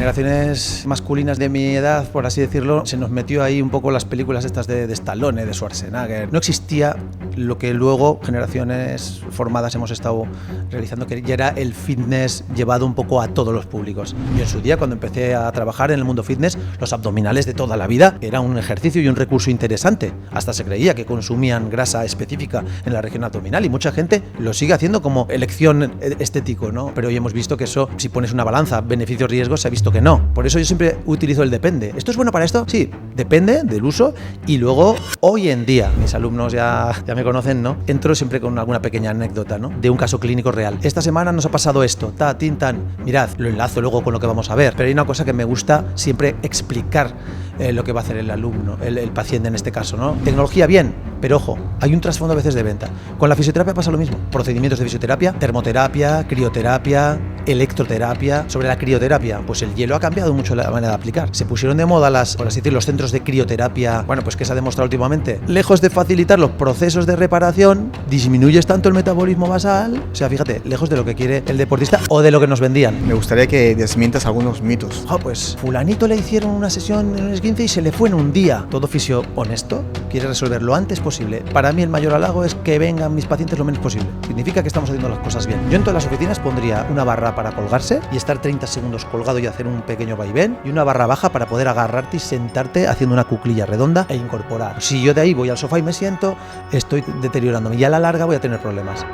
generaciones masculinas de mi edad, por así decirlo, se nos metió ahí un poco las películas estas de Stallone, de Schwarzenegger. No existía lo que luego generaciones formadas hemos estado realizando, que ya era el fitness llevado un poco a todos los públicos. Yo en su día, cuando empecé a trabajar en el mundo fitness, los abdominales de toda la vida era un ejercicio y un recurso interesante. Hasta se creía que consumían grasa específica en la región abdominal y mucha gente lo sigue haciendo como elección estético, ¿no? Pero hoy hemos visto que eso, si pones una balanza, beneficios-riesgos, se ha visto que no. Por eso yo siempre utilizo el depende. ¿Esto es bueno para esto? Sí, depende del uso. Y luego, hoy en día, mis alumnos ya me conocen, ¿no? Entro siempre con alguna pequeña anécdota, ¿no? De un caso clínico real. Esta semana nos ha pasado esto, tin, tan. Mirad, lo enlazo luego con lo que vamos a ver. Pero hay una cosa que me gusta siempre explicar lo que va a hacer el alumno, el paciente en este caso, ¿no? Tecnología bien, pero ojo, hay un trasfondo a veces de venta. Con la fisioterapia pasa lo mismo. Procedimientos de fisioterapia, termoterapia, crioterapia, electroterapia. Sobre la crioterapia, pues el hielo ha cambiado mucho la manera de aplicar. Se pusieron de moda por así decir, los centros de crioterapia. Bueno, pues ¿qué se ha demostrado últimamente? Lejos de facilitar los procesos de reparación, disminuyes tanto el metabolismo basal. O sea, fíjate, lejos de lo que quiere el deportista o de lo que nos vendían. Me gustaría que desmientas algunos mitos. Pues fulanito le hicieron una sesión en un esguince y se le fue en un día. Todo fisio honesto quiere resolver lo antes posible. Para mí el mayor halago es que vengan mis pacientes lo menos posible. Significa que estamos haciendo las cosas bien. Yo en todas las oficinas pondría una barra para colgarse y estar 30 segundos colgado y hacer un pequeño vaivén, y una barra baja para poder agarrarte y sentarte haciendo una cuclilla redonda e incorporar. Si yo de ahí voy al sofá y me siento, estoy deteriorándome y a la larga voy a tener problemas.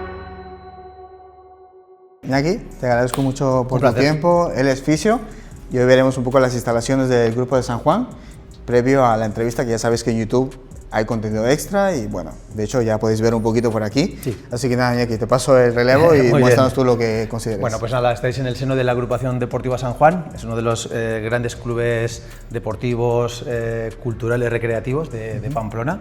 Iñaki, te agradezco mucho por tu tiempo. Él es fisio y hoy veremos un poco las instalaciones del grupo de San Juan, previo a la entrevista, que ya sabes que en YouTube hay contenido extra y bueno, de hecho ya podéis ver un poquito por aquí. Sí. Así que nada, Iñaki, te paso el relevo y muéstranos tú lo que consideres. Bueno, pues nada, estáis en el seno de la agrupación deportiva San Juan, es uno de los grandes clubes deportivos, culturales, recreativos de Pamplona.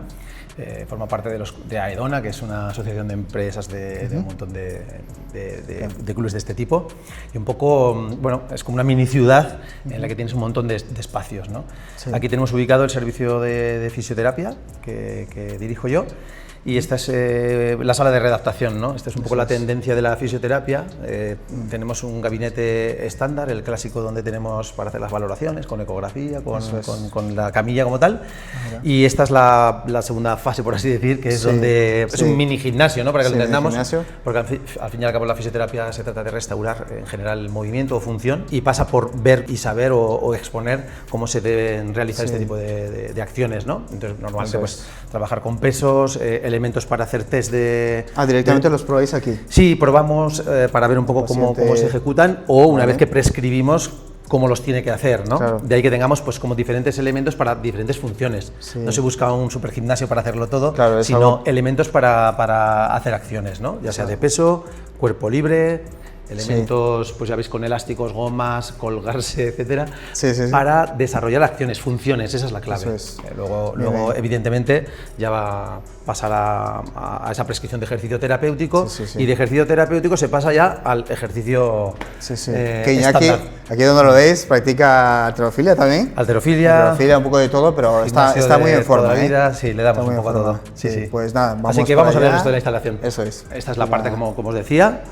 Forma parte de AEDONA, que es una asociación de empresas de un montón de clubes de este tipo. Y un poco, bueno, es como una mini ciudad en la que tienes un montón de espacios, ¿no? Sí. Aquí tenemos ubicado el servicio de fisioterapia que dirijo yo. Y esta es la sala de readaptación, ¿no? Esta es un poco la tendencia de la fisioterapia. Tenemos un gabinete estándar, el clásico, donde tenemos para hacer las valoraciones, con ecografía, con la camilla como tal. Y esta es la segunda fase, por así decir, que es donde es un mini gimnasio, ¿no? Para que lo entendamos, porque al fin y al cabo la fisioterapia se trata de restaurar en general el movimiento o función y pasa por ver y saber o exponer cómo se deben realizar este tipo de acciones, ¿no? Entonces, normalmente pues trabajar con pesos, elementos para hacer test de... ¿Directamente los probáis aquí? Sí, probamos para ver un poco cómo se ejecutan o una vez que prescribimos cómo los tiene que hacer, ¿no? Claro. De ahí que tengamos pues como diferentes elementos para diferentes funciones. Sí. No se busca un super gimnasio para hacerlo todo, sino elementos para hacer acciones, ¿no? Ya sea de peso, cuerpo libre, elementos, pues ya veis, con elásticos, gomas, colgarse, etcétera, para desarrollar acciones, funciones, esa es la clave. Luego evidentemente, ya va a pasar a esa prescripción de ejercicio terapéutico y de ejercicio terapéutico se pasa ya al ejercicio que Iñaki, aquí donde lo veis, practica halterofilia también. Halterofilia, un poco de todo, pero está muy en forma. Sí, le damos un poco a todo. Pues nada, vamos. Así que vamos a ver el resto de la instalación. Eso es. Esta es la parte, como os decía.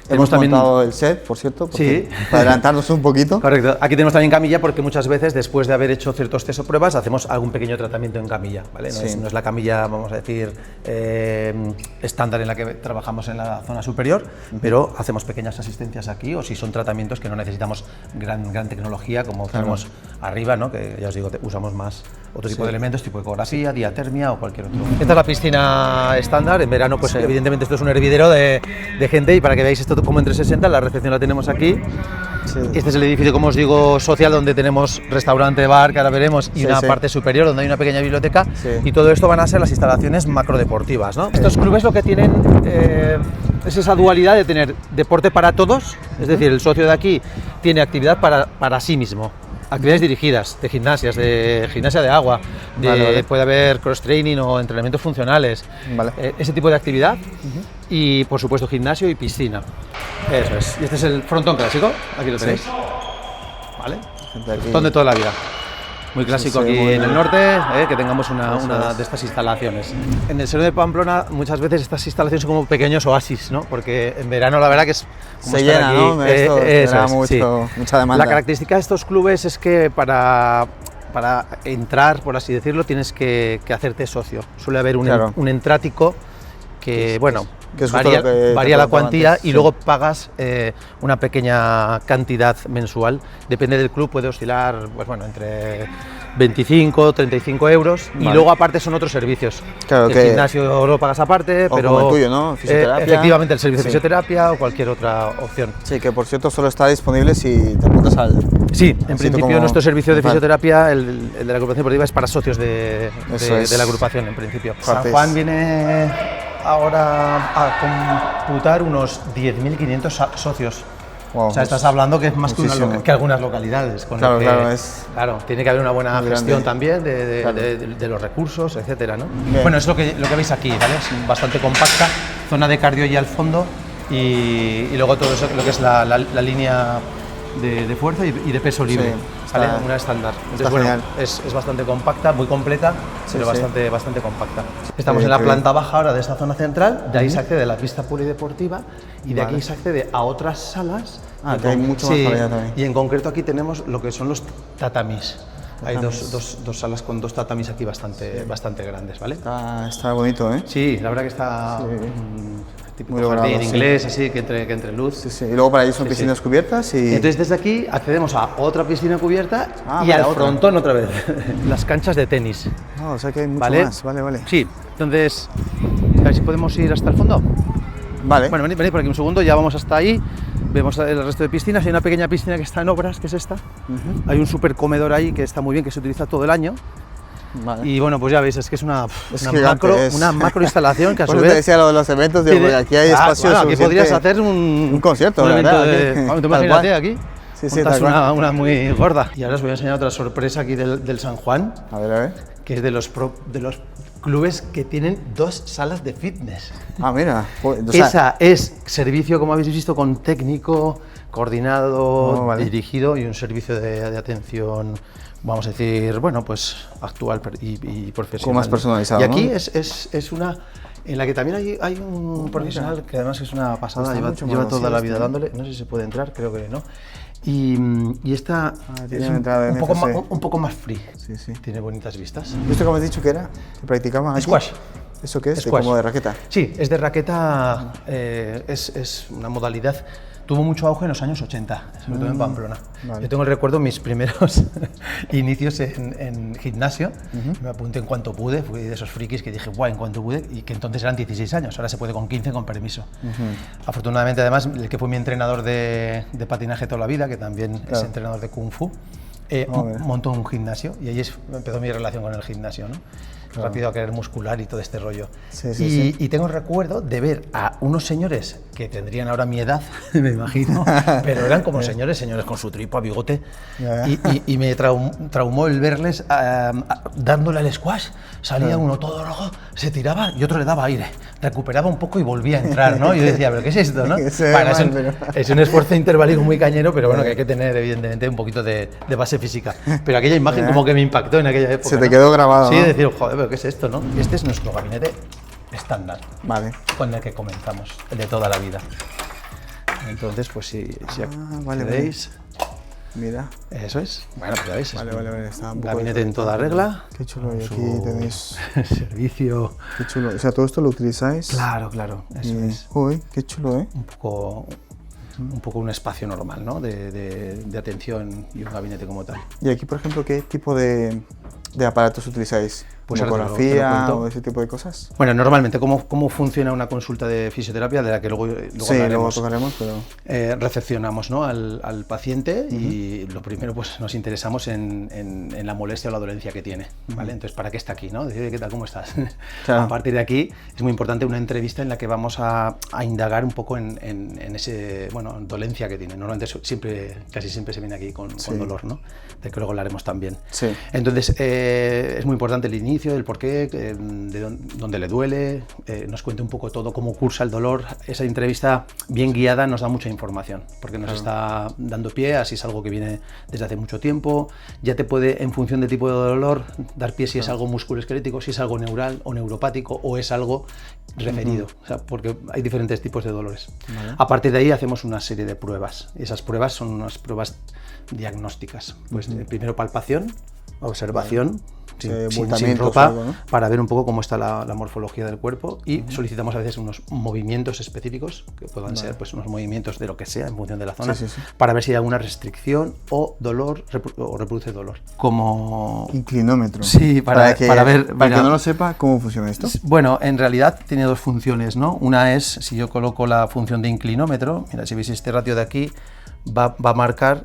Hemos montado el set, por cierto, para adelantarnos un poquito. Correcto. Aquí tenemos también camilla porque muchas veces, después de haber hecho ciertos test o pruebas, hacemos algún pequeño tratamiento en camilla, ¿vale? No es la camilla, vamos a decir, estándar en la que trabajamos en la zona superior, pero hacemos pequeñas asistencias aquí, o si son tratamientos que no necesitamos gran tecnología, como tenemos arriba, ¿no? Que ya os digo, usamos más otro tipo de elementos, tipo ecografía, diatermia o cualquier otro. Esta es la piscina estándar. En verano, pues evidentemente esto es un hervidero de gente, y para que veáis esto como en 360, la recepción la tenemos aquí. Este es el edificio, como os digo, social, donde tenemos restaurante, bar, que ahora veremos, y una parte superior donde hay una pequeña biblioteca, y todo esto van a ser las instalaciones macrodeportivas, ¿no? Estos clubes lo que tienen es esa dualidad de tener deporte para todos, es decir, el socio de aquí tiene actividad para sí mismo. Actividades dirigidas, de gimnasia de agua, puede haber cross-training o entrenamientos funcionales, ese tipo de actividad, y por supuesto gimnasio y piscina. Eso es. Y este es el frontón clásico, aquí lo tenéis. ¿Vale? Frontón de toda la vida. muy clásico sí, aquí muy en el bien. norte, que tengamos una de estas instalaciones. En el Sereno de Pamplona muchas veces estas instalaciones son como pequeños oasis, ¿no? Porque en verano la verdad que es como se estar llena, aquí. ¿no? Esto Eso da es, mucho, sí. mucha demanda. La característica de estos clubes es que para entrar, por así decirlo, tienes que hacerte socio. Suele haber Claro. un entrático que, bueno, que es justo varía, lo que te varía la preguntaba cuantía antes, y sí. luego pagas una pequeña cantidad mensual. Depende del club, puede oscilar pues, bueno, entre 25 35 euros y Vale. luego aparte son otros servicios. Claro, el que- gimnasio lo pagas aparte, o pero como el tuyo, ¿no? Fisioterapia. efectivamente el servicio de Sí. fisioterapia o cualquier otra opción. Sí, que por cierto solo está disponible si te apuntas al... Sí, en Así principio como nuestro servicio de tal. fisioterapia, el de la agrupación deportiva, es para socios Eso es. de la agrupación en principio. San Partes. Juan viene ahora a computar unos 10.500 socios. Wow, O sea, estás hablando que es más muchísimo. que algunas localidades. Con Claro, lo que, claro, es claro, tiene que haber una buena muy gestión grande. también Claro. de los recursos, etcétera, ¿no? Bien. Bueno, es lo que veis aquí, ¿vale? Es bastante compacta, zona de cardio allí al fondo y luego todo eso, lo que es la línea de fuerza y de peso libre, está- ¿vale? Una estándar. Entonces, bueno, genial. es bastante compacta, muy completa, pero sí. bastante compacta. Estamos en la qué bien. planta baja ahora de esta zona central, de ahí se accede a la pista polideportiva y de Vale. aquí se accede a otras salas. Ah, Y que hay con- mucho más para allá también. Y en concreto aquí tenemos lo que son los tatamis. Hay dos salas con dos tatamis aquí bastante grandes, ¿vale? Está bonito, ¿eh? Sí, la verdad que está tipo Muy logrado, jardín sí. inglés, así, que entre luz. Sí, sí. Y luego para ahí son Sí, piscinas sí. cubiertas y... Entonces desde aquí accedemos a otra piscina cubierta Ah, y vale, al otra. frontón otra vez. Las canchas de tenis. Ah, o sea que hay mucho ¿Vale? más. Vale, vale. Sí, entonces, a ver si podemos ir hasta el fondo. Vale. Bueno, venid por aquí un segundo, ya vamos hasta ahí. Vemos el resto de piscinas. Hay una pequeña piscina que está en obras, que es esta. Hay un super comedor ahí que está muy bien, que se utiliza todo el año. Vale. Y bueno, pues ya veis, es que es una gigante, una macro instalación que a Por su eso te vez... decía lo de los eventos, digo, porque aquí hay espacio Bueno, aquí suficiente. podrías hacer un concierto, un evento ¿verdad? de... Aquí, Vamos, tú tal imagínate cual. aquí. Sí, sí, montas tal cual. una muy gorda. Y ahora os voy a enseñar otra sorpresa aquí del San Juan, A ver. que es de los clubes que tienen 2 salas de fitness. Ah, mira. O sea, Esa es servicio, como habéis visto, con técnico, coordinado, Oh, vale. dirigido y un servicio de atención, vamos a decir, bueno, pues actual y profesional. Como más personalizado, Y aquí ¿no? es una en la que también hay un profesional que además es una pasada, Está lleva mucho más toda vacío la este, vida ¿no? dándole, no sé si se puede entrar, creo que no. Y esta tiene es una entrada de un poco más free, Sí, sí. tiene bonitas vistas. ¿Esto cómo has dicho que era? ¿Que practicaban aquí? Squash. ¿Eso qué es? Squash. ¿Como de raqueta? Sí, es de raqueta, es una modalidad, tuvo mucho auge en los años 80, sobre todo en Pamplona. vale. Yo tengo el recuerdo de mis primeros inicios en gimnasio, me apunté en cuanto pude, fui de esos frikis que dije, guau, en cuanto pude, y que entonces eran 16 años, ahora se puede con 15 con permiso. Afortunadamente además, el que fue mi entrenador de patinaje toda la vida, que también es Claro. entrenador de Kung Fu, ver. montó un gimnasio y ahí empezó mi relación con el gimnasio, ¿no? Rápido a querer muscular y todo este rollo. Sí, sí, Y tengo el recuerdo de ver a unos señores que tendrían ahora mi edad, me imagino, pero eran como señores con su tripa, bigote, Ya, ya. y me traumó el verles dándole al squash. Salía uno todo rojo, se tiraba y otro le daba aire, recuperaba un poco y volvía a entrar, ¿no? Y yo decía, ¿pero qué es esto, no? Que se ve Bueno, mal, pero- es un esfuerzo intervalico muy cañero, pero bueno, que hay que tener evidentemente un poquito de base física. Pero aquella imagen como que me impactó en aquella época. Se te ¿no? quedó grabado, Sí, ¿no? decir, joder, ¿pero qué es esto, no? Este es nuestro gabinete estándar, Vale. con el que comenzamos, el de toda la vida. Entonces, pues si vale, veis, Mira. eso es. Bueno, pues ya veis. es Vale. Está un poco gabinete en diferente. toda regla. Qué chulo. Y su aquí tenéis... servicio. Qué chulo. O sea, todo esto lo utilizáis. Claro, eso Y... es. Uy, qué chulo, ¿eh? Un poco un espacio normal, ¿no? De atención y un gabinete como tal. Y aquí, por ejemplo, ¿qué tipo de aparatos utilizáis? Pues ahora te lo ¿Ecografía cuento. o ese tipo de cosas? Bueno, normalmente, ¿cómo funciona una consulta de fisioterapia? De la que luego Sí, luego hablaremos. tocaremos, pero... Recepcionamos, ¿no? al paciente y lo primero pues nos interesamos en la molestia o la dolencia que tiene, ¿vale? Entonces, ¿para qué está aquí, no? Decir, ¿qué tal, cómo estás? Claro. A partir de aquí es muy importante una entrevista en la que vamos a indagar un poco en ese, bueno, dolencia que tiene. Normalmente casi siempre se viene aquí con dolor, ¿no? De que luego hablaremos también. Sí. Entonces, es muy importante el inicio inicio, del por qué, dónde le duele, nos cuente un poco todo, cómo cursa el dolor. Esa entrevista bien guiada nos da mucha información, porque nos está dando pie a si es algo que viene desde hace mucho tiempo. Ya te puede, en función del tipo de dolor, dar pie si es algo musculoesquelético, si es algo neural o neuropático o es algo referido, o sea, porque hay diferentes tipos de dolores. A partir de ahí hacemos una serie de pruebas, y esas pruebas son unas pruebas diagnósticas. Pues primero palpación, observación, sin ropa, algo, ¿no? Para ver un poco cómo está la morfología del cuerpo, y solicitamos a veces unos movimientos específicos, que puedan ser pues unos movimientos de lo que sea en función de la zona, para ver si hay alguna restricción o dolor o reproduce dolor. Como inclinómetro. Sí, para ver. Para que no lo sepa, ¿cómo funciona esto? Bueno, en realidad tiene dos funciones, ¿no? Una es, si yo coloco la función de inclinómetro, mira, si veis este ratio de aquí, va a marcar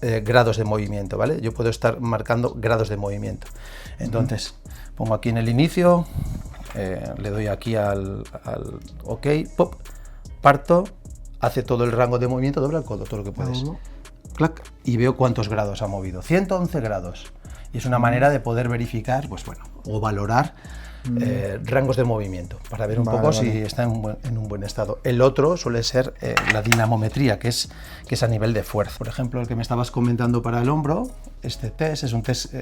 grados de movimiento, ¿vale? Yo puedo estar marcando grados de movimiento. Entonces, pongo aquí en el inicio, le doy aquí al OK, pop, parto, hace todo el rango de movimiento, dobla el codo, todo lo que puedes. Clac, y veo cuántos grados ha movido. 111 grados. Y es una manera de poder verificar, pues bueno, o valorar rangos de movimiento, para ver un poco si está en un buen estado. El otro suele ser la dinamometría, que es a nivel de fuerza. Por ejemplo, el que me estabas comentando para el hombro, este test es un test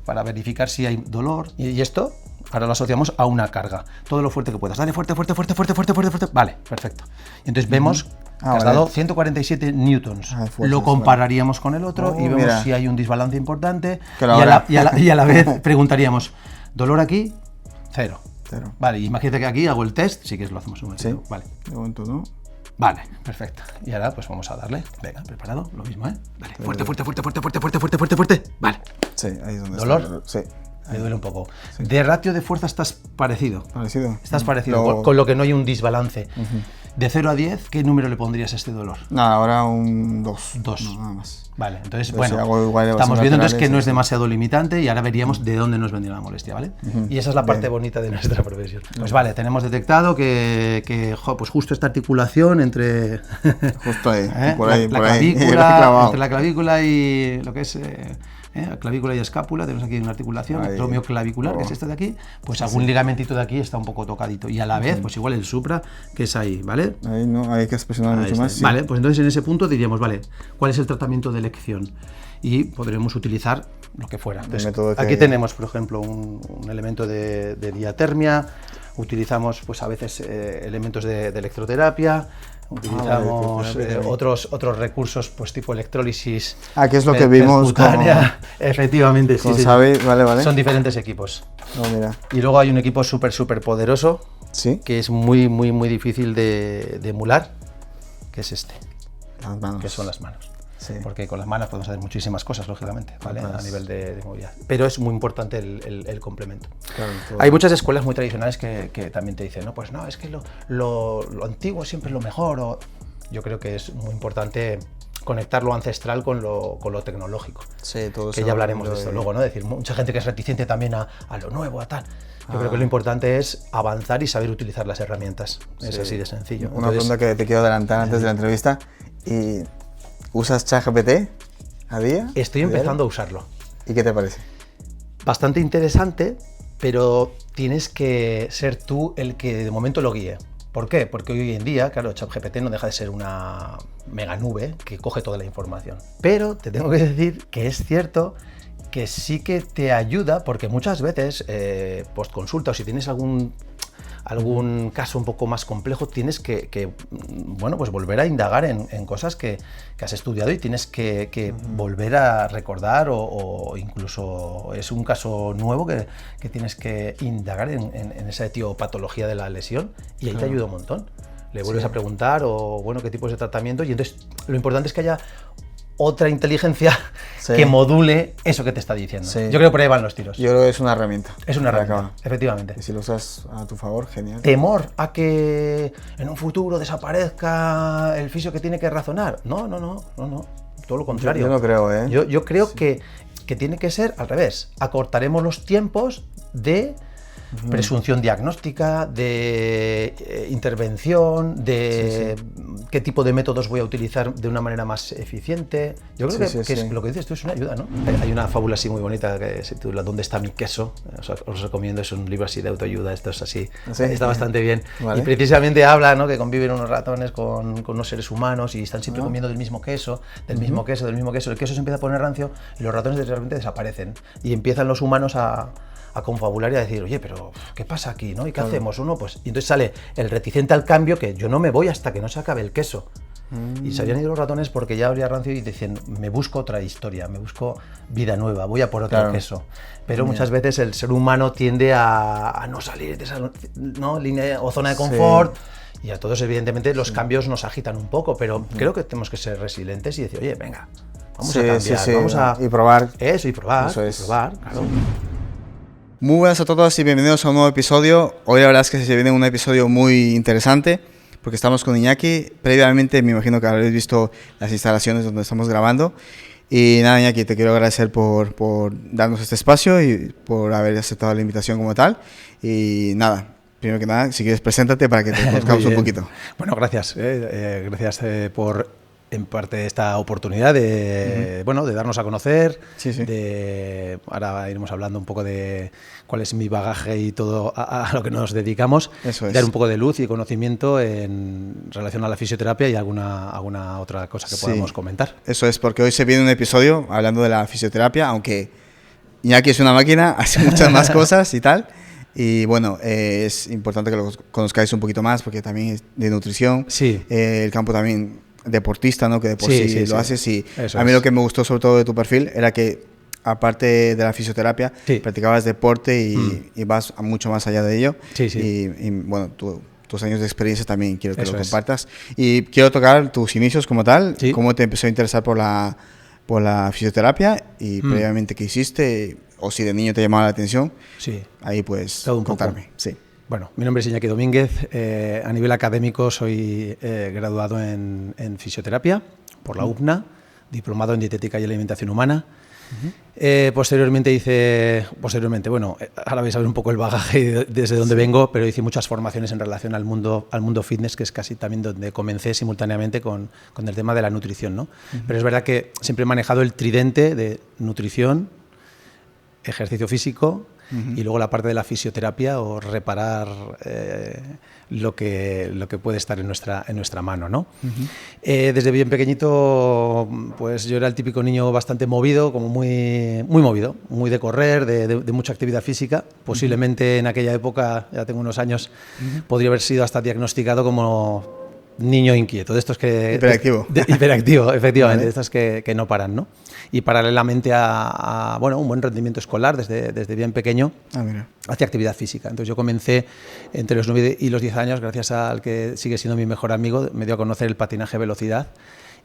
para verificar si hay dolor, y esto ahora lo asociamos a una carga. Todo lo fuerte que puedas. Dale fuerte, fuerte, fuerte, fuerte, fuerte, fuerte, fuerte. Vale, perfecto. Y entonces vemos que has dado 147 newtons. Lo compararíamos con el otro y vemos si hay un desbalance importante, y a la vez preguntaríamos, ¿dolor aquí? Cero. Vale, imagínate que aquí hago el test, sí que lo hacemos un momento. Vale. De momento no. Vale, perfecto. Y ahora pues vamos a darle. Venga, preparado, lo mismo, ¿eh? Vale, fuerte, fuerte, fuerte, fuerte, fuerte, fuerte, fuerte, fuerte, fuerte. Vale. Sí, ahí es donde ¿dolor? Está el dolor. Sí. Me duele un poco. De ratio de fuerza estás parecido. ¿Parecido? Estás parecido, con lo que no hay un desbalance. De 0 a 10, ¿qué número le pondrías a este dolor? Nada, ahora un 2. 2. No, nada más. Vale, entonces, pero bueno, si estamos viendo entonces que no es demasiado limitante, y ahora veríamos de dónde nos vendría la molestia, ¿vale? Y esa es la parte bonita de nuestra profesión. Pues vale, tenemos detectado que pues justo esta articulación entre... Justo ahí, por ahí, la por ahí. clavícula, entre la clavícula y lo que es... clavícula y escápula, tenemos aquí una articulación, tromio clavicular, que es esta de aquí, pues algún ligamentito de aquí está un poco tocadito, y a la vez, pues igual el supra, que es ahí, ¿vale? Ahí no, hay que presionar mucho más. Sí. Vale, pues entonces en ese punto diríamos, vale, ¿cuál es el tratamiento de elección? Y podremos utilizar lo que fuera. Entonces, aquí tenemos, por ejemplo, un elemento de diatermia, utilizamos pues a veces elementos de electroterapia, utilizamos otros recursos pues tipo electrólisis. Que es lo que vimos efectivamente, sí. Vale. Son diferentes equipos. Mira. Y luego hay un equipo súper poderoso, que es muy difícil de emular, que es este. Las manos. Que son las manos. Sí. Porque con las manos podemos hacer muchísimas cosas, lógicamente, ¿vale? A nivel de movilidad. Pero es muy importante el complemento. Claro, hay muchas escuelas muy tradicionales que también te dicen, no, pues no, es que lo antiguo siempre es lo mejor. Yo creo que es muy importante conectar lo ancestral con lo tecnológico. Sí, todo que ya hablaremos de esto luego, ¿no? Es decir, mucha gente que es reticente también a lo nuevo, a tal. Yo creo que lo importante es avanzar y saber utilizar las herramientas. Es así de sencillo. Una pregunta que te quiero adelantar antes de la entrevista. ¿Usas ChatGPT a día? Estoy empezando a usarlo. ¿Y qué te parece? Bastante interesante, pero tienes que ser tú el que de momento lo guíe. ¿Por qué? Porque hoy en día, claro, ChatGPT no deja de ser una mega nube que coge toda la información. Pero te tengo que decir que es cierto que sí que te ayuda, porque muchas veces, post consulta, o si tienes algún caso un poco más complejo, tienes que bueno, pues volver a indagar en cosas que has estudiado, y tienes que volver a recordar, o incluso es un caso nuevo que tienes que indagar en esa etiopatología de la lesión, y ahí te ayuda un montón. Le vuelves a preguntar, o bueno, qué tipos de tratamiento, y entonces lo importante es que haya otra inteligencia que module eso que te está diciendo. Yo creo que por ahí van los tiros. Yo creo que es una herramienta. Es una herramienta, efectivamente. Y si lo usas a tu favor, genial. ¿Temor a que en un futuro desaparezca el fisio que tiene que razonar? No. Todo lo contrario. Yo no creo, Yo creo que tiene que ser al revés. Acortaremos los tiempos de presunción diagnóstica, de intervención, de qué tipo de métodos voy a utilizar de una manera más eficiente. Yo creo que es, lo que dices tú es una ayuda, ¿no? Hay una fábula así muy bonita que se titula ¿Dónde está mi queso? Os recomiendo, es un libro así de autoayuda, esto es así, está bastante bien. Vale. Y precisamente habla, ¿no?, que conviven unos ratones con unos seres humanos y están siempre comiendo del mismo queso, del mismo queso, del mismo queso. El queso se empieza a poner rancio y los ratones de repente desaparecen y empiezan los humanos a confabular y a decir, oye, pero ¿qué pasa aquí, no? ¿Y qué hacemos? Uno, pues, y entonces sale el reticente al cambio, que yo no me voy hasta que no se acabe el queso. Y se habían ido los ratones porque ya habría rancio y dicen, me busco otra historia, me busco vida nueva, voy a por otro queso. Pero muchas veces el ser humano tiende a no salir de esa, ¿no?, línea o zona de confort. Y a todos, evidentemente, los cambios nos agitan un poco, pero creo que tenemos que ser resilientes y decir, oye, venga, vamos a cambiar, vamos a... Y probar. Eso, y probar, claro. Muy buenas a todos y bienvenidos a un nuevo episodio. Hoy la verdad es que se viene un episodio muy interesante porque estamos con Iñaki. Previamente me imagino que habréis visto las instalaciones donde estamos grabando. Y nada, Iñaki, te quiero agradecer por darnos este espacio y por haber aceptado la invitación como tal. Y nada, primero que nada, si quieres, preséntate para que te conozcamos un poquito. Bueno, gracias. Gracias por, en parte, esta oportunidad de, bueno, de darnos a conocer. Ahora iremos hablando un poco de cuál es mi bagaje y todo a lo que nos dedicamos. Eso es. Dar un poco de luz y conocimiento en relación a la fisioterapia y alguna otra cosa que podamos comentar. Eso es, porque hoy se viene un episodio hablando de la fisioterapia, aunque Iñaki es una máquina, hace muchas más cosas y tal. Y bueno, es importante que lo conozcáis un poquito más porque también es de nutrición. Sí. El campo también deportista, ¿no?, que de por sí lo haces. Y a mí lo que me gustó sobre todo de tu perfil era que, aparte de la fisioterapia, practicabas deporte y vas mucho más allá de ello. Y bueno, tus años de experiencia también quiero que lo compartas. Y quiero tocar tus inicios como tal, cómo te empezó a interesar por la fisioterapia y previamente qué hiciste, o si de niño te llamaba la atención. Ahí pues todo un contarme. Poco. Bueno, mi nombre es Iñaki Domínguez. A nivel académico soy graduado en fisioterapia por la UPNA, diplomado en dietética y alimentación humana. Posteriormente, bueno, ahora vais a ver un poco el bagaje desde donde vengo, pero hice muchas formaciones en relación al mundo fitness, que es casi también donde comencé simultáneamente con el tema de la nutrición, ¿no? Pero es verdad que siempre he manejado el tridente de nutrición, ejercicio físico y luego la parte de la fisioterapia o reparar lo que puede estar en nuestra mano, ¿no? Desde bien pequeñito, pues yo era el típico niño bastante movido, como muy movido, muy de correr, de mucha actividad física. Posiblemente en aquella época, ya tengo unos años, podría haber sido hasta diagnosticado como niño inquieto, de estos que... Hiperactivo, efectivamente, vale. De estos que no paran, ¿no? Y paralelamente a bueno, un buen rendimiento escolar desde bien pequeño, hacía actividad física. Entonces yo comencé entre los 9 y los 10 años, gracias al que sigue siendo mi mejor amigo, me dio a conocer el patinaje velocidad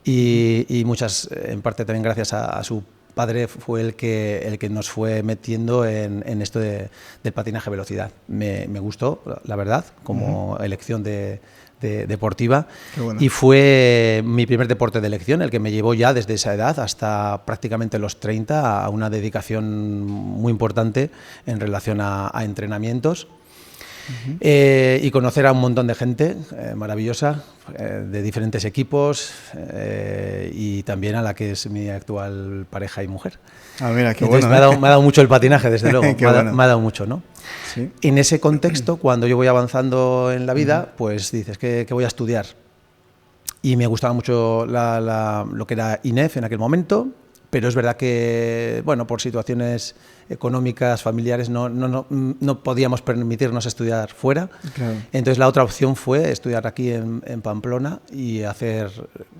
y muchas, en parte también gracias a su padre, fue el que nos fue metiendo en esto del patinaje velocidad. Me gustó, la verdad, como elección deportiva. Bueno. Y fue mi primer deporte de elección, el que me llevó ya desde esa edad hasta prácticamente los 30 a una dedicación muy importante en relación a entrenamientos. Y conocer a un montón de gente maravillosa, de diferentes equipos y también a la que es mi actual pareja y mujer. Mira, qué entonces, bueno. Me ha dado mucho el patinaje, desde luego. Me ha dado mucho, ¿no? Sí. En ese contexto, cuando yo voy avanzando en la vida, pues dices, ¿qué voy a estudiar? Y me gustaba mucho lo que era INEF en aquel momento, pero es verdad que, bueno, por situaciones económicas, familiares, no podíamos permitirnos estudiar fuera. Claro. Entonces la otra opción fue estudiar aquí en Pamplona y hacer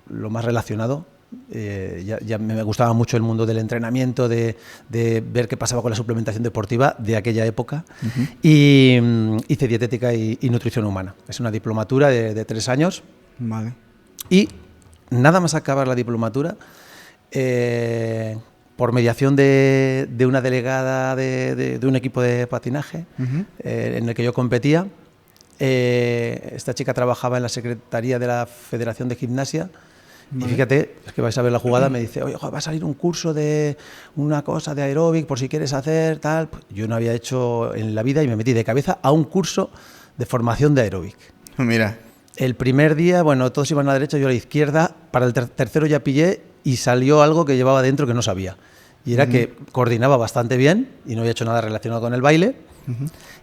lo más relacionado. Ya me gustaba mucho el mundo del entrenamiento, de ver qué pasaba con la suplementación deportiva de aquella época. Y hice dietética y nutrición humana. Es una diplomatura de 3 años. Vale. Y nada más acabar la diplomatura, por mediación de una delegada de un equipo de patinaje en el que yo competía, esta chica trabajaba en la Secretaría de la Federación de Gimnasia Y fíjate, es que vais a ver la jugada, me dice, oye, va a salir un curso de una cosa de aeróbic por si quieres hacer tal. Pues yo no había hecho en la vida y me metí de cabeza a un curso de formación de aeróbic. Mira. El primer día, bueno, todos iban a la derecha, yo a la izquierda. Para el tercero ya pillé y salió algo que llevaba dentro que no sabía. Y era que coordinaba bastante bien y no había hecho nada relacionado con el baile.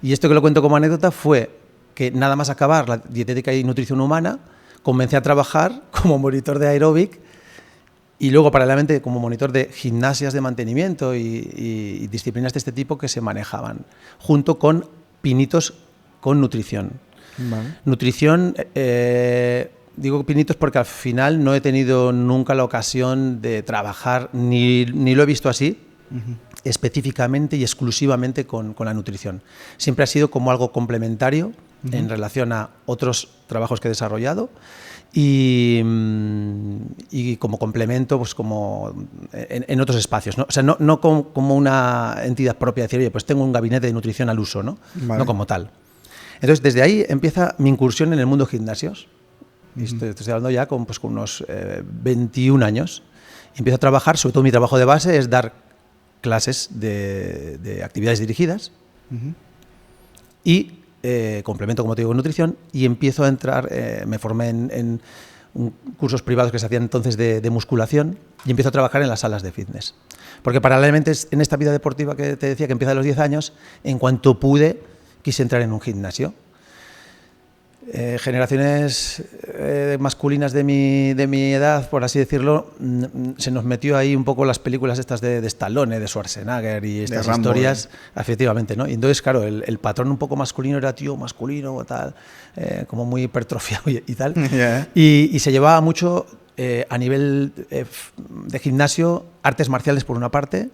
Y esto que lo cuento como anécdota fue que nada más acabar la dietética y nutrición humana, comencé a trabajar como monitor de aeróbic y luego paralelamente como monitor de gimnasias de mantenimiento y disciplinas de este tipo que se manejaban, junto con pinitos con nutrición. Vale. Nutrición, digo pinitos porque al final no he tenido nunca la ocasión de trabajar, ni lo he visto así, específicamente y exclusivamente con la nutrición. Siempre ha sido como algo complementario en relación a otros trabajos que he desarrollado y como complemento, pues como en otros espacios, ¿no? O sea, no como una entidad propia, decir, oye, pues tengo un gabinete de nutrición al uso, ¿no? Vale. No como tal. Entonces, desde ahí empieza mi incursión en el mundo gimnasios. Estoy hablando ya con unos 21 años. Empiezo a trabajar, sobre todo mi trabajo de base es dar clases de actividades dirigidas y complemento, como te digo, nutrición, y empiezo a entrar, me formé en cursos privados que se hacían entonces de musculación y empiezo a trabajar en las salas de fitness. Porque paralelamente en esta vida deportiva que te decía que empieza a los 10 años, en cuanto pude, quise entrar en un gimnasio. Generaciones masculinas de mi edad, por así decirlo, se nos metió ahí un poco las películas estas de Stallone, de Schwarzenegger y estas Rambo, historias, efectivamente, ¿no? Y entonces, claro, el patrón un poco masculino era tío masculino o tal, como muy hipertrofiado y tal. Yeah. Y se llevaba mucho a nivel de gimnasio, artes marciales por una parte,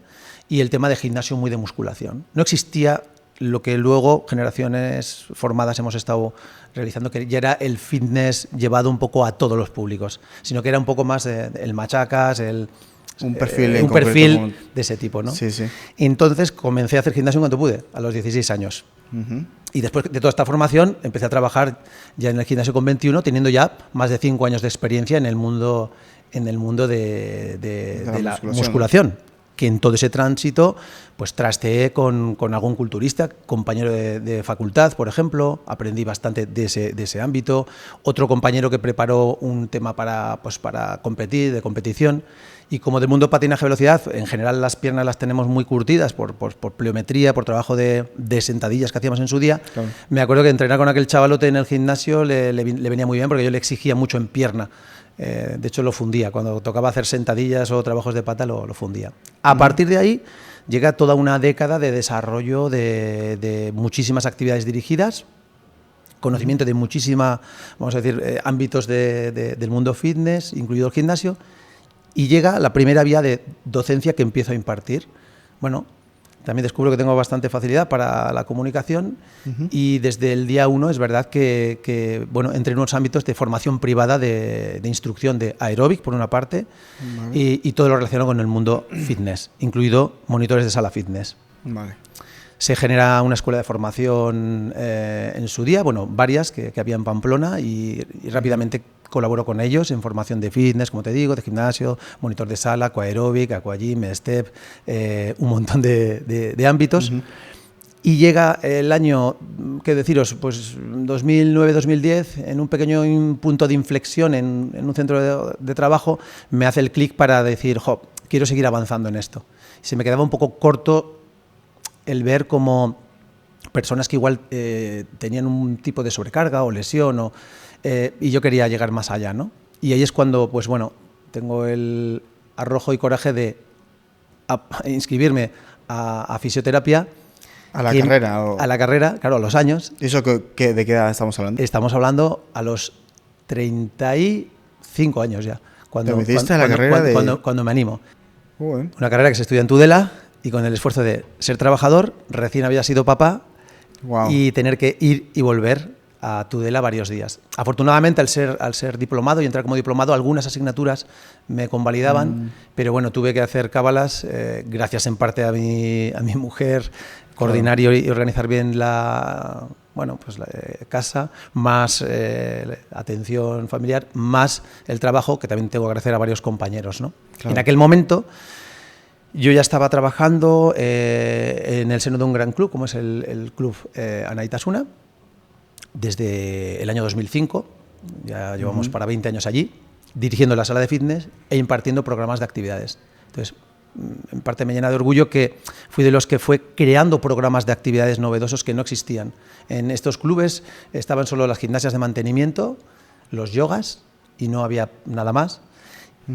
y el tema de gimnasio muy de musculación. No existía lo que luego generaciones formadas hemos estado realizando, que ya era el fitness llevado un poco a todos los públicos, sino que era un poco más el machacas, un perfil de ese tipo, ¿no? Sí, sí. Entonces comencé a hacer gimnasio cuando pude, a los 16 años. Y después de toda esta formación empecé a trabajar ya en el gimnasio con 21, teniendo ya más de 5 años de experiencia en el mundo de la musculación. Que en todo ese tránsito pues trasteé con algún culturista, compañero de facultad, por ejemplo, aprendí bastante de ese ámbito, otro compañero que preparó un tema para competir, de competición, y como del mundo patinaje velocidad, en general las piernas las tenemos muy curtidas por pliometría, por trabajo de sentadillas que hacíamos en su día. Claro. Me acuerdo que entrenar con aquel chavalote en el gimnasio le venía muy bien porque yo le exigía mucho en pierna. De hecho lo fundía, cuando tocaba hacer sentadillas o trabajos de pata lo fundía. A partir de ahí llega toda una década de desarrollo de muchísimas actividades dirigidas, conocimiento de muchísima, vamos a decir, ámbitos del mundo fitness, incluido el gimnasio, y llega la primera vía de docencia que empiezo a impartir. Bueno, también descubro que tengo bastante facilidad para la comunicación y desde el día 1 es verdad que entré en unos ámbitos de formación privada de instrucción de aeróbic, por una parte, vale. y todo lo relacionado con el mundo fitness, incluido monitores de sala fitness. Vale. Se genera una escuela de formación en su día, varias que había en Pamplona y rápidamente colaboro con ellos en formación de fitness, como te digo, de gimnasio, monitor de sala, aquaeróbic, aquagym, step, un montón de ámbitos. Y llega el año, ¿qué deciros? Pues 2009-2010, en un pequeño punto de inflexión en un centro de trabajo, me hace el clic para decir, quiero seguir avanzando en esto. Se me quedaba un poco corto el ver cómo personas que igual tenían un tipo de sobrecarga o lesión y yo quería llegar más allá, ¿no? Y ahí es cuando, tengo el arrojo y coraje de inscribirme a fisioterapia. ¿A la carrera? A la carrera, claro, a los años. ¿Y eso de qué edad estamos hablando? Estamos hablando a los 35 años ya. Cuando me animo. Bueno. Una carrera que se estudia en Tudela y con el esfuerzo de ser trabajador, recién había sido papá y tener que ir y volver a Tudela varios días. Afortunadamente, al ser diplomado y entrar como diplomado, algunas asignaturas me convalidaban, pero tuve que hacer cábalas, gracias en parte a mi mujer, coordinar y organizar bien la bueno, pues casa, más atención familiar, más el trabajo, que también tengo que agradecer a varios compañeros, ¿no? Claro. En aquel momento yo ya estaba trabajando en el seno de un gran club, como es el club Anaitasuna, desde el año 2005, ya llevamos para 20 años allí, dirigiendo la sala de fitness e impartiendo programas de actividades. Entonces, en parte me llena de orgullo que fui de los que fue creando programas de actividades novedosos que no existían. En estos clubes estaban solo las gimnasias de mantenimiento, los yogas, y no había nada más.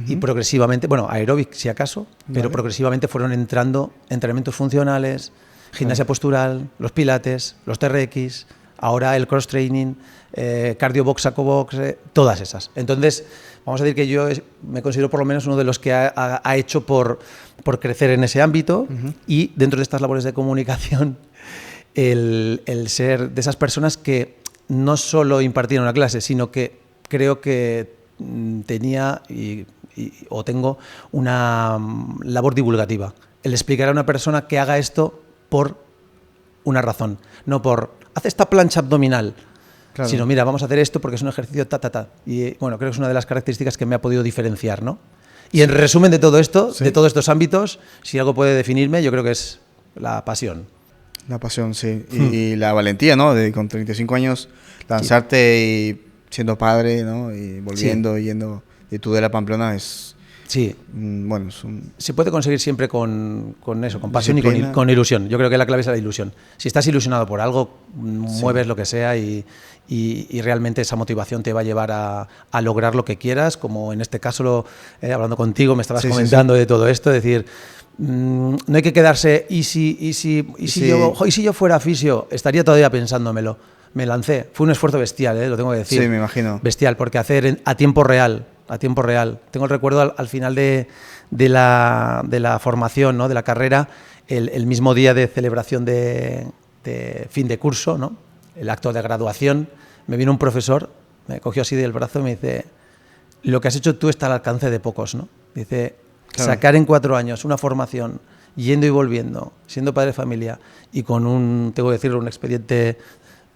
Y progresivamente, bueno, aeróbic si acaso, pero progresivamente fueron entrando entrenamientos funcionales, gimnasia postural, los pilates, los TRX, ahora el cross-training, cardio box, saco box, todas esas. Entonces, vamos a decir que yo me considero por lo menos uno de los que ha hecho por crecer en ese ámbito y dentro de estas labores de comunicación, el ser de esas personas que no solo impartían una clase, sino que creo que tenía o tengo una labor divulgativa. El explicar a una persona que haga esto por una razón, no por haz esta plancha abdominal, claro, sino mira, vamos a hacer esto porque es un ejercicio Y bueno, creo que es una de las características que me ha podido diferenciar, ¿no? Y en resumen de todo esto, de todos estos ámbitos, si algo puede definirme, yo creo que es la pasión. La pasión, sí. Y la valentía, ¿no? De con 35 años lanzarte y siendo padre, ¿no? Y volviendo, yendo de Tudela a Pamplona es... Sí. Bueno, se puede conseguir siempre con eso, con pasión y con ilusión. Yo creo que la clave es la ilusión. Si estás ilusionado por algo, mueves lo que sea y realmente esa motivación te va a llevar a lograr lo que quieras, como en este caso, hablando contigo, me estabas comentando de todo esto, es decir, no hay que quedarse, y si yo fuera fisio, estaría todavía pensándomelo. Me lancé, fue un esfuerzo bestial, lo tengo que decir. Sí, me imagino. Bestial, porque hacer a tiempo real. Tengo el recuerdo al final de la formación, ¿no? De la carrera, el mismo día de celebración de fin de curso, ¿no? El acto de graduación, me vino un profesor, me cogió así del brazo y me dice, lo que has hecho tú está al alcance de pocos, ¿no? Dice, claro, sacar en 4 años una formación, yendo y volviendo, siendo padre de familia y con tengo que decirlo, un expediente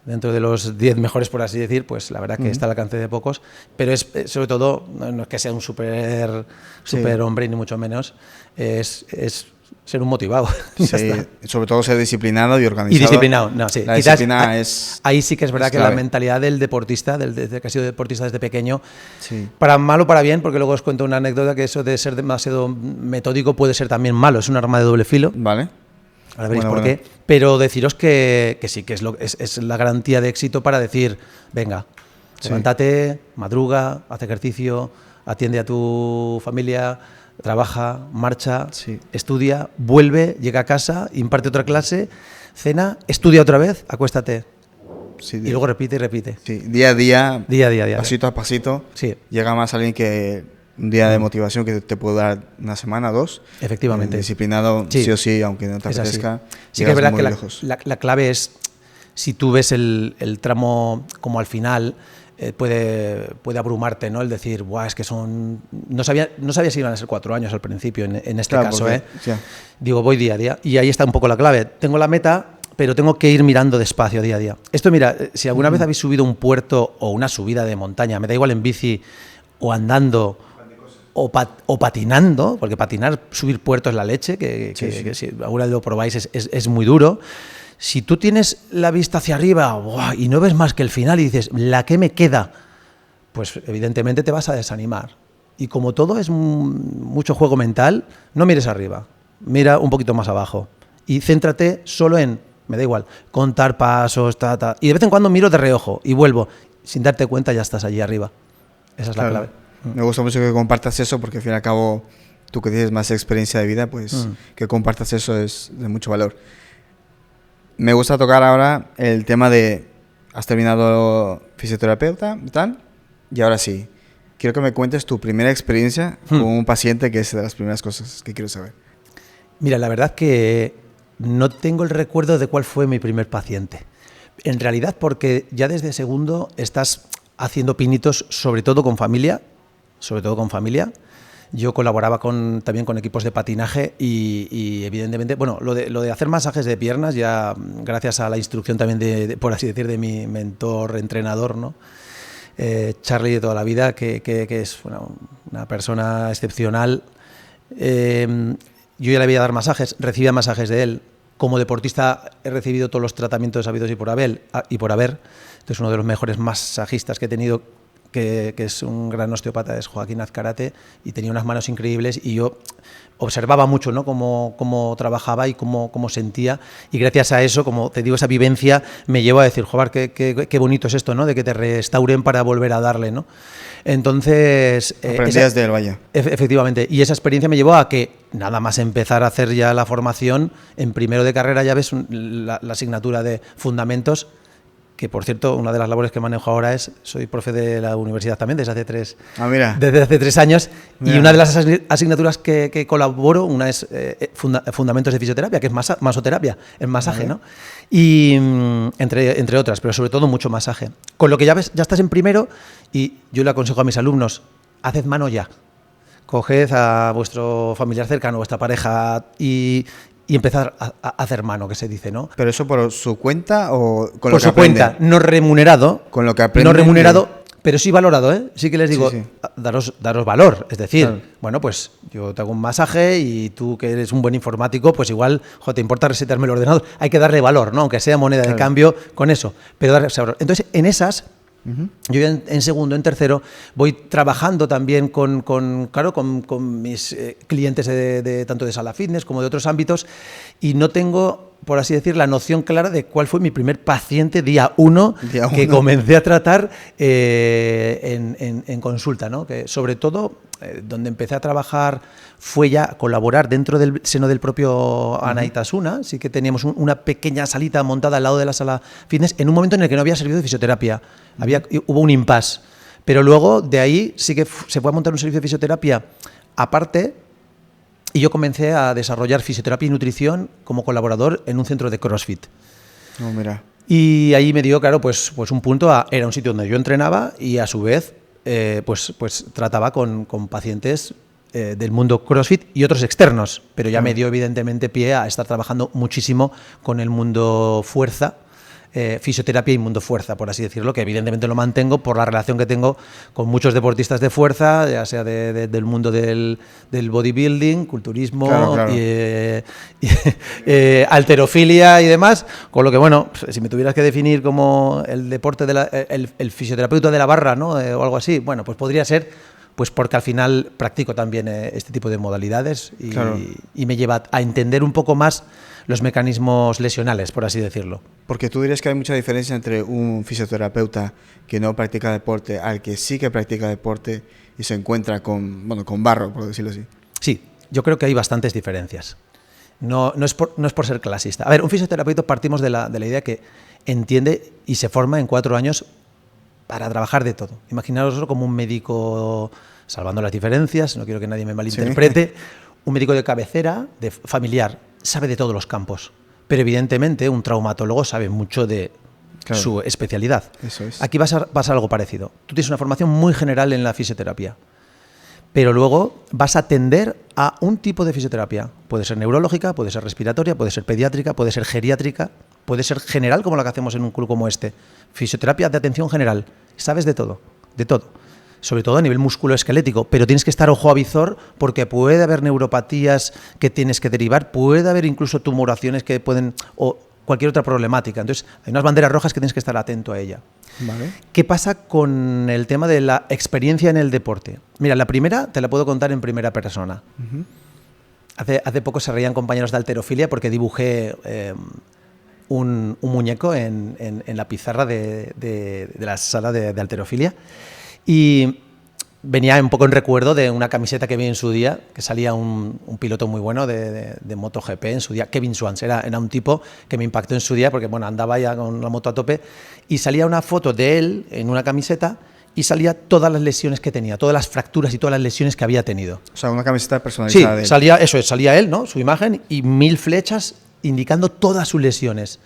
dentro de los 10 mejores, por así decir, pues la verdad que está al alcance de pocos, pero es sobre todo, no es que sea un super hombre, ni mucho menos, es ser un motivado. Sí, sobre todo ser disciplinado y organizado. Y disciplinado, no, sí. La disciplina es... Ahí sí que es verdad que la mentalidad del deportista, que ha sido deportista desde pequeño, para mal o para bien, porque luego os cuento una anécdota, que eso de ser demasiado metódico puede ser también malo, es un arma de doble filo. Vale. Ahora veréis por qué, pero deciros que sí, que es la garantía de éxito para decir, venga, levántate, madruga, haz ejercicio, atiende a tu familia, trabaja, marcha, estudia, vuelve, llega a casa, imparte otra clase, cena, estudia otra vez, acuéstate. Sí, y luego repite y repite. Sí, día a día, día, pasito a pasito, llega más alguien que... Un día de motivación que te puede dar una semana, 2. Efectivamente. Disciplinado, sí o sí, aunque no te apetezca. Sí que es verdad que la clave es, si tú ves el tramo como al final, puede abrumarte, ¿no? El decir, buah, es que son... No sabía si iban a ser 4 años al principio, en este caso, porque, Digo, voy día a día. Y ahí está un poco la clave. Tengo la meta, pero tengo que ir mirando despacio día a día. Esto, mira, si alguna vez habéis subido un puerto o una subida de montaña, me da igual en bici o andando... O patinando, porque subir puerto es la leche, que si alguna vez lo probáis es muy duro. Si tú tienes la vista hacia arriba y no ves más que el final y dices, ¿la que me queda? Pues evidentemente te vas a desanimar. Y como todo es mucho juego mental, no mires arriba, mira un poquito más abajo y céntrate solo en, me da igual, contar pasos, y de vez en cuando miro de reojo y vuelvo. Sin darte cuenta ya estás allí arriba. Esa es la clave. Me gusta mucho que compartas eso, porque al fin y al cabo, tú que tienes más experiencia de vida, pues que compartas eso es de mucho valor. Me gusta tocar ahora el tema de, has terminado fisioterapeuta y tal, y ahora sí, quiero que me cuentes tu primera experiencia con un paciente, que es de las primeras cosas que quiero saber. Mira, la verdad que no tengo el recuerdo de cuál fue mi primer paciente. En realidad, porque ya desde segundo estás haciendo pinitos, sobre todo con familia, yo colaboraba también con equipos de patinaje y evidentemente, bueno, lo de hacer masajes de piernas ya gracias a la instrucción también por así decir, de mi mentor, entrenador, ¿no? Charlie de toda la vida, que es una persona excepcional. Yo ya le voy a dar masajes, recibía masajes de él. Como deportista he recibido todos los tratamientos habidos y por haber. Entonces uno de los mejores masajistas que he tenido, que es un gran osteópata, es Joaquín Azcarate, y tenía unas manos increíbles y yo observaba mucho, ¿no? cómo trabajaba y cómo sentía, y gracias a eso, como te digo, esa vivencia me llevó a decir, joder, qué bonito es esto, ¿no? De que te restauren para volver a darle, ¿no? Entonces... Aprendías de él, vaya. Efectivamente, y esa experiencia me llevó a que nada más empezar a hacer ya la formación, en primero de carrera ya ves la asignatura de fundamentos, que por cierto, una de las labores que manejo ahora soy profe de la universidad también desde hace 3 años. Mira. Y una de las asignaturas que colaboro, una es fundamentos de fisioterapia, que es masoterapia, el masaje, ¿no? Y entre otras, pero sobre todo mucho masaje. Con lo que ya estás en primero, y yo le aconsejo a mis alumnos, haced mano ya. Coged a vuestro familiar cercano, vuestra pareja y empezar a hacer mano, que se dice, ¿no? ¿Pero eso por su cuenta o con lo que aprende? Por su cuenta, no remunerado. Con lo que aprende. No remunerado, pero sí valorado, ¿eh? Sí que les digo, sí. Daros valor. Es decir, claro. Bueno, pues yo te hago un masaje y tú que eres un buen informático, pues igual, te importa resetearme el ordenador. Hay que darle valor, ¿no? Aunque sea moneda de cambio con eso. Pero darle valor. Entonces, en esas... Yo en segundo, en tercero, voy trabajando también con mis clientes tanto de sala fitness como de otros ámbitos, y no tengo, por así decir, la noción clara de cuál fue mi primer paciente día uno que comencé a tratar en consulta, ¿no? Que sobre todo donde empecé a trabajar fue ya colaborar dentro del seno del propio Anaitasuna. Sí que teníamos una pequeña salita montada al lado de la sala fitness en un momento en el que no había servicio de fisioterapia. Hubo un impasse, pero luego de ahí sí que se fue a montar un servicio de fisioterapia aparte, y yo comencé a desarrollar fisioterapia y nutrición como colaborador en un centro de CrossFit. Oh, mira. Y ahí me dio, claro, pues un punto era un sitio donde yo entrenaba y a su vez pues trataba con pacientes del mundo CrossFit y otros externos, pero ya me dio evidentemente pie a estar trabajando muchísimo con el mundo fuerza, fisioterapia y mundo fuerza, por así decirlo, que evidentemente lo mantengo por la relación que tengo con muchos deportistas de fuerza, ya sea del mundo del bodybuilding, culturismo, claro. halterofilia y demás, con lo que, bueno, si me tuvieras que definir como el deporte el fisioterapeuta de la barra, ¿no? O algo así, bueno, pues podría ser, pues porque al final practico también este tipo de modalidades y me lleva a entender un poco más los mecanismos lesionales, por así decirlo. Porque tú dirías que hay mucha diferencia entre un fisioterapeuta que no practica deporte al que sí que practica deporte y se encuentra con barro, por decirlo así. Sí, yo creo que hay bastantes diferencias. No es por ser clasista. A ver, un fisioterapeuta partimos de la idea que entiende y se forma en 4 años para trabajar de todo. Imaginaroslo como un médico, salvando las diferencias, no quiero que nadie me malinterprete, un médico de cabecera, de familiar, sabe de todos los campos, pero evidentemente un traumatólogo sabe mucho de su especialidad. Eso es. Aquí va a ser algo parecido. Tú tienes una formación muy general en la fisioterapia, pero luego vas a tender a un tipo de fisioterapia. Puede ser neurológica, puede ser respiratoria, puede ser pediátrica, puede ser geriátrica, puede ser general, como la que hacemos en un club como este. Fisioterapia de atención general. Sabes de todo, de todo. Sobre todo a nivel musculoesquelético, pero tienes que estar ojo a visor porque puede haber neuropatías que tienes que derivar, puede haber incluso tumoraciones que pueden, o cualquier otra problemática. Entonces, hay unas banderas rojas que tienes que estar atento a ella. Vale. ¿Qué pasa con el tema de la experiencia en el deporte? Mira, la primera te la puedo contar en primera persona. Hace poco se reían compañeros de halterofilia porque dibujé un muñeco en la pizarra de la sala de halterofilia. Y venía un poco en recuerdo de una camiseta que vi en su día, que salía un piloto muy bueno de MotoGP en su día, Kevin Swans, era un tipo que me impactó en su día porque andaba ya con la moto a tope, y salía una foto de él en una camiseta y salía todas las lesiones que tenía, todas las fracturas y todas las lesiones que había tenido. O sea, una camiseta personalizada de él. Sí, salía él, ¿no? Su imagen y 1000 flechas indicando todas sus lesiones.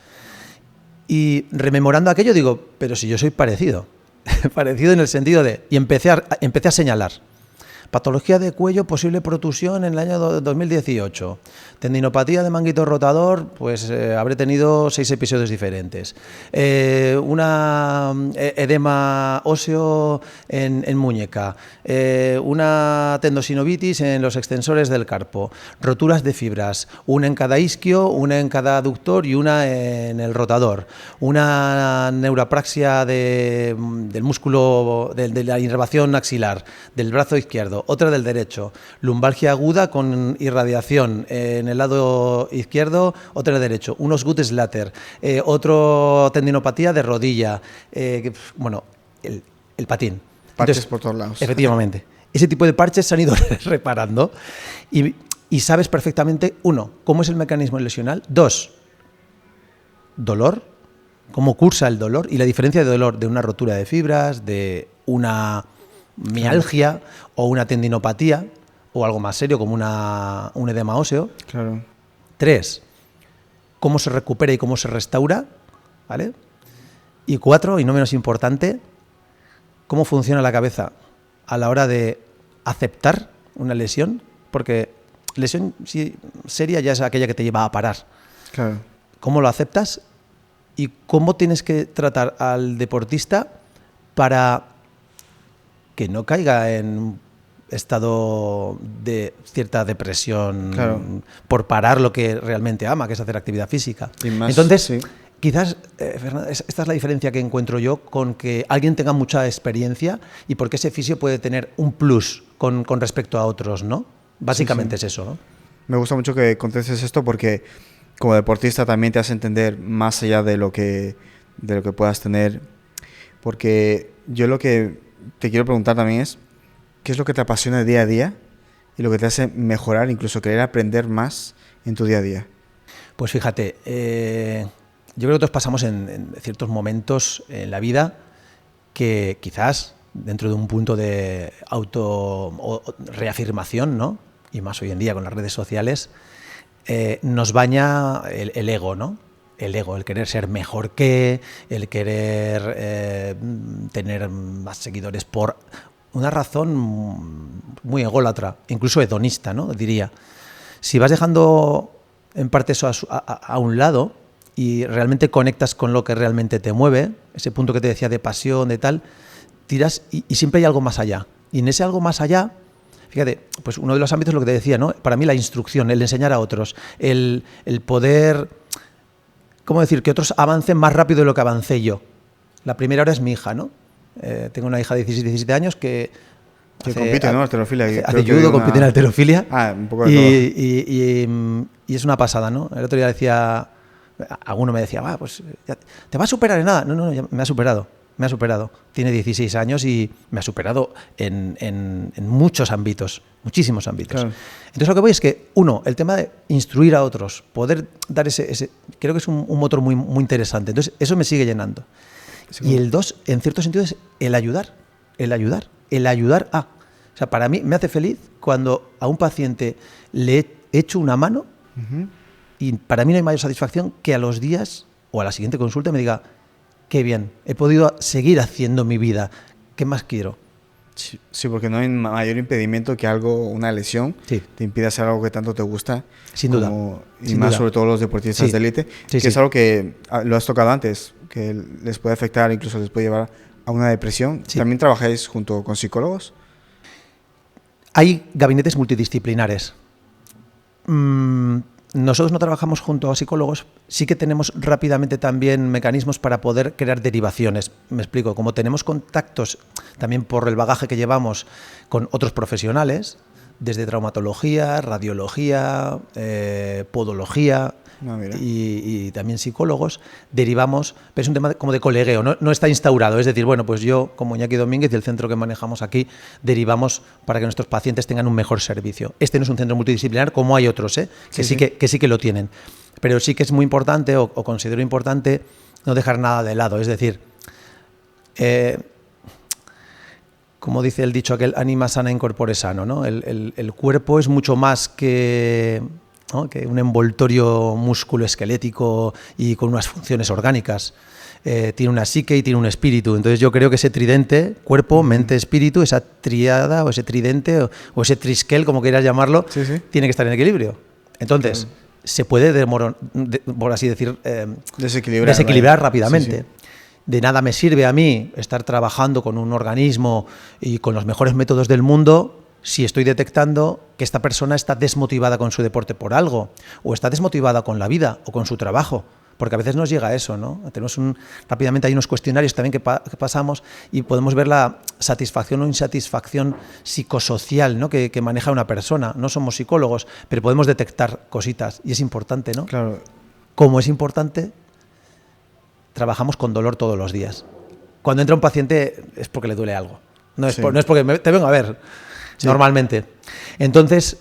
Y rememorando aquello digo, pero si yo soy parecido. Parecido en el sentido de... Y empecé a señalar. Patología de cuello, posible protusión en el año 2018. Tendinopatía de manguito rotador, pues habré tenido 6 episodios diferentes. Una edema óseo en muñeca. Una tendosinovitis en los extensores del carpo. Roturas de fibras, una en cada isquio, una en cada aductor y una en el rotador. Una neurapraxia del músculo de la inervación axilar del brazo izquierdo, otra del derecho. Lumbalgia aguda con irradiación en el lado izquierdo, otra del derecho. Unos gut slatter, otro tendinopatía de rodilla. Bueno, el patín. Parches Entonces, por todos lados. Efectivamente. Ese tipo de parches se han ido reparando y sabes perfectamente, 1, cómo es el mecanismo lesional, 2, dolor, cómo cursa el dolor y la diferencia de dolor de una rotura de fibras, de una mialgia o una tendinopatía o algo más serio como un edema óseo. Claro. 3, cómo se recupera y cómo se restaura, ¿vale? Y 4, y no menos importante, cómo funciona la cabeza a la hora de aceptar una lesión, porque lesión seria ya es aquella que te lleva a parar. Claro. ¿Cómo lo aceptas y cómo tienes que tratar al deportista para que no caiga en un estado de cierta depresión, claro, por parar lo que realmente ama, que es hacer actividad física? Y más, entonces, sí, quizás, Fernando, esta es la diferencia que encuentro yo con que alguien tenga mucha experiencia y porque ese fisio puede tener un plus con respecto a otros, ¿no? Básicamente sí. es eso, ¿no? Me gusta mucho que contestes esto porque como deportista también te hace entender más allá de lo que puedas tener. Porque yo lo que te quiero preguntar también es, ¿qué es lo que te apasiona día a día y lo que te hace mejorar, incluso querer aprender más en tu día a día? Pues fíjate, yo creo que todos pasamos en ciertos momentos en la vida que quizás dentro de un punto de reafirmación, ¿no? Y más hoy en día con las redes sociales, nos baña el ego, ¿no? El ego, el querer ser mejor que, el querer tener más seguidores por una razón muy ególatra, incluso hedonista, ¿no? Diría. Si vas dejando en parte eso a un lado y realmente conectas con lo que realmente te mueve, ese punto que te decía de pasión, de tal, tiras y siempre hay algo más allá. Y en ese algo más allá, fíjate, pues uno de los ámbitos es lo que te decía, ¿no? Para mí la instrucción, el enseñar a otros, el poder, ¿cómo decir?, que otros avancen más rápido de lo que avancé yo. La primera hora es mi hija, ¿no? Tengo una hija de 17 años que compite, ¿no? Alterofilia. Hace judo, compite en alterofilia. Un poco de todo. Y es una pasada, ¿no? El otro día decía, alguno me decía, pues ya, ¿te va a superar en nada? No, ya me ha superado. Tiene 16 años y me ha superado en muchos ámbitos, muchísimos ámbitos. Claro. Entonces lo que voy es que, 1, el tema de instruir a otros, poder dar ese creo que es un motor muy, muy interesante. Entonces eso me sigue llenando. Sí, y el 2, en cierto sentido, es el ayudar a. O sea, para mí me hace feliz cuando a un paciente le echo una mano, y para mí no hay mayor satisfacción que a los días o a la siguiente consulta me diga, qué bien, he podido seguir haciendo mi vida, ¿qué más quiero? Sí, porque no hay mayor impedimento que una lesión, te impida hacer algo que tanto te gusta. Sin duda. Y más sobre todo los deportistas de élite, que es algo que lo has tocado antes, que les puede afectar, incluso les puede llevar a una depresión. Sí. ¿También trabajáis junto con psicólogos? Hay gabinetes multidisciplinares. Nosotros no trabajamos junto a psicólogos, sí que tenemos rápidamente también mecanismos para poder crear derivaciones. Me explico, como tenemos contactos también por el bagaje que llevamos con otros profesionales, desde traumatología, radiología, podología y también psicólogos, derivamos, pero es un tema como de colegueo, no está instaurado, es decir, bueno, pues yo como Iñaki Domínguez y el centro que manejamos aquí, derivamos para que nuestros pacientes tengan un mejor servicio. Este no es un centro multidisciplinar como hay otros, que sí que lo tienen, pero sí que es muy importante o considero importante no dejar nada de lado, es decir, como dice el dicho aquel, anima sana in corpore sano, ¿no? El cuerpo es mucho más que, ¿no?, que un envoltorio musculoesquelético y con unas funciones orgánicas. tiene una psique y tiene un espíritu. Entonces yo creo que ese tridente, cuerpo, mente, espíritu, esa tríada o ese tridente o ese triskel, como quieras llamarlo, tiene que estar en equilibrio. Entonces, se puede, por así decir, desequilibrar rápidamente. De nada me sirve a mí estar trabajando con un organismo y con los mejores métodos del mundo si estoy detectando que esta persona está desmotivada con su deporte por algo, o está desmotivada con la vida o con su trabajo. Porque a veces nos llega a eso, ¿no? Rápidamente hay unos cuestionarios también que pasamos y podemos ver la satisfacción o insatisfacción psicosocial, ¿no? que maneja una persona. No somos psicólogos, pero podemos detectar cositas y es importante, ¿no? Claro. Como es importante, trabajamos con dolor todos los días. Cuando entra un paciente es porque le duele algo. No es porque te vengo a ver, normalmente. Entonces,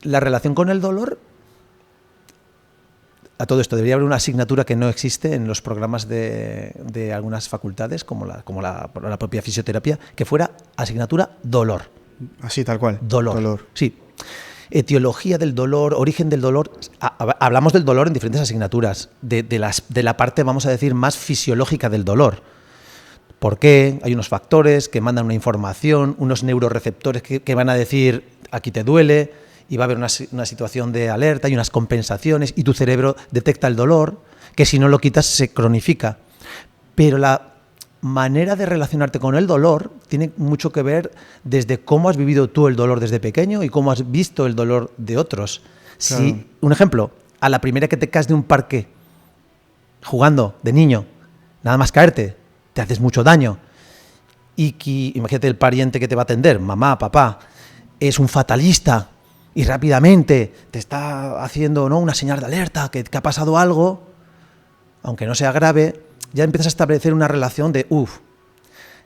la relación con el dolor... A todo esto, debería haber una asignatura que no existe en los programas de algunas facultades, como la propia fisioterapia, que fuera asignatura dolor. Así, tal cual. Dolor. Sí. Etiología del dolor, origen del dolor. Hablamos del dolor en diferentes asignaturas, de la parte, vamos a decir, más fisiológica del dolor. ¿Por qué? Hay unos factores que mandan una información, unos neuroreceptores que van a decir, aquí te duele, y va a haber una situación de alerta y unas compensaciones y tu cerebro detecta el dolor, que si no lo quitas se cronifica. Pero la manera de relacionarte con el dolor tiene mucho que ver desde cómo has vivido tú el dolor desde pequeño y cómo has visto el dolor de otros. Claro. Si, un ejemplo, a la primera que te caes de un parque jugando de niño, nada más caerte, te haces mucho daño. Y imagínate el pariente que te va a atender, mamá, papá, es un fatalista, y rápidamente te está haciendo, ¿no?, una señal de alerta, que ha pasado algo, aunque no sea grave, ya empiezas a establecer una relación de,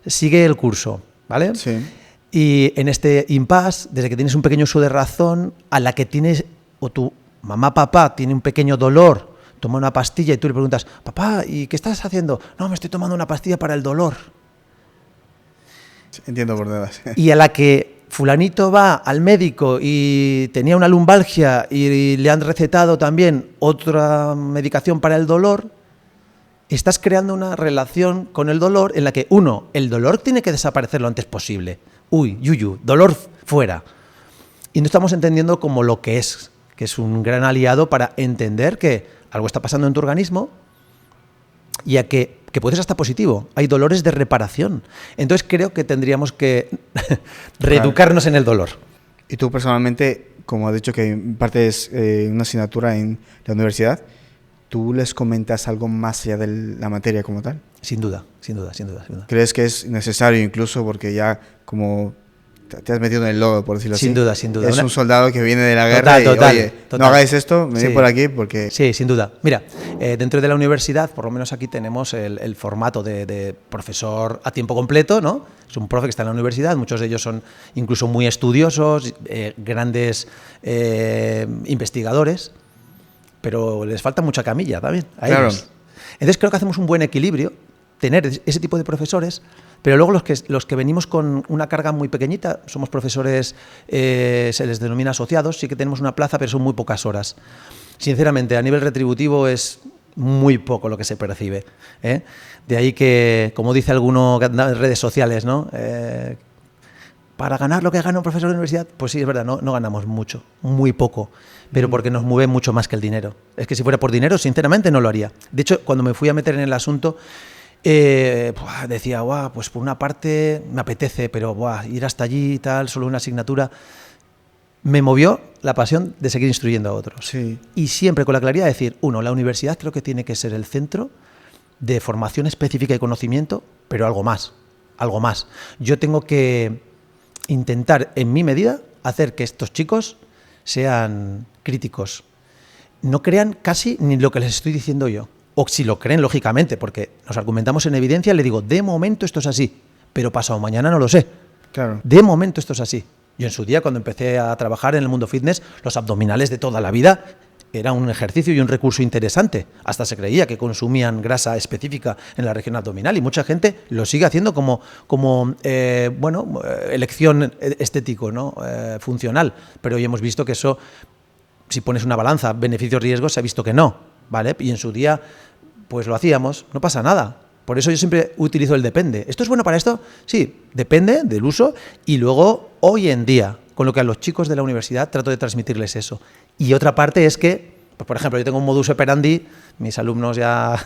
sigue el curso, ¿vale? Sí. Y en este impasse, desde que tienes un pequeño uso de razón, a la que tienes, o tu mamá, papá, tiene un pequeño dolor, toma una pastilla y tú le preguntas, papá, ¿y qué estás haciendo? No, me estoy tomando una pastilla para el dolor. Sí, entiendo por dónde vas. Y a la que fulanito va al médico y tenía una lumbalgia y le han recetado también otra medicación para el dolor, estás creando una relación con el dolor en la que, el dolor tiene que desaparecer lo antes posible. Dolor fuera. Y no estamos entendiendo como lo que es un gran aliado para entender que algo está pasando en tu organismo y a que puede ser hasta positivo. Hay dolores de reparación. Entonces creo que tendríamos que reeducarnos en el dolor. Y tú personalmente, como has dicho que impartes una asignatura en la universidad, ¿tú les comentas algo más allá de la materia como tal? Sin duda. ¿Crees que es necesario incluso porque ya como te has metido en el lodo, por decirlo así? Sin duda. Es un soldado que viene de la guerra total. No hagáis esto, venid por aquí porque... Sí, sin duda. Mira, dentro de la universidad, por lo menos aquí tenemos el formato de profesor a tiempo completo, ¿no? Es un profe que está en la universidad, muchos de ellos son incluso muy estudiosos, grandes investigadores, pero les falta mucha camilla también a ellos. Entonces creo que hacemos un buen equilibrio, tener ese tipo de profesores, pero luego los que venimos con una carga muy pequeñita, somos profesores, se les denomina asociados, sí que tenemos una plaza, pero son muy pocas horas. Sinceramente, a nivel retributivo es muy poco lo que se percibe, ¿eh? De ahí que, como dice alguno en redes sociales, ¿no? Para ganar lo que gana un profesor de universidad, pues sí, es verdad, no ganamos mucho, muy poco, pero porque nos mueve mucho más que el dinero. Es que si fuera por dinero, sinceramente no lo haría. De hecho, cuando me fui a meter en el asunto, decía, pues por una parte me apetece, pero ir hasta allí y tal, solo una asignatura. Me movió la pasión de seguir instruyendo a otros. Sí. Y siempre con la claridad de decir, la universidad creo que tiene que ser el centro de formación específica y conocimiento, pero algo más. Yo tengo que intentar, en mi medida, hacer que estos chicos sean críticos. No crean casi ni lo que les estoy diciendo yo. O si lo creen, lógicamente, porque nos argumentamos en evidencia, le digo, de momento esto es así, pero pasado mañana no lo sé. Claro. De momento esto es así. Yo en su día, cuando empecé a trabajar en el mundo fitness, los abdominales de toda la vida era un ejercicio y un recurso interesante. Hasta se creía que consumían grasa específica en la región abdominal y mucha gente lo sigue haciendo como elección estético, ¿no? Funcional. Pero hoy hemos visto que eso, si pones una balanza beneficios-riesgos, se ha visto que no, ¿vale? Y en su día pues lo hacíamos, no pasa nada. Por eso yo siempre utilizo el depende. ¿Esto es bueno para esto? Sí, depende del uso. Y luego, hoy en día, con lo que a los chicos de la universidad trato de transmitirles eso. Y otra parte es que, pues por ejemplo, yo tengo un modus operandi, mis alumnos ya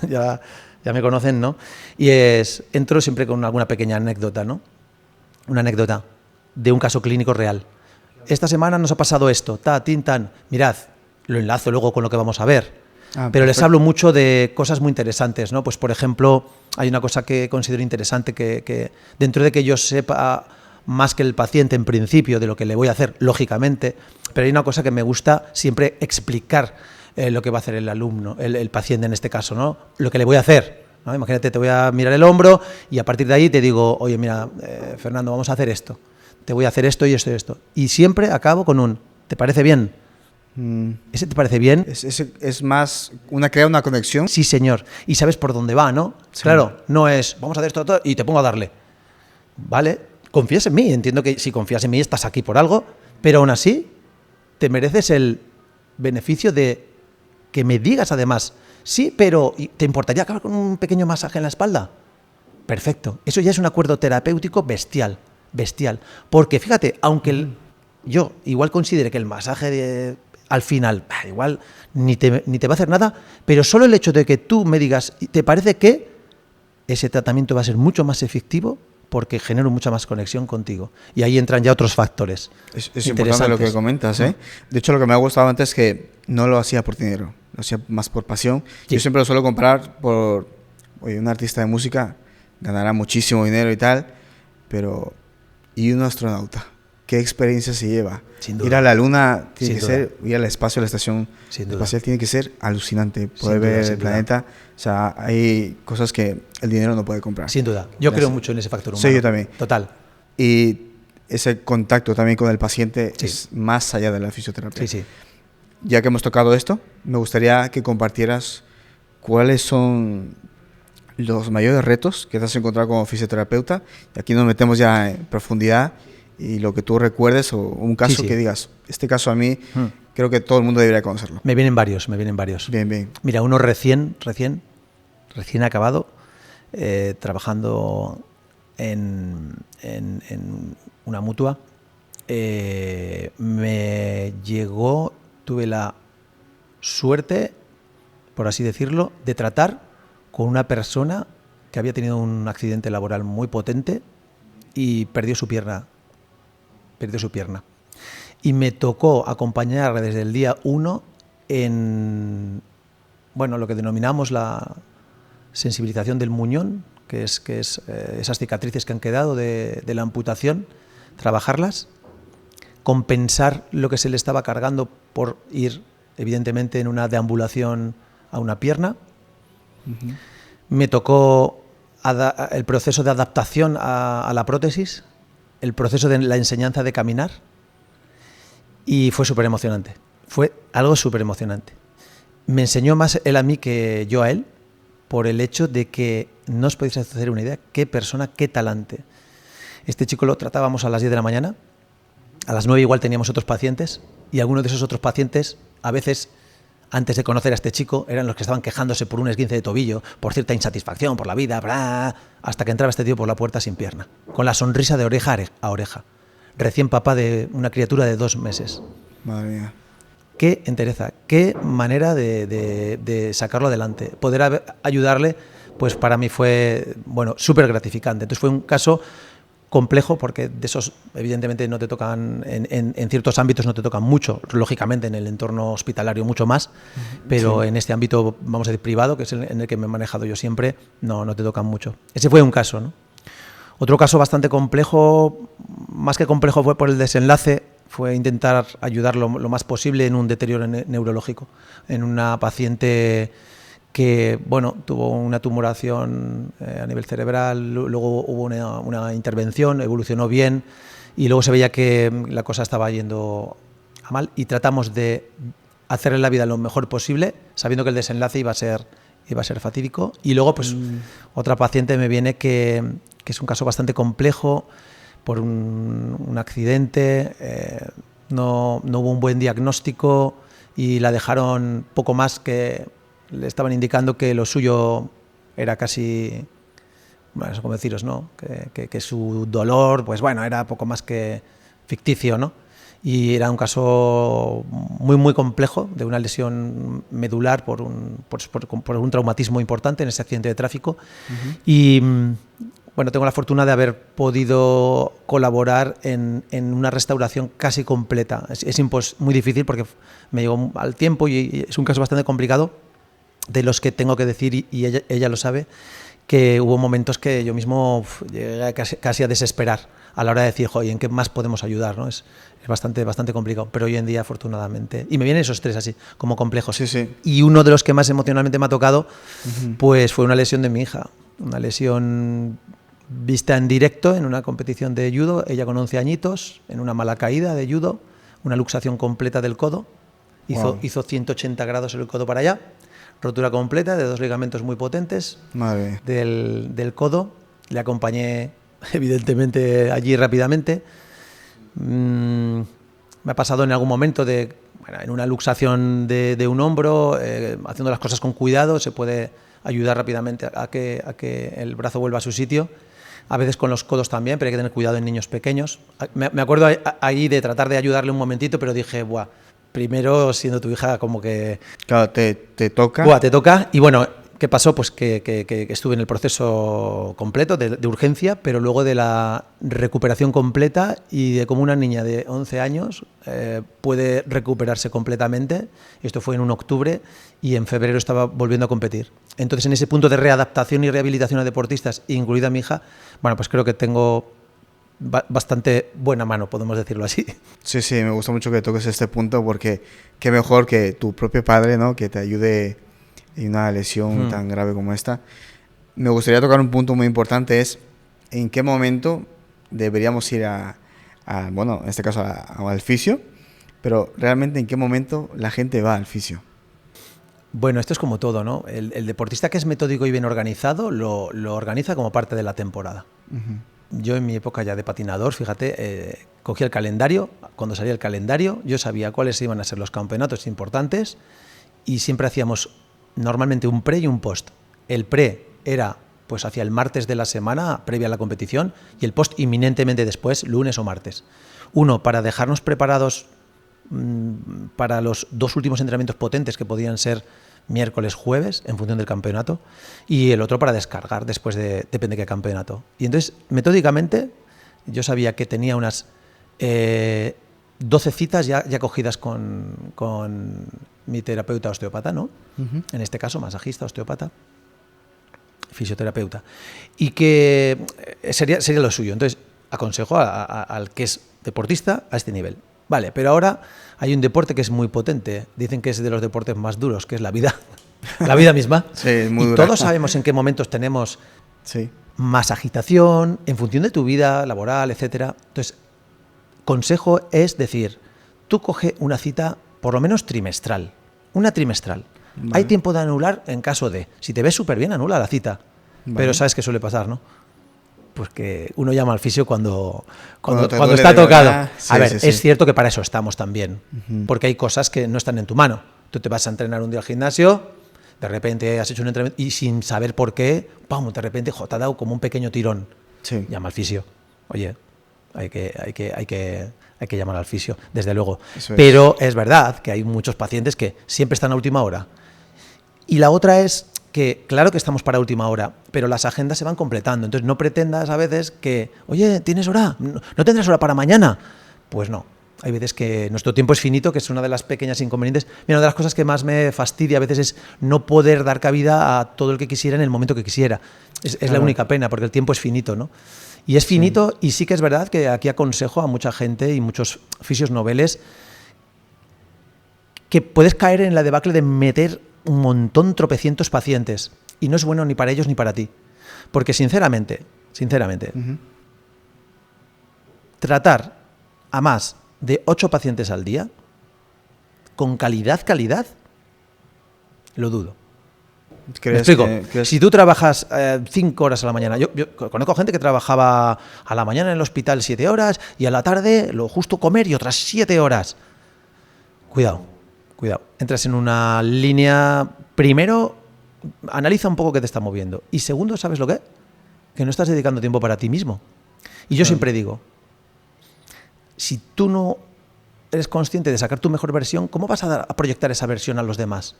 me conocen, ¿no? Y entro siempre con alguna pequeña anécdota, ¿no? Una anécdota de un caso clínico real. Esta semana nos ha pasado esto, tin, tan. Mirad, lo enlazo luego con lo que vamos a ver. Pero les hablo mucho de cosas muy interesantes, ¿no? Pues por ejemplo, hay una cosa que considero interesante que dentro de que yo sepa más que el paciente en principio de lo que le voy a hacer, lógicamente, pero hay una cosa que me gusta siempre explicar lo que va a hacer el alumno, el paciente en este caso, ¿no? Lo que le voy a hacer, ¿no? Imagínate, te voy a mirar el hombro y a partir de ahí te digo, oye, mira, Fernando, vamos a hacer esto, te voy a hacer esto y esto y esto. Y siempre acabo con un, ¿te parece bien? ¿Ese te parece bien? Es más, crea una conexión. Sí, señor. Y sabes por dónde va, ¿no? Sí. Claro, no es, vamos a hacer esto todo, y te pongo a darle. Vale, confías en mí. Entiendo que si confías en mí estás aquí por algo, pero aún así te mereces el beneficio de que me digas además, sí, pero ¿te importaría acabar con un pequeño masaje en la espalda? Perfecto. Eso ya es un acuerdo terapéutico bestial. Porque fíjate, aunque yo igual considere que el masaje al final, igual ni te va a hacer nada, pero solo el hecho de que tú me digas, ¿te parece que ese tratamiento va a ser mucho más efectivo? Porque genero mucha más conexión contigo. Y ahí entran ya otros factores. Es importante lo que comentas, ¿eh? De hecho, lo que me ha gustado antes es que no lo hacía por dinero, lo hacía más por pasión. Sí. Yo siempre lo suelo comparar por, oye, un artista de música ganará muchísimo dinero y tal, pero ¿y un astronauta? ¿Qué experiencia se lleva? Sin duda. Ir a la luna tiene que ser, ir al espacio, a la estación espacial tiene que ser alucinante. Poder ver el planeta. O sea, hay cosas que el dinero no puede comprar. Sin duda. Yo creo mucho en ese factor humano. Sí, yo también. Total. Y ese contacto también con el paciente es más allá de la fisioterapia. Sí. Ya que hemos tocado esto, me gustaría que compartieras cuáles son los mayores retos que te has encontrado como fisioterapeuta. Y aquí nos metemos ya en profundidad. Y lo que tú recuerdes o un caso que digas, este caso a mí creo que todo el mundo debería conocerlo. Me vienen varios. Bien. Mira, uno recién acabado, trabajando en una mutua, me llegó, tuve la suerte, por así decirlo, de tratar con una persona que había tenido un accidente laboral muy potente y perdió su pierna. Y me tocó acompañarle desde el día 1 en lo que denominamos la sensibilización del muñón, que es esas cicatrices que han quedado de la amputación, trabajarlas, compensar lo que se le estaba cargando por ir, evidentemente, en una deambulación a una pierna. Uh-huh. Me tocó el proceso de adaptación a la prótesis, el proceso de la enseñanza de caminar, y fue súper emocionante. Fue algo súper emocionante. Me enseñó más él a mí que yo a él, por el hecho de que no os podéis hacer una idea qué persona, qué talante. Este chico lo tratábamos a las 10 de la mañana, a las 9 igual teníamos otros pacientes, y algunos de esos otros pacientes, a veces, antes de conocer a este chico, eran los que estaban quejándose por un esguince de tobillo, por cierta insatisfacción, por la vida, bla, hasta que entraba este tío por la puerta sin pierna, con la sonrisa de oreja a oreja, recién papá de una criatura de 2 meses. Madre mía. Qué entereza, qué manera de sacarlo adelante. Poder ayudarle, pues para mí fue, súper gratificante. Entonces fue un caso complejo, porque de esos evidentemente no te tocan, en ciertos ámbitos no te tocan mucho, lógicamente en el entorno hospitalario mucho más, pero en este ámbito, vamos a decir, privado, que es en el que me he manejado yo siempre, no te tocan mucho. Ese fue un caso, ¿no? Otro caso bastante complejo, más que complejo fue por el desenlace, fue intentar ayudarlo lo más posible en un deterioro neurológico, en una paciente que tuvo una tumoración a nivel cerebral, luego hubo una intervención, evolucionó bien y luego se veía que la cosa estaba yendo a mal, y tratamos de hacerle la vida lo mejor posible, sabiendo que el desenlace iba a ser fatídico. Y luego otra paciente me viene que es un caso bastante complejo por un accidente, no hubo un buen diagnóstico y la dejaron poco más que le estaban indicando que lo suyo era casi, bueno, eso como deciros, ¿no? Que su dolor, pues bueno, era poco más que ficticio, ¿no? Y era un caso muy, muy complejo de una lesión medular por un traumatismo importante en ese accidente de tráfico. Y bueno, tengo la fortuna de haber podido colaborar en una restauración casi completa. Es muy difícil porque me llegó al tiempo y es un caso bastante complicado, de los que tengo que decir, y ella lo sabe, que hubo momentos que yo mismo llegué casi a desesperar a la hora de decir, joder, ¿en qué más podemos ayudar? ¿No? Es bastante complicado, pero hoy en día, afortunadamente, y me vienen esos tres así, como complejos. Sí, sí. Y uno de los que más emocionalmente me ha tocado, pues fue una lesión de mi hija, una lesión vista en directo en una competición de judo, ella con 11 añitos, en una mala caída de judo, una luxación completa del codo, hizo 180 grados el codo para allá, rotura completa de 2 ligamentos muy potentes del codo. Le acompañé, evidentemente, allí rápidamente. Me ha pasado en algún momento en una luxación de un hombro, haciendo las cosas con cuidado, se puede ayudar rápidamente a que el brazo vuelva a su sitio. A veces con los codos también, pero hay que tener cuidado en niños pequeños. Me acuerdo ahí de tratar de ayudarle un momentito, pero dije, buah, primero, siendo tu hija, como que... Claro, te toca. Buah, te toca. Y bueno, ¿qué pasó? Pues que estuve en el proceso completo de urgencia, pero luego de la recuperación completa y de cómo una niña de 11 años puede recuperarse completamente. Esto fue en un octubre y en febrero estaba volviendo a competir. Entonces, en ese punto de readaptación y rehabilitación a deportistas, incluida mi hija, bueno, pues creo que tengo bastante buena mano, podemos decirlo así. Sí, sí, me gusta mucho que toques este punto, porque qué mejor que tu propio padre, ¿no? Que te ayude en una lesión tan grave como esta. Me gustaría tocar un punto muy importante, es en qué momento deberíamos ir bueno, en este caso al fisio, pero realmente en qué momento la gente va al fisio. Bueno, esto es como todo, ¿no? El deportista que es metódico y bien organizado lo organiza como parte de la temporada. Yo en mi época ya de patinador, fíjate, cogía el calendario, cuando salía el calendario yo sabía cuáles iban a ser los campeonatos importantes y siempre hacíamos normalmente un pre y un post. El pre era pues hacia el martes de la semana previa a la competición y el post inminentemente después, lunes o martes. Uno, para dejarnos preparados para los 2 últimos entrenamientos potentes que podían ser miércoles, jueves, en función del campeonato, y el otro para descargar después depende de qué campeonato. Y entonces, metódicamente, yo sabía que tenía unas 12 citas ya cogidas con mi terapeuta osteópata, ¿no? En este caso, masajista, osteópata, fisioterapeuta, y que sería lo suyo. Entonces, aconsejo al que es deportista a este nivel. Vale, pero ahora hay un deporte que es muy potente. Dicen que es de los deportes más duros, que es la vida. La vida misma. Sí, es muy y dura. Todos sabemos en qué momentos tenemos más agitación, en función de tu vida laboral, etcétera. Entonces, consejo es decir, tú coge una cita por lo menos trimestral. Una trimestral. Vale. Hay tiempo de anular en caso de... Si te ves súper bien, anula la cita. Vale. Pero sabes que suele pasar, ¿no? Pues que uno llama al fisio cuando está tocado. Sí, a ver, es cierto que para eso estamos también, porque hay cosas que no están en tu mano. Tú te vas a entrenar un día al gimnasio, de repente has hecho un entrenamiento y sin saber por qué, ¡pum!, de repente te ha dado como un pequeño tirón. Sí. Llama al fisio. Oye, hay que llamar al fisio, desde luego. Pero es verdad que hay muchos pacientes que siempre están a última hora. Y la otra es que claro que estamos para última hora, pero las agendas se van completando. Entonces no pretendas a veces que, oye, ¿tienes hora? ¿No tendrás hora para mañana? Pues no. Hay veces que nuestro tiempo es finito, que es una de las pequeñas inconvenientes. Mira, una de las cosas que más me fastidia a veces es no poder dar cabida a todo el que quisiera en el momento que quisiera. Es la única pena, porque el tiempo es finito, ¿no? Y es finito, y sí que es verdad que aquí aconsejo a mucha gente y muchos fisios noveles que puedes caer en la debacle de meter un montón, tropecientos pacientes, y no es bueno ni para ellos ni para ti, porque sinceramente, tratar a más de 8 pacientes al día con calidad, lo dudo. ¿Me explico? Si tú trabajas 5 horas a la mañana, yo conozco gente que trabajaba a la mañana en el hospital 7 horas y a la tarde lo justo comer y otras 7 horas. Cuidado. Entras en una línea primero, analiza un poco qué te está moviendo. Y segundo, ¿sabes lo que? Que no estás dedicando tiempo para ti mismo. Y yo siempre digo, si tú no eres consciente de sacar tu mejor versión, ¿cómo vas a proyectar esa versión a los demás?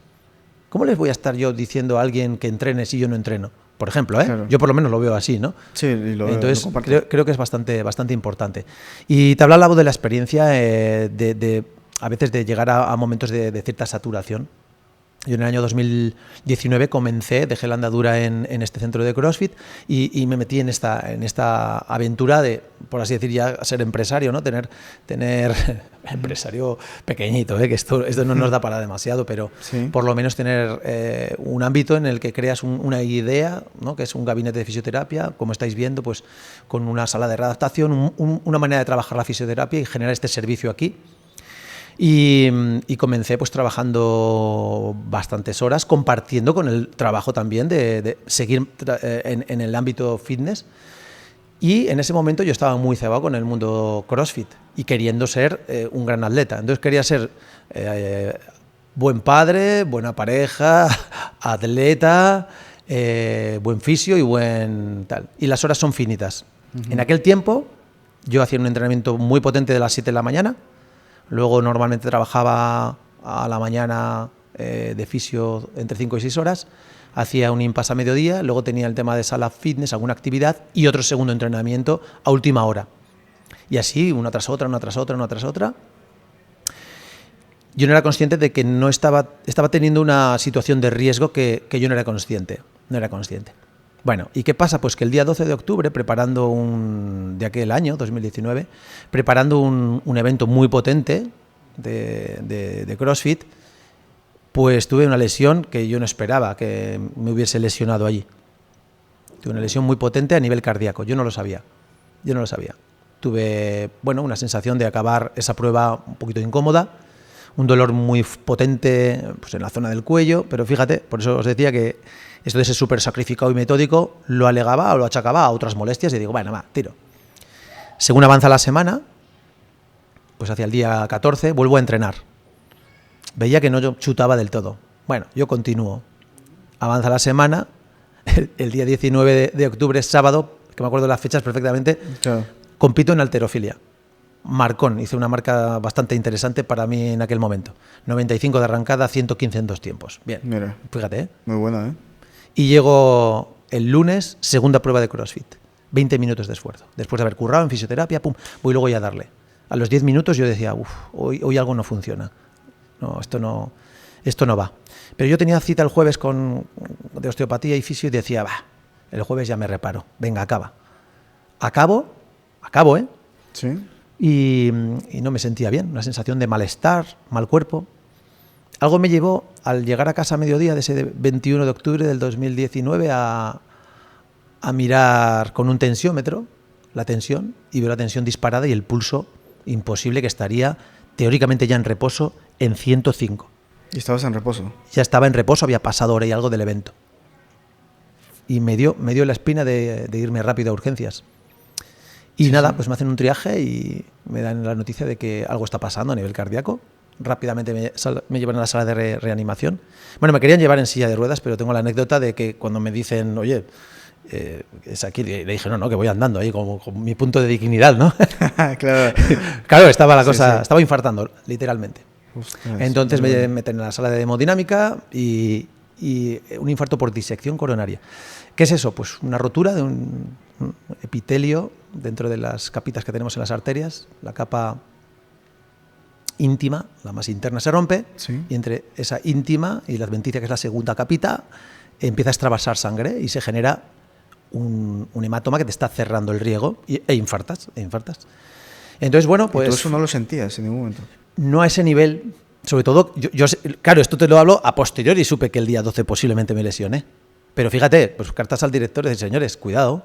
¿Cómo les voy a estar yo diciendo a alguien que entrene si yo no entreno? Por ejemplo, Claro. Yo por lo menos lo veo así, ¿no? Sí, y Entonces, lo comparto. creo que es bastante importante. Y te hablaba de la experiencia a veces de llegar a momentos de cierta saturación. Yo en el año 2019 dejé la andadura en este centro de CrossFit y me metí en esta aventura de, por así decir, ya ser empresario, ¿no? Tener empresario pequeñito, que esto no nos da para demasiado, pero sí. por lo menos tener un ámbito en el que creas una idea, ¿no? Que es un gabinete de fisioterapia, como estáis viendo, pues con una sala de readaptación, una manera de trabajar la fisioterapia y generar este servicio aquí. Y comencé pues trabajando bastantes horas, compartiendo con el trabajo también de seguir en el ámbito fitness. Y en ese momento yo estaba muy cebado con el mundo CrossFit y queriendo ser un gran atleta. Entonces quería ser buen padre, buena pareja, atleta, buen fisio y buen tal. Y las horas son finitas. Uh-huh. En aquel tiempo yo hacía un entrenamiento muy potente de las 7 de la mañana. Luego normalmente trabajaba a la mañana de fisio entre 5 y 6 horas, hacía un impasse a mediodía, luego tenía el tema de sala fitness, alguna actividad y otro segundo entrenamiento a última hora. Y así, una tras otra. Yo no era consciente de que estaba teniendo una situación de riesgo que yo no era consciente. Bueno, ¿y qué pasa? Pues que el día 12 de octubre, de aquel año, 2019, preparando un evento muy potente de CrossFit, pues tuve una lesión que yo no esperaba que me hubiese lesionado allí. Tuve una lesión muy potente a nivel cardíaco, yo no lo sabía. Tuve, una sensación de acabar esa prueba un poquito incómoda, un dolor muy potente pues en la zona del cuello, pero fíjate, por eso os decía que esto de ser súper sacrificado y metódico lo alegaba o lo achacaba a otras molestias y digo, tiro. Según avanza la semana, pues hacia el día 14 vuelvo a entrenar. Veía que no chutaba del todo. Bueno, yo continúo. Avanza la semana, el día 19 de octubre, sábado, que me acuerdo de las fechas perfectamente, claro. Compito en halterofilia. Marcón, hice una marca bastante interesante para mí en aquel momento. 95 de arrancada, 115 en 2 tiempos. Bien, mira, fíjate. Muy bueno, Y llego el lunes, segunda prueba de CrossFit. 20 minutos de esfuerzo. Después de haber currado en fisioterapia, voy luego ya a darle. A los 10 minutos yo decía, hoy algo no funciona. No, esto no va. Pero yo tenía cita el jueves de osteopatía y fisio y decía, el jueves ya me reparo. Venga, acabo, Sí. Y no me sentía bien, una sensación de malestar, mal cuerpo. Algo me llevó, al llegar a casa a mediodía de ese 21 de octubre del 2019, a mirar con un tensiómetro la tensión, y veo la tensión disparada y el pulso imposible, que estaría teóricamente ya en reposo en 105. ¿Y estabas en reposo? Ya estaba en reposo, había pasado hora y algo del evento. Y me dio la espina de irme rápido a urgencias. Y nada, pues me hacen un triaje y me dan la noticia de que algo está pasando a nivel cardíaco. Rápidamente me llevan a la sala de reanimación. Bueno, me querían llevar en silla de ruedas, pero tengo la anécdota de que cuando me dicen, oye, es aquí, le dije, no, que voy andando ahí con mi punto de dignidad, ¿no? Claro. Claro, estaba la cosa, estaba infartando, literalmente. Ostras, entonces me meten en la sala de hemodinámica y un infarto por disección coronaria. ¿Qué es eso? Pues una rotura de un epitelio dentro de las capitas que tenemos en las arterias. La capa íntima, la más interna, se rompe, y entre esa íntima y la adventicia, que es la segunda capita, empieza a extravasar sangre y se genera un hematoma que te está cerrando el riego e infartas. Entonces, bueno, pues... ¿Y todo eso no lo sentías en ningún momento? No a ese nivel. Sobre todo, yo claro, esto te lo hablo a posteriori, supe que el día 12 posiblemente me lesioné. Pero fíjate, pues cartas al director y decir, señores, cuidado,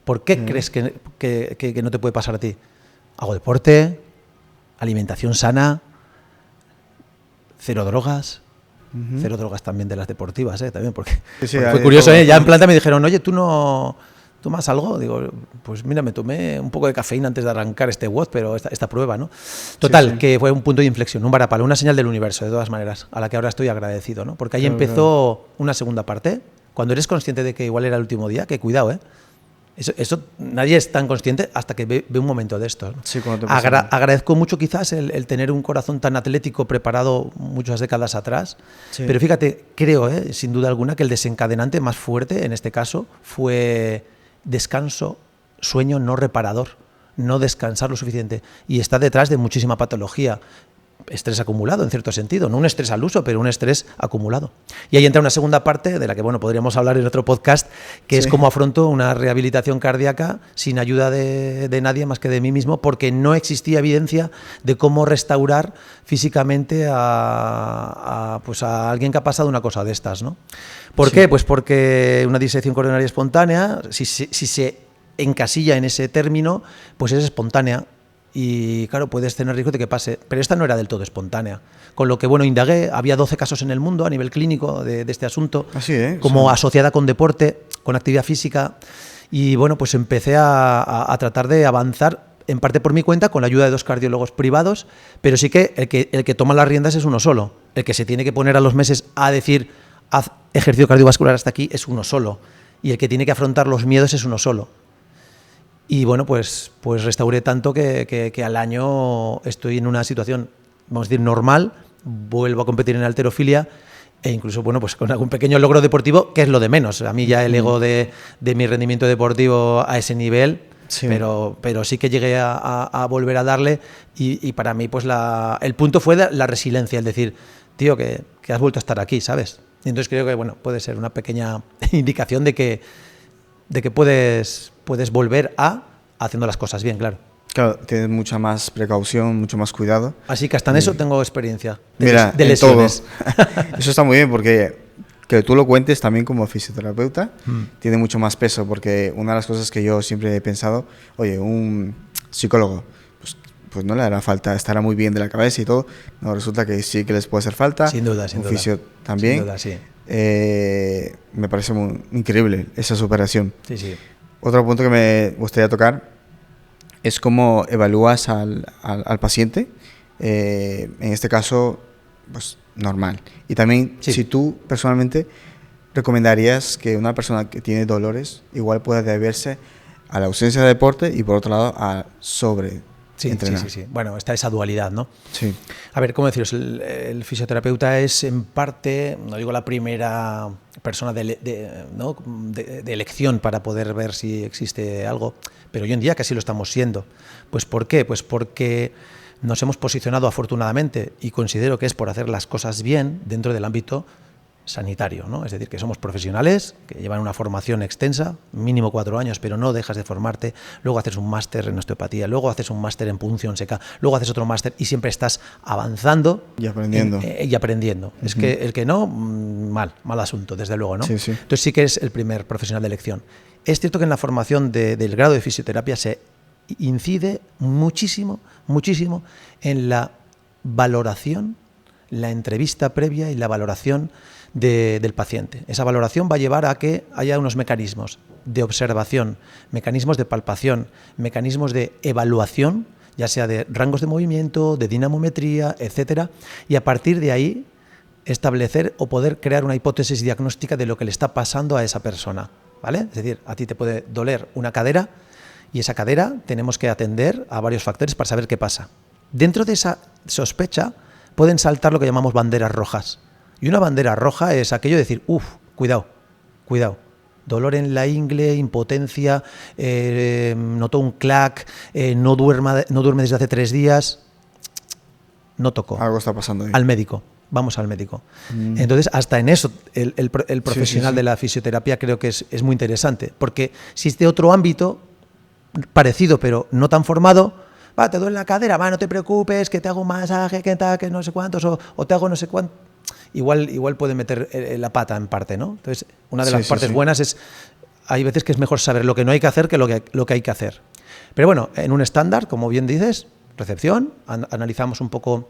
¿por qué crees que no te puede pasar a ti? Hago deporte, alimentación sana, cero drogas. Cero drogas también de las deportivas, también, porque fue curioso, ya en planta me dijeron, oye, tú no ¿tomas algo? Digo, pues mira, me tomé un poco de cafeína antes de arrancar este WOD, pero esta prueba, ¿no? Total, que fue un punto de inflexión, un varapalo, una señal del universo, de todas maneras, a la que ahora estoy agradecido, ¿no? Porque ahí empezó una segunda parte, cuando eres consciente de que igual era el último día, que cuidado, ¿eh? Eso nadie es tan consciente hasta que ve un momento de esto, ¿no? Sí, agradezco mucho quizás el tener un corazón tan atlético preparado muchas décadas atrás, pero fíjate, creo, sin duda alguna, que el desencadenante más fuerte en este caso fue descanso, sueño no reparador, no descansar lo suficiente, y está detrás de muchísima patología. Estrés acumulado, en cierto sentido, no un estrés al uso, pero un estrés acumulado. Y ahí entra una segunda parte de la que, bueno, podríamos hablar en otro podcast, que es cómo afronto una rehabilitación cardíaca sin ayuda de nadie más que de mí mismo, porque no existía evidencia de cómo restaurar físicamente a alguien que ha pasado una cosa de estas, ¿no? ¿Por qué? Pues porque una disección coronaria espontánea, si se encasilla en ese término, pues es espontánea. Y claro, puedes tener riesgo de que pase, pero esta no era del todo espontánea. Con lo que, bueno, indagué, había 12 casos en el mundo a nivel clínico de este asunto, como asociada con deporte, con actividad física, y bueno, pues empecé a tratar de avanzar, en parte por mi cuenta, con la ayuda de 2 cardiólogos privados, pero sí que el que toma las riendas es uno solo. El que se tiene que poner a los meses a decir, haz ejercicio cardiovascular hasta aquí, es uno solo. Y el que tiene que afrontar los miedos es uno solo. Y bueno, pues restauré tanto que al año estoy en una situación, vamos a decir, normal, vuelvo a competir en halterofilia e incluso, bueno, pues con algún pequeño logro deportivo, que es lo de menos. A mí ya el ego de mi rendimiento deportivo a ese nivel, pero sí que llegué a volver a darle y para mí pues el punto fue la resiliencia, el decir, tío, que has vuelto a estar aquí, ¿sabes? Y entonces creo que, bueno, puede ser una pequeña indicación de que puedes volver haciendo las cosas bien, claro. Claro, tienes mucha más precaución, mucho más cuidado. Así que hasta en eso tengo experiencia de lesiones. Eso está muy bien porque que tú lo cuentes también como fisioterapeuta tiene mucho más peso, porque una de las cosas que yo siempre he pensado, oye, un psicólogo, pues no le hará falta, estará muy bien de la cabeza y todo. No, resulta que sí que les puede hacer falta. Sin duda. Un fisio también. Sin duda, sí. Me parece muy increíble esa superación. Sí. Otro punto que me gustaría tocar es cómo evalúas al paciente, en este caso, pues normal. Y también si tú personalmente recomendarías que una persona que tiene dolores igual pueda deberse a la ausencia de deporte y por otro lado a entrenar. Sí. Bueno, está esa dualidad, ¿no? Sí. A ver, ¿cómo deciros? El fisioterapeuta es en parte, no digo la primera persona de elección para poder ver si existe algo, pero hoy en día casi lo estamos siendo. Pues ¿por qué? Pues porque nos hemos posicionado afortunadamente, y considero que es por hacer las cosas bien dentro del ámbito sanitario, ¿no? Es decir, que somos profesionales que llevan una formación extensa, mínimo 4 años, pero no dejas de formarte, luego haces un máster en osteopatía, luego haces un máster en punción seca, luego haces otro máster y siempre estás avanzando y aprendiendo. Es que el que no, mal asunto, desde luego, ¿no? Sí. Entonces sí que es el primer profesional de elección. Es cierto que en la formación del grado de fisioterapia se incide muchísimo en la valoración, la entrevista previa y la valoración del paciente. Esa valoración va a llevar a que haya unos mecanismos de observación, mecanismos de palpación, mecanismos de evaluación, ya sea de rangos de movimiento, de dinamometría, etcétera, y a partir de ahí establecer o poder crear una hipótesis diagnóstica de lo que le está pasando a esa persona, ¿vale? Es decir, a ti te puede doler una cadera y esa cadera tenemos que atender a varios factores para saber qué pasa. Dentro de esa sospecha pueden saltar lo que llamamos banderas rojas. Y una bandera roja es aquello de decir, cuidado, dolor en la ingle, impotencia, notó un clac, no duerme desde hace 3 días, no toco. Algo está pasando ahí. Al médico, vamos al médico. Entonces, hasta en eso, el profesional de la fisioterapia creo que es muy interesante, porque existe otro ámbito parecido, pero no tan formado. Te duele la cadera, no te preocupes, que te hago un masaje, que no sé cuántos, o te hago no sé cuánto. Igual puede meter la pata en parte, ¿no? Entonces, una de las partes buenas es, hay veces que es mejor saber lo que no hay que hacer que lo que hay que hacer. Pero bueno, en un estándar, como bien dices, recepción, analizamos un poco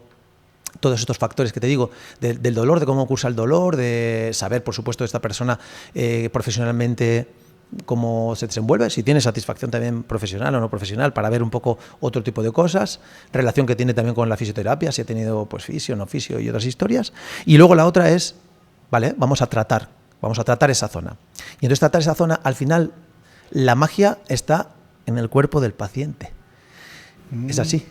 todos estos factores que te digo, del dolor, de cómo cursa el dolor, de saber, por supuesto, esta persona profesionalmente cómo se desenvuelve, si tiene satisfacción también profesional o no profesional, para ver un poco otro tipo de cosas, relación que tiene también con la fisioterapia, si ha tenido pues fisio, no fisio y otras historias. Y luego la otra es, vale, vamos a tratar esa zona. Y entonces tratar esa zona, al final, la magia está en el cuerpo del paciente. Es así.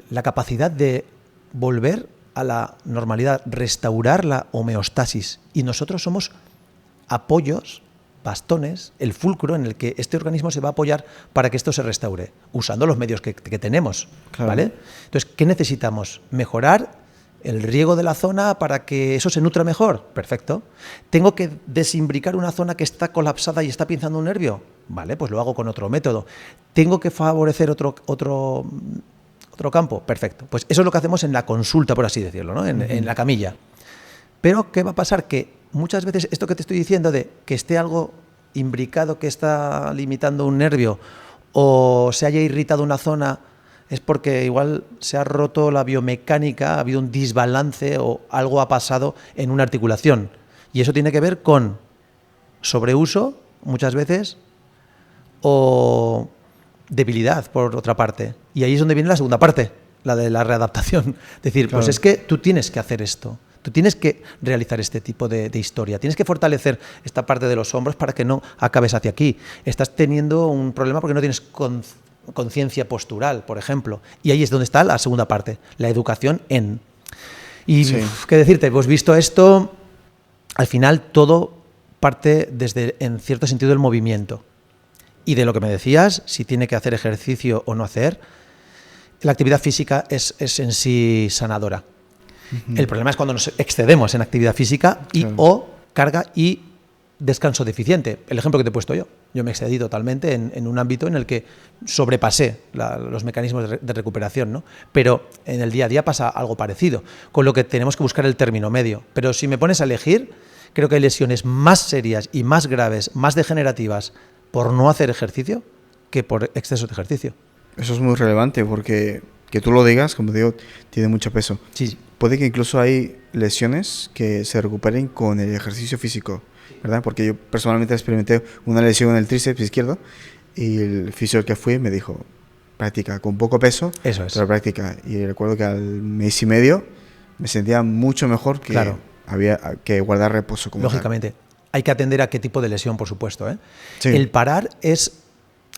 La capacidad de volver a la normalidad, restaurar la homeostasis. Y nosotros somos apoyos, bastones, el fulcro en el que este organismo se va a apoyar para que esto se restaure, usando los medios que tenemos. Claro. ¿Vale? Entonces, ¿qué necesitamos? Mejorar el riego de la zona para que eso se nutra mejor. Perfecto. ¿Tengo que desimbricar una zona que está colapsada y está pinzando un nervio? Vale, pues lo hago con otro método. ¿Tengo que favorecer otro campo? Perfecto. Pues eso es lo que hacemos en la consulta, por así decirlo, ¿no? En la camilla. Pero, ¿qué va a pasar? Que muchas veces esto que te estoy diciendo de que esté algo imbricado que está limitando un nervio o se haya irritado una zona es porque igual se ha roto la biomecánica, ha habido un desbalance o algo ha pasado en una articulación. Y eso tiene que ver con sobreuso, muchas veces, o debilidad, por otra parte. Y ahí es donde viene la segunda parte, la de la readaptación. Decir, claro, pues es que tú tienes que hacer esto. Tú tienes que realizar este tipo de historia. Tienes que fortalecer esta parte de los hombros para que no acabes hacia aquí. Estás teniendo un problema porque no tienes conciencia postural, por ejemplo. Y ahí es donde está la segunda parte, la educación en. Y sí, qué decirte, pues visto esto, al final todo parte desde, en cierto sentido, el movimiento. Y de lo que me decías, si tiene que hacer ejercicio o no hacer, la actividad física es en sí sanadora. El problema es cuando nos excedemos en actividad física y claro, o carga y descanso deficiente. El ejemplo que te he puesto yo. Yo me excedí totalmente en un ámbito en el que sobrepasé los mecanismos de recuperación, ¿no? Pero en el día a día pasa algo parecido, con lo que tenemos que buscar el término medio. Pero si me pones a elegir, creo que hay lesiones más serias y más graves, más degenerativas por no hacer ejercicio que por exceso de ejercicio. Eso es muy relevante porque que tú lo digas, como digo, tiene mucho peso. Sí. Puede que incluso hay lesiones que se recuperen con el ejercicio físico, ¿verdad? Porque yo personalmente experimenté una lesión en el tríceps izquierdo y el fisio que fui me dijo, practica con poco peso, eso es, pero practica. Y recuerdo que al mes y medio me sentía mucho mejor que claro, había que guardar reposo. Como lógicamente. Tal. Hay que atender a qué tipo de lesión, por supuesto, ¿eh? Sí. El parar es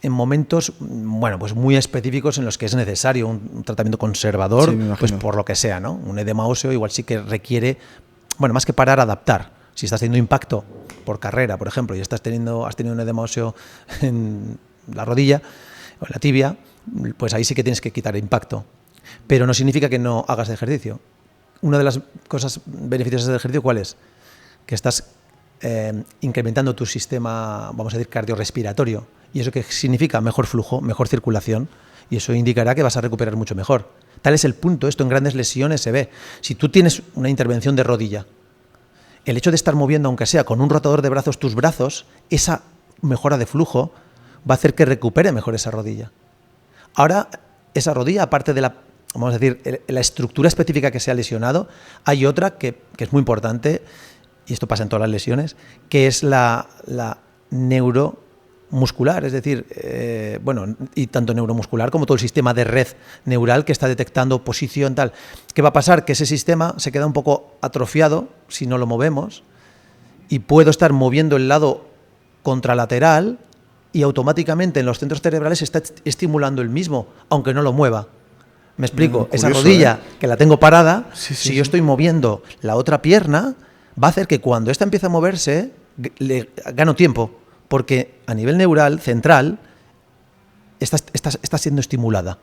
en momentos, bueno, pues muy específicos en los que es necesario un tratamiento conservador, sí, pues por lo que sea, ¿no? Un edema óseo igual sí que requiere, bueno, más que parar, adaptar. Si estás teniendo impacto por carrera, por ejemplo, y has tenido un edema óseo en la rodilla o en la tibia, pues ahí sí que tienes que quitar el impacto. Pero no significa que no hagas ejercicio. Una de las cosas beneficiosas del ejercicio, ¿cuál es? Que estás incrementando tu sistema, vamos a decir, cardiorrespiratorio. ¿Y eso qué significa? Mejor flujo, mejor circulación, y eso indicará que vas a recuperar mucho mejor. Tal es el punto, esto en grandes lesiones se ve. Si tú tienes una intervención de rodilla, el hecho de estar moviendo, aunque sea con un rotador de brazos, tus brazos, esa mejora de flujo va a hacer que recupere mejor esa rodilla. Ahora, esa rodilla, aparte de la, vamos a decir, la estructura específica que se ha lesionado, hay otra que es muy importante, y esto pasa en todas las lesiones, que es la neuromuscular, es decir, bueno, y tanto neuromuscular como todo el sistema de red neural que está detectando posición tal. ¿Qué va a pasar? Que ese sistema se queda un poco atrofiado si no lo movemos y puedo estar moviendo el lado contralateral y automáticamente en los centros cerebrales se está estimulando el mismo, aunque no lo mueva. ¿Me explico? Curioso, esa rodilla que la tengo parada, si yo estoy moviendo la otra pierna, va a hacer que cuando esta empiece a moverse, le gano tiempo. Porque a nivel neural, central, está siendo estimulada.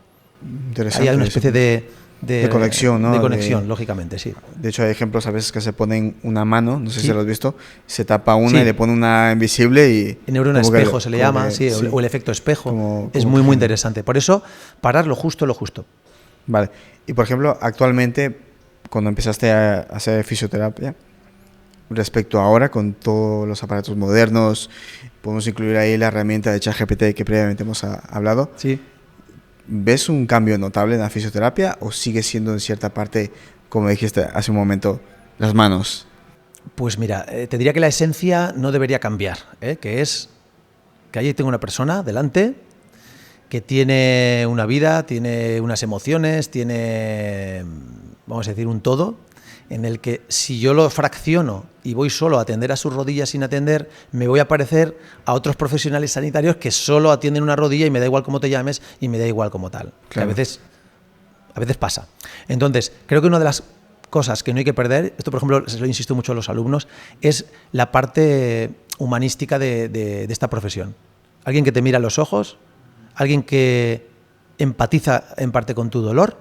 Interesante. Ahí hay una especie de conexión, ¿no? De conexión, lógicamente, sí. De hecho, hay ejemplos a veces que se ponen una mano, no sé si lo has visto, se tapa una y le pone una invisible y... El neurona espejo se le llama, sí, o el efecto espejo. Es muy interesante. Por eso, parar lo justo. Vale. Y, por ejemplo, actualmente, cuando empezaste a hacer fisioterapia, respecto a ahora, con todos los aparatos modernos, podemos incluir ahí la herramienta de ChatGPT que previamente hemos hablado. Sí. ¿Ves un cambio notable en la fisioterapia o sigue siendo en cierta parte, como dijiste hace un momento, las manos? Pues mira, te diría que la esencia no debería cambiar, que es que ahí tengo una persona delante que tiene una vida, tiene unas emociones, tiene, vamos a decir, un todo, en el que si yo lo fracciono y voy solo a atender a sus rodillas sin atender, me voy a parecer a otros profesionales sanitarios que solo atienden una rodilla y me da igual cómo te llames y me da igual como tal. Claro. Que a veces pasa. Entonces, creo que una de las cosas que no hay que perder, esto por ejemplo se lo insisto mucho a los alumnos, es la parte humanística de esta profesión. Alguien que te mira a los ojos, alguien que empatiza en parte con tu dolor,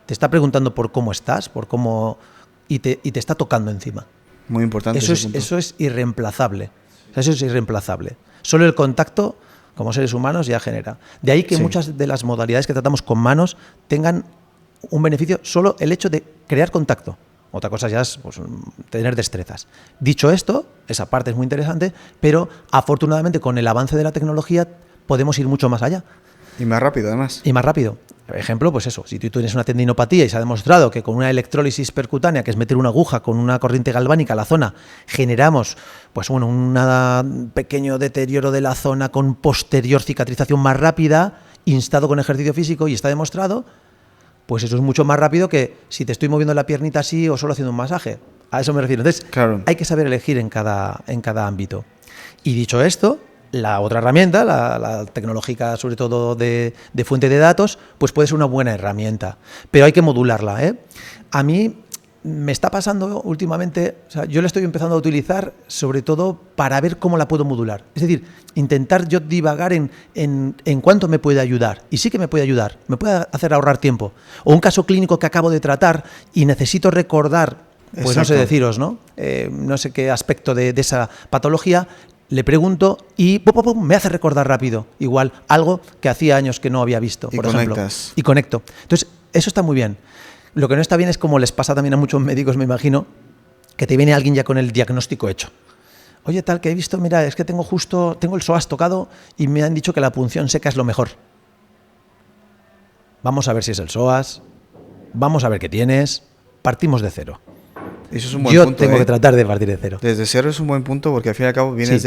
te está preguntando por cómo estás, por cómo y te está tocando encima. Muy importante. Eso es irreemplazable. Eso es irreemplazable. Solo el contacto, como seres humanos, ya genera. De ahí que muchas de las modalidades que tratamos con manos tengan un beneficio solo el hecho de crear contacto. Otra cosa ya es pues, tener destrezas. Dicho esto, esa parte es muy interesante, pero afortunadamente con el avance de la tecnología podemos ir mucho más allá. Y más rápido, además. Y más rápido. Por ejemplo, pues eso, si tú tienes una tendinopatía y se ha demostrado que con una electrólisis percutánea, que es meter una aguja con una corriente galvánica a la zona, generamos pues bueno, un pequeño deterioro de la zona con posterior cicatrización más rápida, instado con ejercicio físico y está demostrado, pues eso es mucho más rápido que si te estoy moviendo la piernita así o solo haciendo un masaje. A eso me refiero. Entonces, claro, hay que saber elegir en cada ámbito. Y dicho esto, la otra herramienta, la tecnológica sobre todo de fuente de datos, pues puede ser una buena herramienta, pero hay que modularla. A mí me está pasando últimamente, o sea, yo la estoy empezando a utilizar sobre todo para ver cómo la puedo modular. Es decir, intentar yo divagar en cuánto me puede ayudar. Y sí que me puede ayudar, me puede hacer ahorrar tiempo. O un caso clínico que acabo de tratar y necesito recordar, pues exacto, no sé deciros, ¿no? No sé qué aspecto de esa patología. Le pregunto y me hace recordar rápido, igual, algo que hacía años que no había visto, por ejemplo. Y conecto. Entonces, eso está muy bien. Lo que no está bien es como les pasa también a muchos médicos, me imagino, que te viene alguien ya con el diagnóstico hecho. Oye, tal, que he visto, mira, es que tengo el psoas tocado y me han dicho que la punción seca es lo mejor. Vamos a ver si es el psoas, vamos a ver qué tienes, partimos de cero. Eso es un buen Yo punto, tengo que tratar de partir de cero. Desde cero es un buen punto porque al fin y al cabo vienes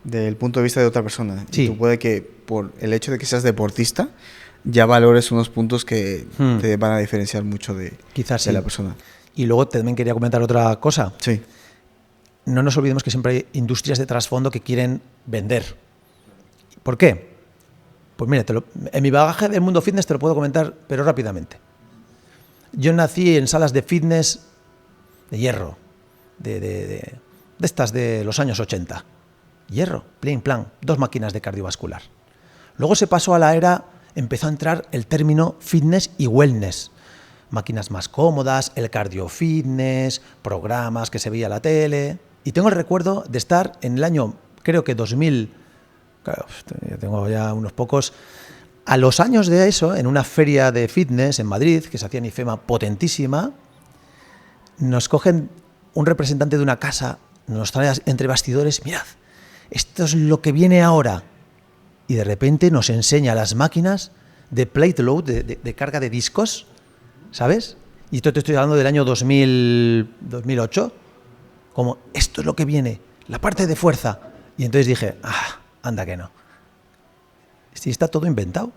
del punto de vista de otra persona. Sí. Y tú puede que por el hecho de que seas deportista ya valores unos puntos que te van a diferenciar mucho de la persona. Y luego también quería comentar otra cosa. Sí. No nos olvidemos que siempre hay industrias de trasfondo que quieren vender. ¿Por qué? Pues mira, en mi bagaje del mundo fitness te lo puedo comentar, pero rápidamente. Yo nací en salas de fitness de hierro, de estas de los años 80. Hierro, plin, plan, 2 máquinas de cardiovascular. Luego se pasó a la era, empezó a entrar el término fitness y wellness. Máquinas más cómodas, el cardio fitness, programas que se veía en la tele. Y tengo el recuerdo de estar en el año, creo que 2000, claro, tengo ya unos pocos, a los años de eso, en una feria de fitness en Madrid, que se hacía en IFEMA potentísima, nos cogen un representante de una casa, nos trae entre bastidores, mirad, esto es lo que viene ahora. Y de repente nos enseña las máquinas de plate load, de carga de discos, ¿sabes? Y esto te estoy hablando del año 2008, como esto es lo que viene, la parte de fuerza. Y entonces dije, anda que no. Sí, está todo inventado.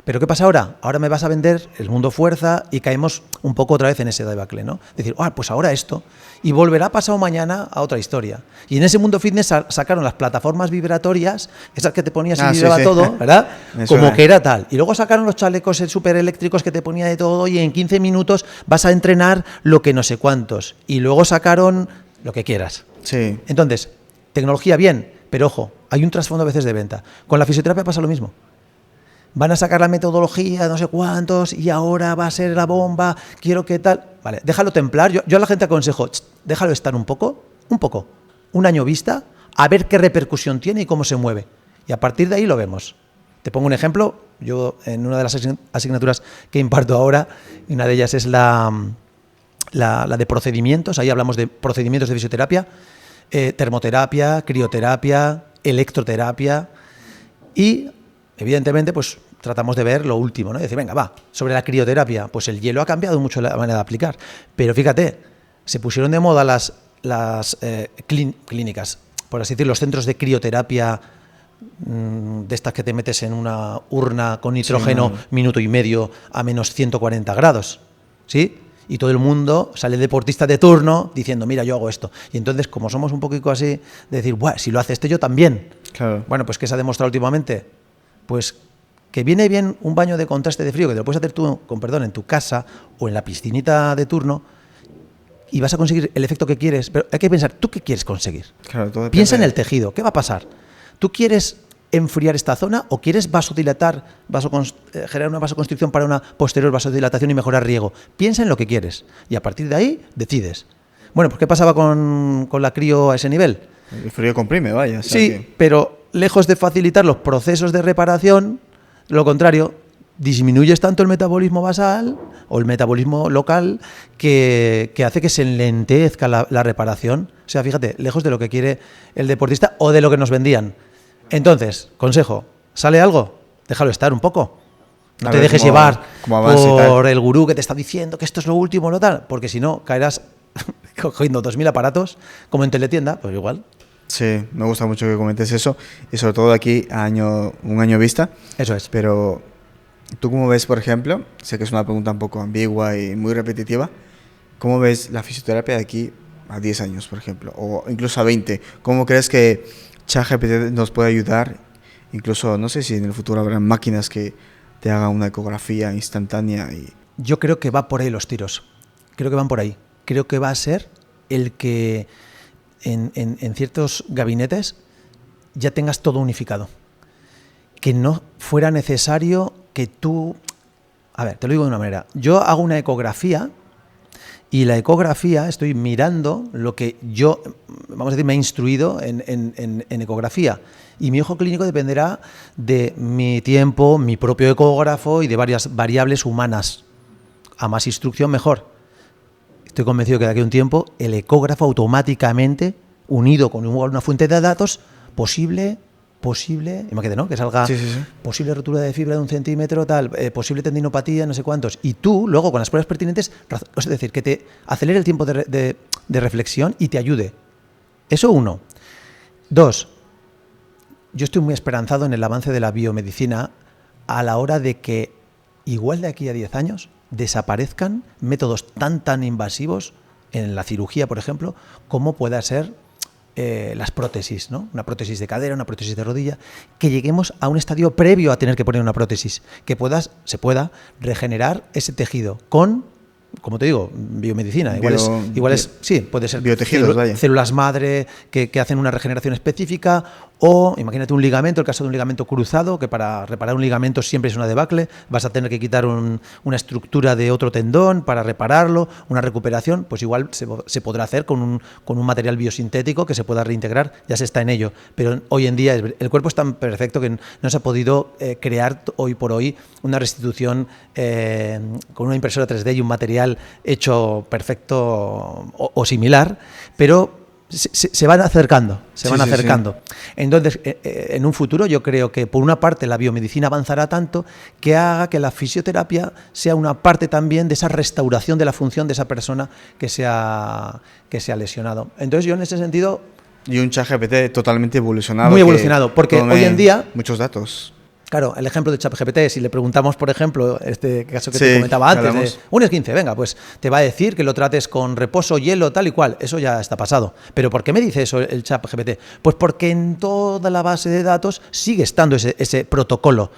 ¿Pero qué pasa ahora? Ahora me vas a vender el mundo fuerza y caemos un poco otra vez en ese debacle, ¿no? Decir, pues ahora esto. Y volverá pasado mañana a otra historia. Y en ese mundo fitness sacaron las plataformas vibratorias, esas que te ponías y vibraba todo, ¿verdad? Como que era tal. Y luego sacaron los chalecos súper eléctricos que te ponía de todo y en 15 minutos vas a entrenar lo que no sé cuántos. Y luego sacaron lo que quieras. Sí. Entonces, tecnología bien, pero ojo, hay un trasfondo a veces de venta. Con la fisioterapia pasa lo mismo. Van a sacar la metodología, no sé cuántos, y ahora va a ser la bomba, quiero que tal. Vale, déjalo templar. Yo a la gente aconsejo, déjalo estar un poco, un año vista, a ver qué repercusión tiene y cómo se mueve. Y a partir de ahí lo vemos. Te pongo un ejemplo. Yo, en una de las asignaturas que imparto ahora, una de ellas es la de procedimientos. Ahí hablamos de procedimientos de fisioterapia, termoterapia, crioterapia, electroterapia y evidentemente, pues tratamos de ver lo último, ¿no? Decir, venga, va, sobre la crioterapia, pues el hielo ha cambiado mucho la manera de aplicar. Pero fíjate, se pusieron de moda las las clínicas, por así decir, los centros de crioterapia, de estas que te metes en una urna con nitrógeno minuto y medio a menos 140 grados, ¿sí? Y todo el mundo sale deportista de turno diciendo, mira, yo hago esto. Y entonces, como somos un poquito así, de decir, bueno, si lo hace este, yo también. Claro. Bueno, pues ¿qué se ha demostrado últimamente? Pues que viene bien un baño de contraste de frío, que te lo puedes hacer tú, con perdón, en tu casa o en la piscinita de turno, y vas a conseguir el efecto que quieres. Pero hay que pensar, ¿tú qué quieres conseguir? Claro, todo Piensa en el tejido. ¿Qué va a pasar? ¿Tú quieres enfriar esta zona o quieres vasodilatar, generar una vasoconstricción para una posterior vasodilatación y mejorar riego? Piensa en lo que quieres y a partir de ahí decides. Bueno, pues ¿qué pasaba con la crío a ese nivel? El frío comprime, vaya. Sí, pero lejos de facilitar los procesos de reparación, lo contrario, disminuyes tanto el metabolismo basal o el metabolismo local que hace que se enlentezca la reparación. O sea, fíjate, lejos de lo que quiere el deportista o de lo que nos vendían. Entonces, consejo, ¿sale algo? Déjalo estar un poco. No te dejes llevar por el gurú que te está diciendo que esto es lo último, lo tal, porque si no, caerás cogiendo 2.000 aparatos, como en teletienda, pues igual. Sí, me gusta mucho que comentes eso, y sobre todo aquí a un año vista. Eso es. Pero, ¿tú cómo ves, por ejemplo, sé que es una pregunta un poco ambigua y muy repetitiva, ¿cómo ves la fisioterapia de aquí a 10 años, por ejemplo, o incluso a 20? ¿Cómo crees que ChatGPT nos puede ayudar? Incluso, no sé si en el futuro habrá máquinas que te hagan una ecografía instantánea. Yo creo que va por ahí los tiros. Creo que van por ahí. Creo que va a ser el que en ciertos gabinetes ya tengas todo unificado. Que no fuera necesario que tú... A ver, te lo digo de una manera. Yo hago una ecografía y la ecografía, estoy mirando lo que yo, vamos a decir, me he instruido en ecografía. Y mi ojo clínico dependerá de mi tiempo, mi propio ecógrafo y de varias variables humanas. A más instrucción, mejor. Estoy convencido que de aquí a un tiempo el ecógrafo automáticamente, unido con una fuente de datos, posible, imagínate, ¿no? Que salga posible rotura de fibra de 1 centímetro, tal, posible tendinopatía, no sé cuántos. Y tú, luego, con las pruebas pertinentes, es decir, que te acelere el tiempo de reflexión y te ayude. Eso 1. 2. Yo estoy muy esperanzado en el avance de la biomedicina a la hora de que, igual de aquí a 10 años, desaparezcan métodos tan invasivos en la cirugía, por ejemplo, como pueda ser las prótesis, ¿no? Una prótesis de cadera, una prótesis de rodilla, que lleguemos a un estadio previo a tener que poner una prótesis, que se pueda regenerar ese tejido con, como te digo, biomedicina. Igual es sí, puede ser biotejidos, células madre que hacen una regeneración específica, o imagínate un ligamento, el caso de un ligamento cruzado, que para reparar un ligamento siempre es una debacle, vas a tener que quitar una estructura de otro tendón para repararlo, una recuperación, pues igual se podrá hacer con un material biosintético que se pueda reintegrar, ya se está en ello. Pero hoy en día el cuerpo es tan perfecto que no se ha podido crear hoy por hoy una restitución con una impresora 3D y un material hecho perfecto o similar, pero se van acercando, van acercando. Sí. Entonces, en un futuro yo creo que por una parte la biomedicina avanzará tanto que haga que la fisioterapia sea una parte también de esa restauración de la función de esa persona que se ha lesionado. Entonces yo en ese sentido... Y un ChatGPT totalmente evolucionado. Muy evolucionado, porque hoy en día... Muchos datos. Claro, el ejemplo de ChatGPT, si le preguntamos, por ejemplo, este caso que te comentaba antes, de un esguince, venga, pues te va a decir que lo trates con reposo, hielo, tal y cual. Eso ya está pasado. ¿Pero por qué me dice eso el ChatGPT? Pues porque en toda la base de datos sigue estando ese protocolo.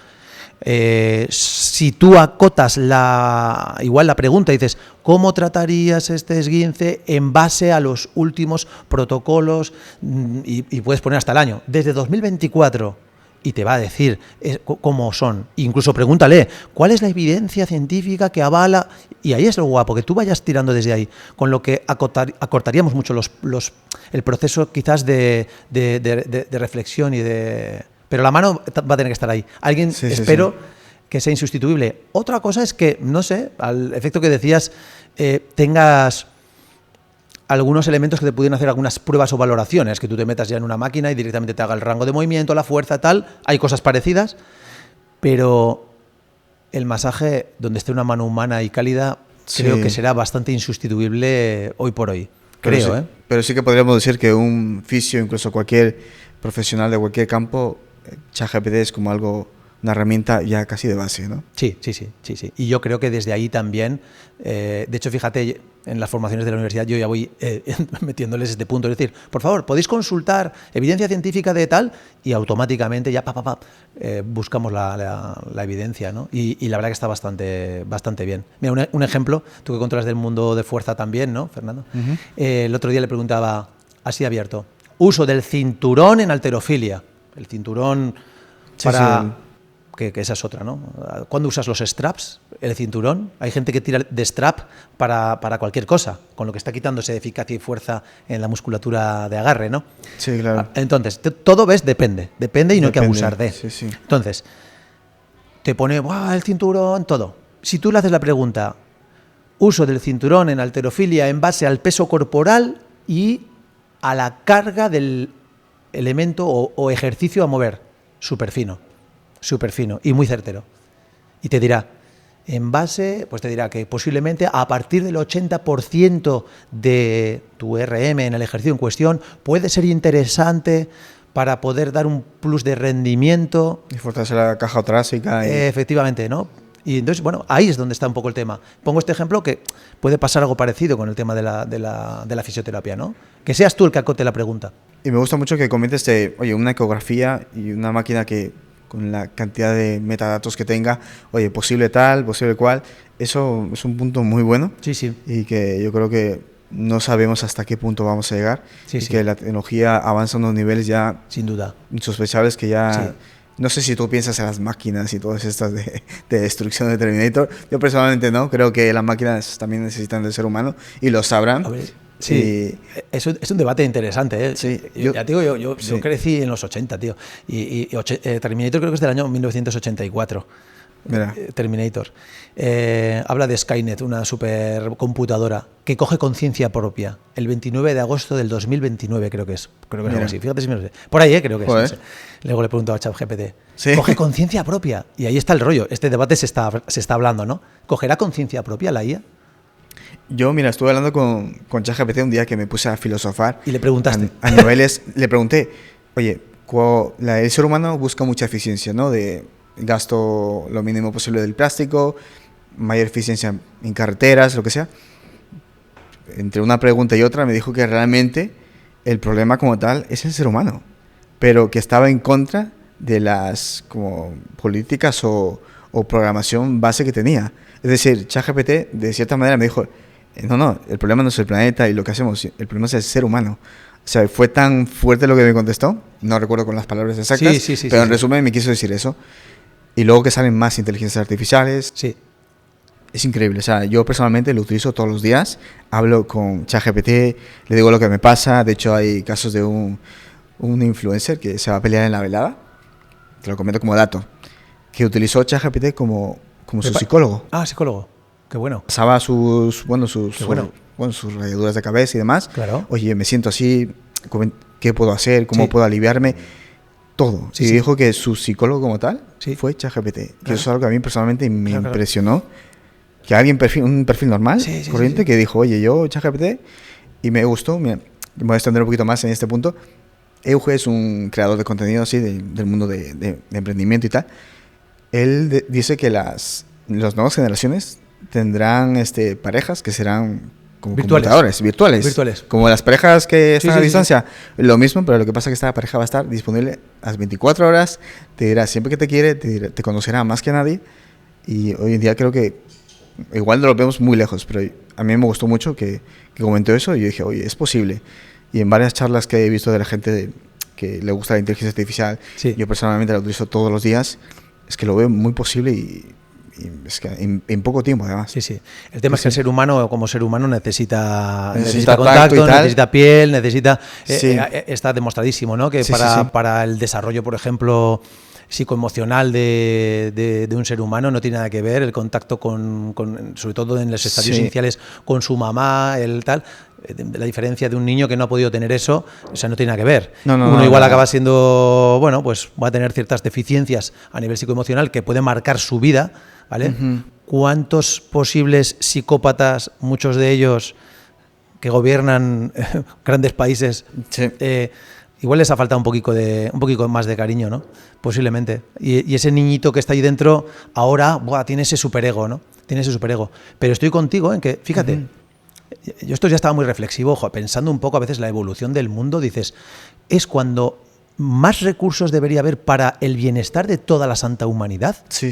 Si tú acotas la pregunta y dices, ¿cómo tratarías este esguince en base a los últimos protocolos? Y puedes poner hasta el año. Desde 2024... y te va a decir cómo son. Incluso pregúntale, ¿cuál es la evidencia científica que avala? Y ahí es lo guapo, que tú vayas tirando desde ahí, con lo que acortaríamos mucho el proceso quizás de reflexión y de... Pero la mano va a tener que estar ahí. Espero que sea insustituible. Otra cosa es que, no sé, al efecto que decías, tengas... algunos elementos que te pudieran hacer algunas pruebas o valoraciones, que tú te metas ya en una máquina y directamente te haga el rango de movimiento, la fuerza, tal. Hay cosas parecidas, pero el masaje donde esté una mano humana y cálida creo que será bastante insustituible hoy por hoy. Creo, Pero sí que podríamos decir que un fisio, incluso cualquier profesional de cualquier campo, ChatGPT es como algo, una herramienta ya casi de base, ¿no? Sí. Y yo creo que desde ahí también, de hecho, fíjate, en las formaciones de la universidad yo ya voy metiéndoles este punto. Es decir, por favor, podéis consultar evidencia científica de tal y automáticamente ya buscamos la evidencia, ¿no? Y la verdad que está bastante bien. Mira, un ejemplo, tú que controlas del mundo de fuerza también, ¿no, Fernando? Uh-huh. El otro día le preguntaba, así abierto, uso del cinturón en halterofilia. El cinturón para... Sí. Que esa es otra, ¿no? ¿Cuándo usas los straps, el cinturón? Hay gente que tira de strap para cualquier cosa, con lo que está quitándose eficacia y fuerza en la musculatura de agarre, ¿no? Sí, claro. Entonces, todo depende y no hay que abusar de. Sí. Entonces, te pone el cinturón, todo. Si tú le haces la pregunta, uso del cinturón en halterofilia en base al peso corporal y a la carga del elemento o ejercicio a mover, súper fino y muy certero. Y te dirá, pues te dirá que posiblemente a partir del 80% de tu RM en el ejercicio en cuestión puede ser interesante para poder dar un plus de rendimiento. Y fortalecer la caja torácica. Efectivamente, ¿no? Y entonces, bueno, ahí es donde está un poco el tema. Pongo este ejemplo que puede pasar algo parecido con el tema de la fisioterapia, ¿no? Que seas tú el que acote la pregunta. Y me gusta mucho que comentes una ecografía y una máquina que con la cantidad de metadatos que tenga, posible tal, posible cual, eso es un punto muy bueno. Sí. Y que yo creo que no sabemos hasta qué punto vamos a llegar. Que la tecnología avanza a unos niveles ya... Sin duda. Insospechables que ya... Sí. No sé si tú piensas en las máquinas y todas estas de destrucción de Terminator. Yo personalmente no, creo que las máquinas también necesitan del ser humano y lo sabrán. A ver. Sí, es un debate interesante, ¿eh? Sí, yo crecí en los 80, tío. Y Terminator creo que es del año 1984. Mira. Terminator. Habla de Skynet, una supercomputadora que coge conciencia propia. El 29 de agosto del 2029 creo que es. Creo que es algo así. Fíjate si me lo sé. Por ahí, creo que es. No sé. Luego le pregunto a ChatGPT. ¿Sí? Coge conciencia propia. Y ahí está el rollo. Este debate se está hablando, ¿no? ¿Cogerá conciencia propia la IA? Yo, mira, estuve hablando con ChatGPT un día que me puse a filosofar. ¿Y le preguntaste? A niveles, le pregunté, oye, el ser humano busca mucha eficiencia, ¿no? De gasto lo mínimo posible del plástico, mayor eficiencia en carreteras, lo que sea. Entre una pregunta y otra me dijo que realmente el problema como tal es el ser humano, pero que estaba en contra de las como políticas o programación base que tenía. Es decir, ChatGPT de cierta manera me dijo, no, el problema no es el planeta y lo que hacemos, el problema es el ser humano. O sea, fue tan fuerte lo que me contestó, no recuerdo con las palabras exactas, pero en resumen me quiso decir eso. Y luego que salen más inteligencias artificiales. Sí. Es increíble. O sea, yo personalmente lo utilizo todos los días. Hablo con ChatGPT, le digo lo que me pasa. De hecho, hay casos de un influencer que se va a pelear en la velada. Te lo comento como dato. Que utilizó ChatGPT como su psicólogo. Ah, psicólogo. Qué bueno. Pasaba sus rayaduras de cabeza y demás. Claro. Oye, me siento así. ¿Qué puedo hacer? ¿Cómo puedo aliviarme? Todo. Y dijo que su psicólogo como tal fue ChatGPT. Que eso es algo que a mí personalmente me impresionó. Que alguien, un perfil normal, corriente, que dijo, oye, yo ChatGPT, y me gustó. Mira, me voy a extender un poquito más en este punto. Euge es un creador de contenido así del mundo de emprendimiento y tal. Él dice que las nuevas generaciones tendrán parejas que serán como computadores virtuales. Como las parejas que están a distancia. Lo mismo, pero lo que pasa es que esta pareja va a estar disponible las 24 horas, te dirá siempre que te quiere, te conocerá más que nadie. Y hoy en día creo que igual no lo vemos muy lejos, pero a mí me gustó mucho que comentó eso y yo dije, oye, es posible. Y en varias charlas que he visto de la gente que le gusta la inteligencia artificial, yo personalmente la utilizo todos los días, es que lo veo muy posible y es que en poco tiempo además. Sí. El tema es que el ser humano, como ser humano, necesita contacto, necesita piel, está demostradísimo, ¿no? Que para el desarrollo, por ejemplo, psicoemocional de un ser humano no tiene nada que ver el contacto sobre todo en los estadios iniciales, con su mamá, la diferencia de un niño que no ha podido tener eso, o sea, no tiene nada que ver. Uno igual acaba siendo, pues va a tener ciertas deficiencias a nivel psicoemocional que pueden marcar su vida, ¿vale? ¿Cuántos posibles psicópatas, muchos de ellos que gobiernan grandes países, Sí. Igual les ha faltado un poquito más de cariño, ¿no? Posiblemente. Y ese niñito que está ahí dentro ahora tiene ese superego, ¿no? Tiene ese superego. Pero estoy contigo en que, fíjate, yo esto ya estaba muy reflexivo, pensando un poco a veces la evolución del mundo, dices, es cuando más recursos debería haber para el bienestar de toda la santa humanidad. Sí,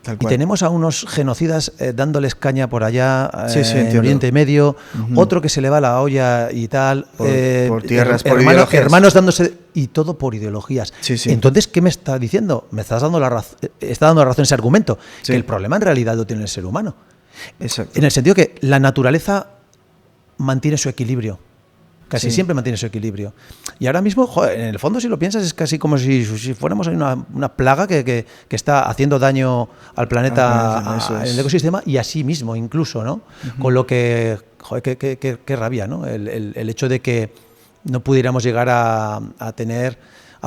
tal Y cual. tenemos a unos genocidas dándoles caña por allá, en entiendo. Oriente Medio, otro que se le va la olla y tal. Por tierras, por ideologías. Hermanos dándose... Y todo por ideologías. Sí. Entonces, ¿qué me está diciendo? Me estás dando está dando razón ese argumento. Sí. Que el problema en realidad lo tiene el ser humano. Exacto. En el sentido que la naturaleza mantiene su equilibrio. Casi siempre mantiene su equilibrio. Y ahora mismo, joder, en el fondo, si lo piensas, es casi como si fuéramos una plaga que está haciendo daño al planeta, en el ecosistema y a sí mismo incluso, ¿no? Con lo que, joder, qué rabia, ¿no? El hecho de que no pudiéramos llegar a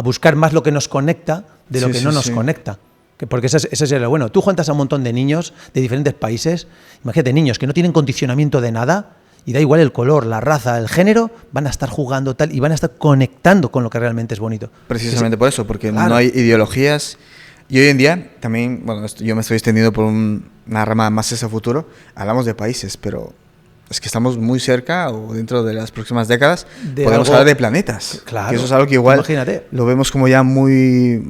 buscar más lo que nos conecta de lo que no nos conecta. Porque ese es lo bueno. Tú juntas a un montón de niños de diferentes países, imagínate, niños que no tienen condicionamiento de nada, y da igual el color, la raza, el género, van a estar jugando tal y van a estar conectando con lo que realmente es bonito. Precisamente por eso, porque claro, no hay ideologías. Y hoy en día, también, bueno, yo me estoy extendiendo por una rama más hacia el futuro, hablamos de países, pero es que estamos muy cerca o dentro de las próximas décadas podemos hablar de planetas. Claro. Que eso es algo que igual imagínate. Lo vemos como ya muy...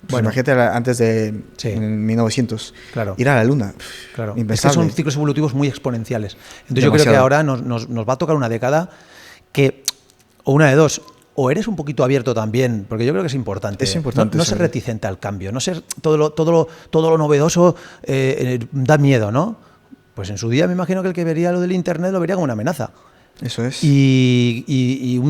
Pues bueno, imagínate antes de en 1900, claro, ir a la Luna. Claro. Impensable. Es que son ciclos evolutivos muy exponenciales. Entonces Demasiado. yo creo que ahora nos va a tocar una década que, o una de dos, o eres un poquito abierto también, porque yo creo que es importante. Es importante. No ser reticente al cambio, no ser todo lo novedoso da miedo, ¿no? Pues en su día me imagino que el que vería lo del Internet lo vería como una amenaza. Eso es. Y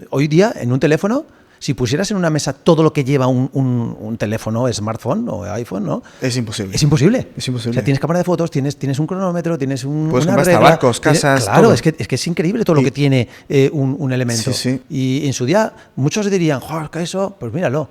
hoy día, en un teléfono, si pusieras en una mesa todo lo que lleva un teléfono, smartphone o iPhone, ¿no? Es imposible. Es imposible. Es imposible. O sea, tienes cámara de fotos, tienes un cronómetro, tienes puedes una comprar regla, barcos, casas, claro, todo. es que es increíble todo lo que tiene un elemento. Sí. Y en su día muchos dirían, joder, ¿qué eso? Pues míralo.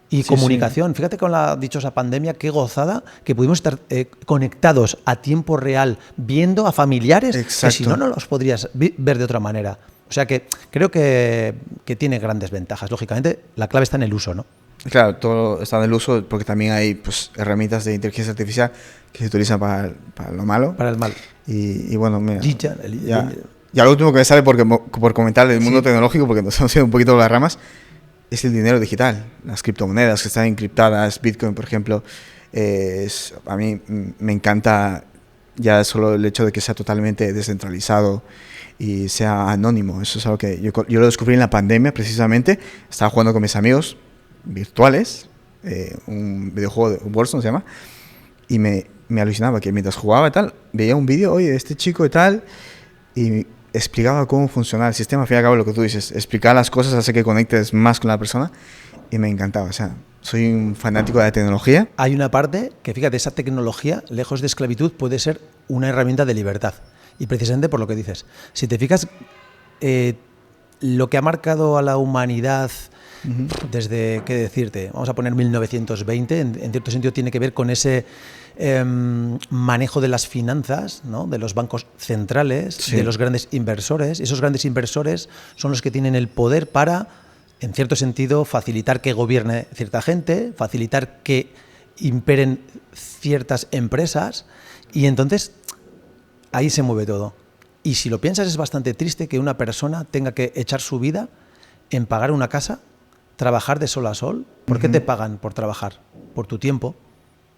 Y comunicación, fíjate con la dichosa pandemia, qué gozada que pudimos estar conectados a tiempo real, viendo a familiares. Exacto. Que si no los podrías ver de otra manera. O sea que creo que tiene grandes ventajas. Lógicamente, la clave está en el uso, ¿no? Claro, todo está en el uso porque también hay herramientas de inteligencia artificial que se utilizan para lo malo. Para el mal. Y bueno, mira, Ya lo último que me sale por comentar del mundo tecnológico, porque nos hemos ido un poquito las ramas, es el dinero digital, las criptomonedas que están encriptadas, Bitcoin, por ejemplo. A mí me encanta ya solo el hecho de que sea totalmente descentralizado y sea anónimo. Eso es algo que yo lo descubrí en la pandemia precisamente. Estaba jugando con mis amigos virtuales, un videojuego de Warzone se llama, y me alucinaba que mientras jugaba y tal, veía un vídeo, oye, de este chico y tal, y explicaba cómo funcionaba el sistema. Al fin y al cabo, lo que tú dices, explicar las cosas hace que conectes más con la persona, y me encantaba. O sea, soy un fanático de la tecnología. Hay una parte que, fíjate, esa tecnología, lejos de esclavitud, puede ser una herramienta de libertad. Y precisamente por lo que dices. Si te fijas, lo que ha marcado a la humanidad desde, ¿qué decirte? Vamos a poner 1920, en cierto sentido tiene que ver con ese manejo de las finanzas, ¿no? De los bancos centrales, de los grandes inversores. Esos grandes inversores son los que tienen el poder para, en cierto sentido, facilitar que gobierne cierta gente, facilitar que imperen ciertas empresas, y entonces ahí se mueve todo. Y si lo piensas, es bastante triste que una persona tenga que echar su vida en pagar una casa, trabajar de sol a sol. ¿Por qué te pagan por trabajar? Por tu tiempo.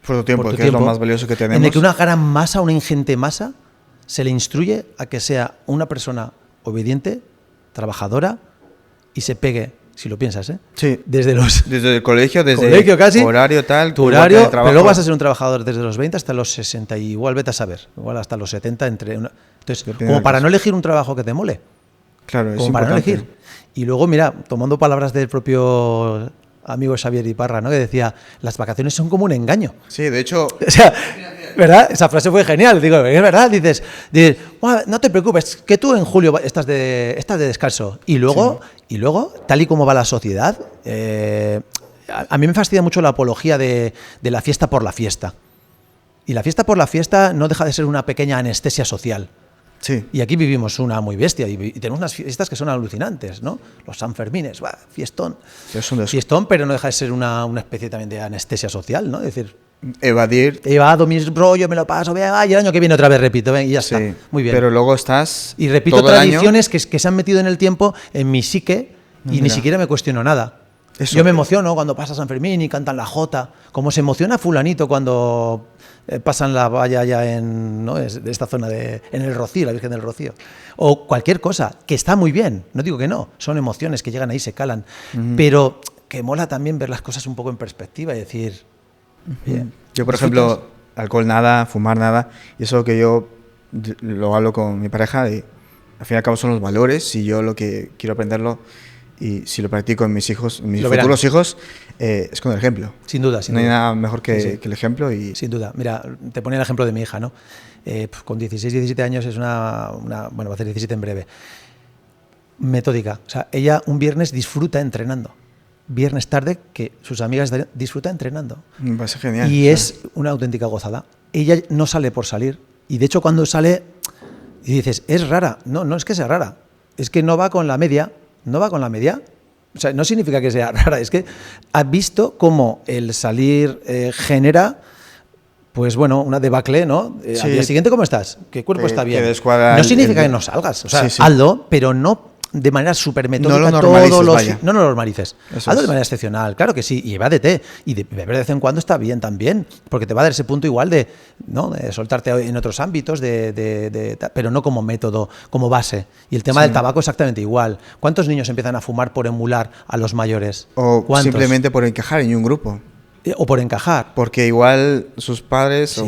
Por tu tiempo, que es lo más valioso que tenemos. En el que una gran masa, una ingente masa, se le instruye a que sea una persona obediente, trabajadora, y se pegue, si lo piensas, ¿eh? Sí. Desde el colegio, casi, horario tal, tu horario, pero luego vas a ser un trabajador desde los 20 hasta los 60, y igual vete a saber, igual hasta los 70 Entonces, como para no elegir un trabajo que te mole. Claro, como para no elegir. Y luego, mira, tomando palabras del propio amigo Xavier Iparra, ¿no? Que decía, las vacaciones son como un engaño. Sí, de hecho... O sea, ¿verdad? Esa frase fue genial. Digo, es verdad, dices no te preocupes, que tú en julio estás de descanso. Y luego, tal y como va la sociedad, a mí me fastidia mucho la apología de la fiesta por la fiesta. Y la fiesta por la fiesta no deja de ser una pequeña anestesia social. Sí. Y aquí vivimos una muy bestia y tenemos unas fiestas que son alucinantes, ¿no? Los Sanfermines, fiestón. Fiestón, pero no deja de ser una especie también de anestesia social, ¿no? Es decir, evadir. He evado mis rollos, me lo paso, y el año que viene otra vez repito, y ya Sí, está. Muy bien. pero luego estás. Y repito todo tradiciones que se han metido en el tiempo, en mi psique, y ni siquiera me cuestiono nada. Eso. Yo me emociono cuando pasa San Fermín y cantan la jota, como se emociona fulanito cuando pasan la valla ya en, ¿no? de esta zona en el Rocío, la Virgen del Rocío. O cualquier cosa, que está muy bien, no digo que no, son emociones que llegan ahí, se calan, pero que mola también ver las cosas un poco en perspectiva y decir... Bien, yo, por ejemplo, alcohol nada, fumar nada, y eso que yo lo hablo con mi pareja, y al fin y al cabo son los valores, y yo lo que quiero aprenderlo, y si lo practico en mis hijos, en mis futuros hijos, es con el ejemplo. Sin duda, sin duda. No hay nada mejor que el ejemplo. Y... Sin duda. Mira, te ponía el ejemplo de mi hija, ¿no? Con 16, 17 años es bueno, va a hacer 17 en breve. Metódica. O sea, ella un viernes disfruta entrenando. Viernes tarde, que sus amigas disfruta entrenando. Me parece genial. Y es una auténtica gozada. Ella no sale por salir. Y de hecho, cuando sale, y dices, es rara. No, no es que sea rara. Es que no va con la media. No va con la media. O sea, no significa que sea rara. Es que has visto cómo el salir genera, pues bueno, una debacle, ¿no? Sí. Al día siguiente, ¿cómo estás? ¿Qué cuerpo está bien? No significa que no salgas. O sea, hazlo, pero no de manera súper metódica. No lo normalices. Hazlo de manera excepcional, claro que sí. Y evádete. Y de beber de vez en cuando está bien también, porque te va a dar ese punto igual de, ¿no? De soltarte en otros ámbitos, pero no como método, como base. Y el tema del tabaco exactamente igual. ¿Cuántos niños empiezan a fumar por emular a los mayores? O simplemente por encajar en un grupo. O por encajar. Porque igual sus padres,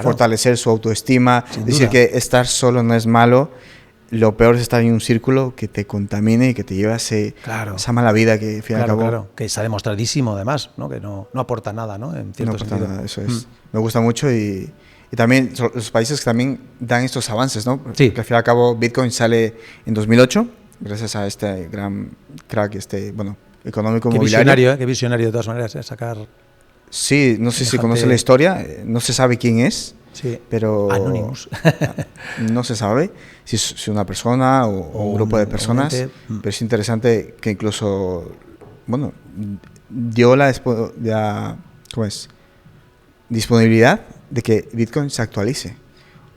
fortalecer su autoestima, decir que estar solo no es malo. Lo peor es estar en un círculo que te contamine y que te lleva esa mala vida que, al fin y al cabo... Claro, que está demostradísimo, además, ¿no? Que no aporta nada, ¿no? En cierto sentido. Nada, eso es. Me gusta mucho y también los países que también dan estos avances, ¿no? Sí. Que al fin y al cabo Bitcoin sale en 2008, gracias a este gran crack, económico mobiliario. Qué visionario de todas maneras, sacar... Sí, no sé si conoce la historia, no se sabe quién es. Sí, pero Anonymous. No se sabe si es una persona o un grupo de personas, pero es interesante que incluso, bueno, dio la disponibilidad de que Bitcoin se actualice.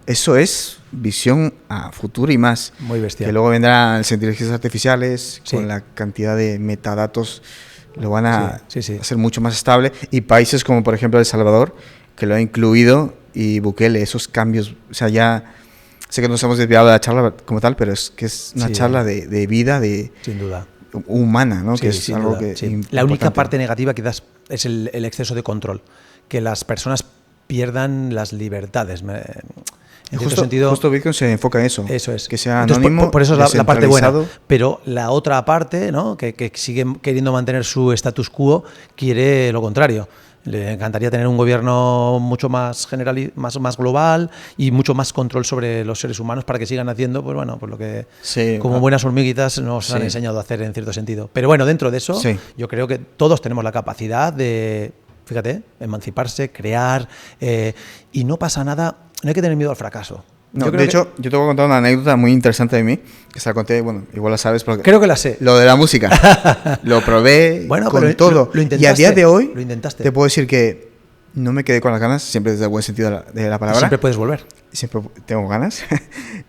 Eso es visión a futuro y más. Muy bestial. Que luego vendrán las inteligencias artificiales con la cantidad de metadatos, lo van a hacer mucho más estable. Y países como por ejemplo El Salvador, que lo ha incluido, y Bukele, esos cambios, o sea, ya sé que nos hemos desviado de la charla como tal, pero es que es una charla de vida, sin duda, humana, ¿no? Que es algo que la única parte negativa quizás es el exceso de control, que las personas pierdan las libertades. En cierto sentido, justo Bitcoin se enfoca en eso. Eso es. Que sea anónimo. Entonces, por eso es la parte buena. Pero la otra parte, ¿no? que sigue queriendo mantener su status quo, quiere lo contrario. Le encantaría tener un gobierno mucho más general, más global y mucho más control sobre los seres humanos para que sigan haciendo, pues bueno, pues lo que como buenas hormiguitas nos han enseñado a hacer en cierto sentido. Pero bueno, dentro de eso, yo creo que todos tenemos la capacidad de, fíjate, emanciparse, crear, y no pasa nada, no hay que tener miedo al fracaso. No, de hecho, yo te voy a contar una anécdota muy interesante de mí, que se la conté, bueno, igual la sabes, porque creo que la sé. Lo de la música, lo probé con todo. Lo intentaste, y a día de hoy, lo intentaste. Te puedo decir que no me quedé con las ganas, siempre desde el buen sentido de la palabra. Siempre puedes volver. Siempre tengo ganas.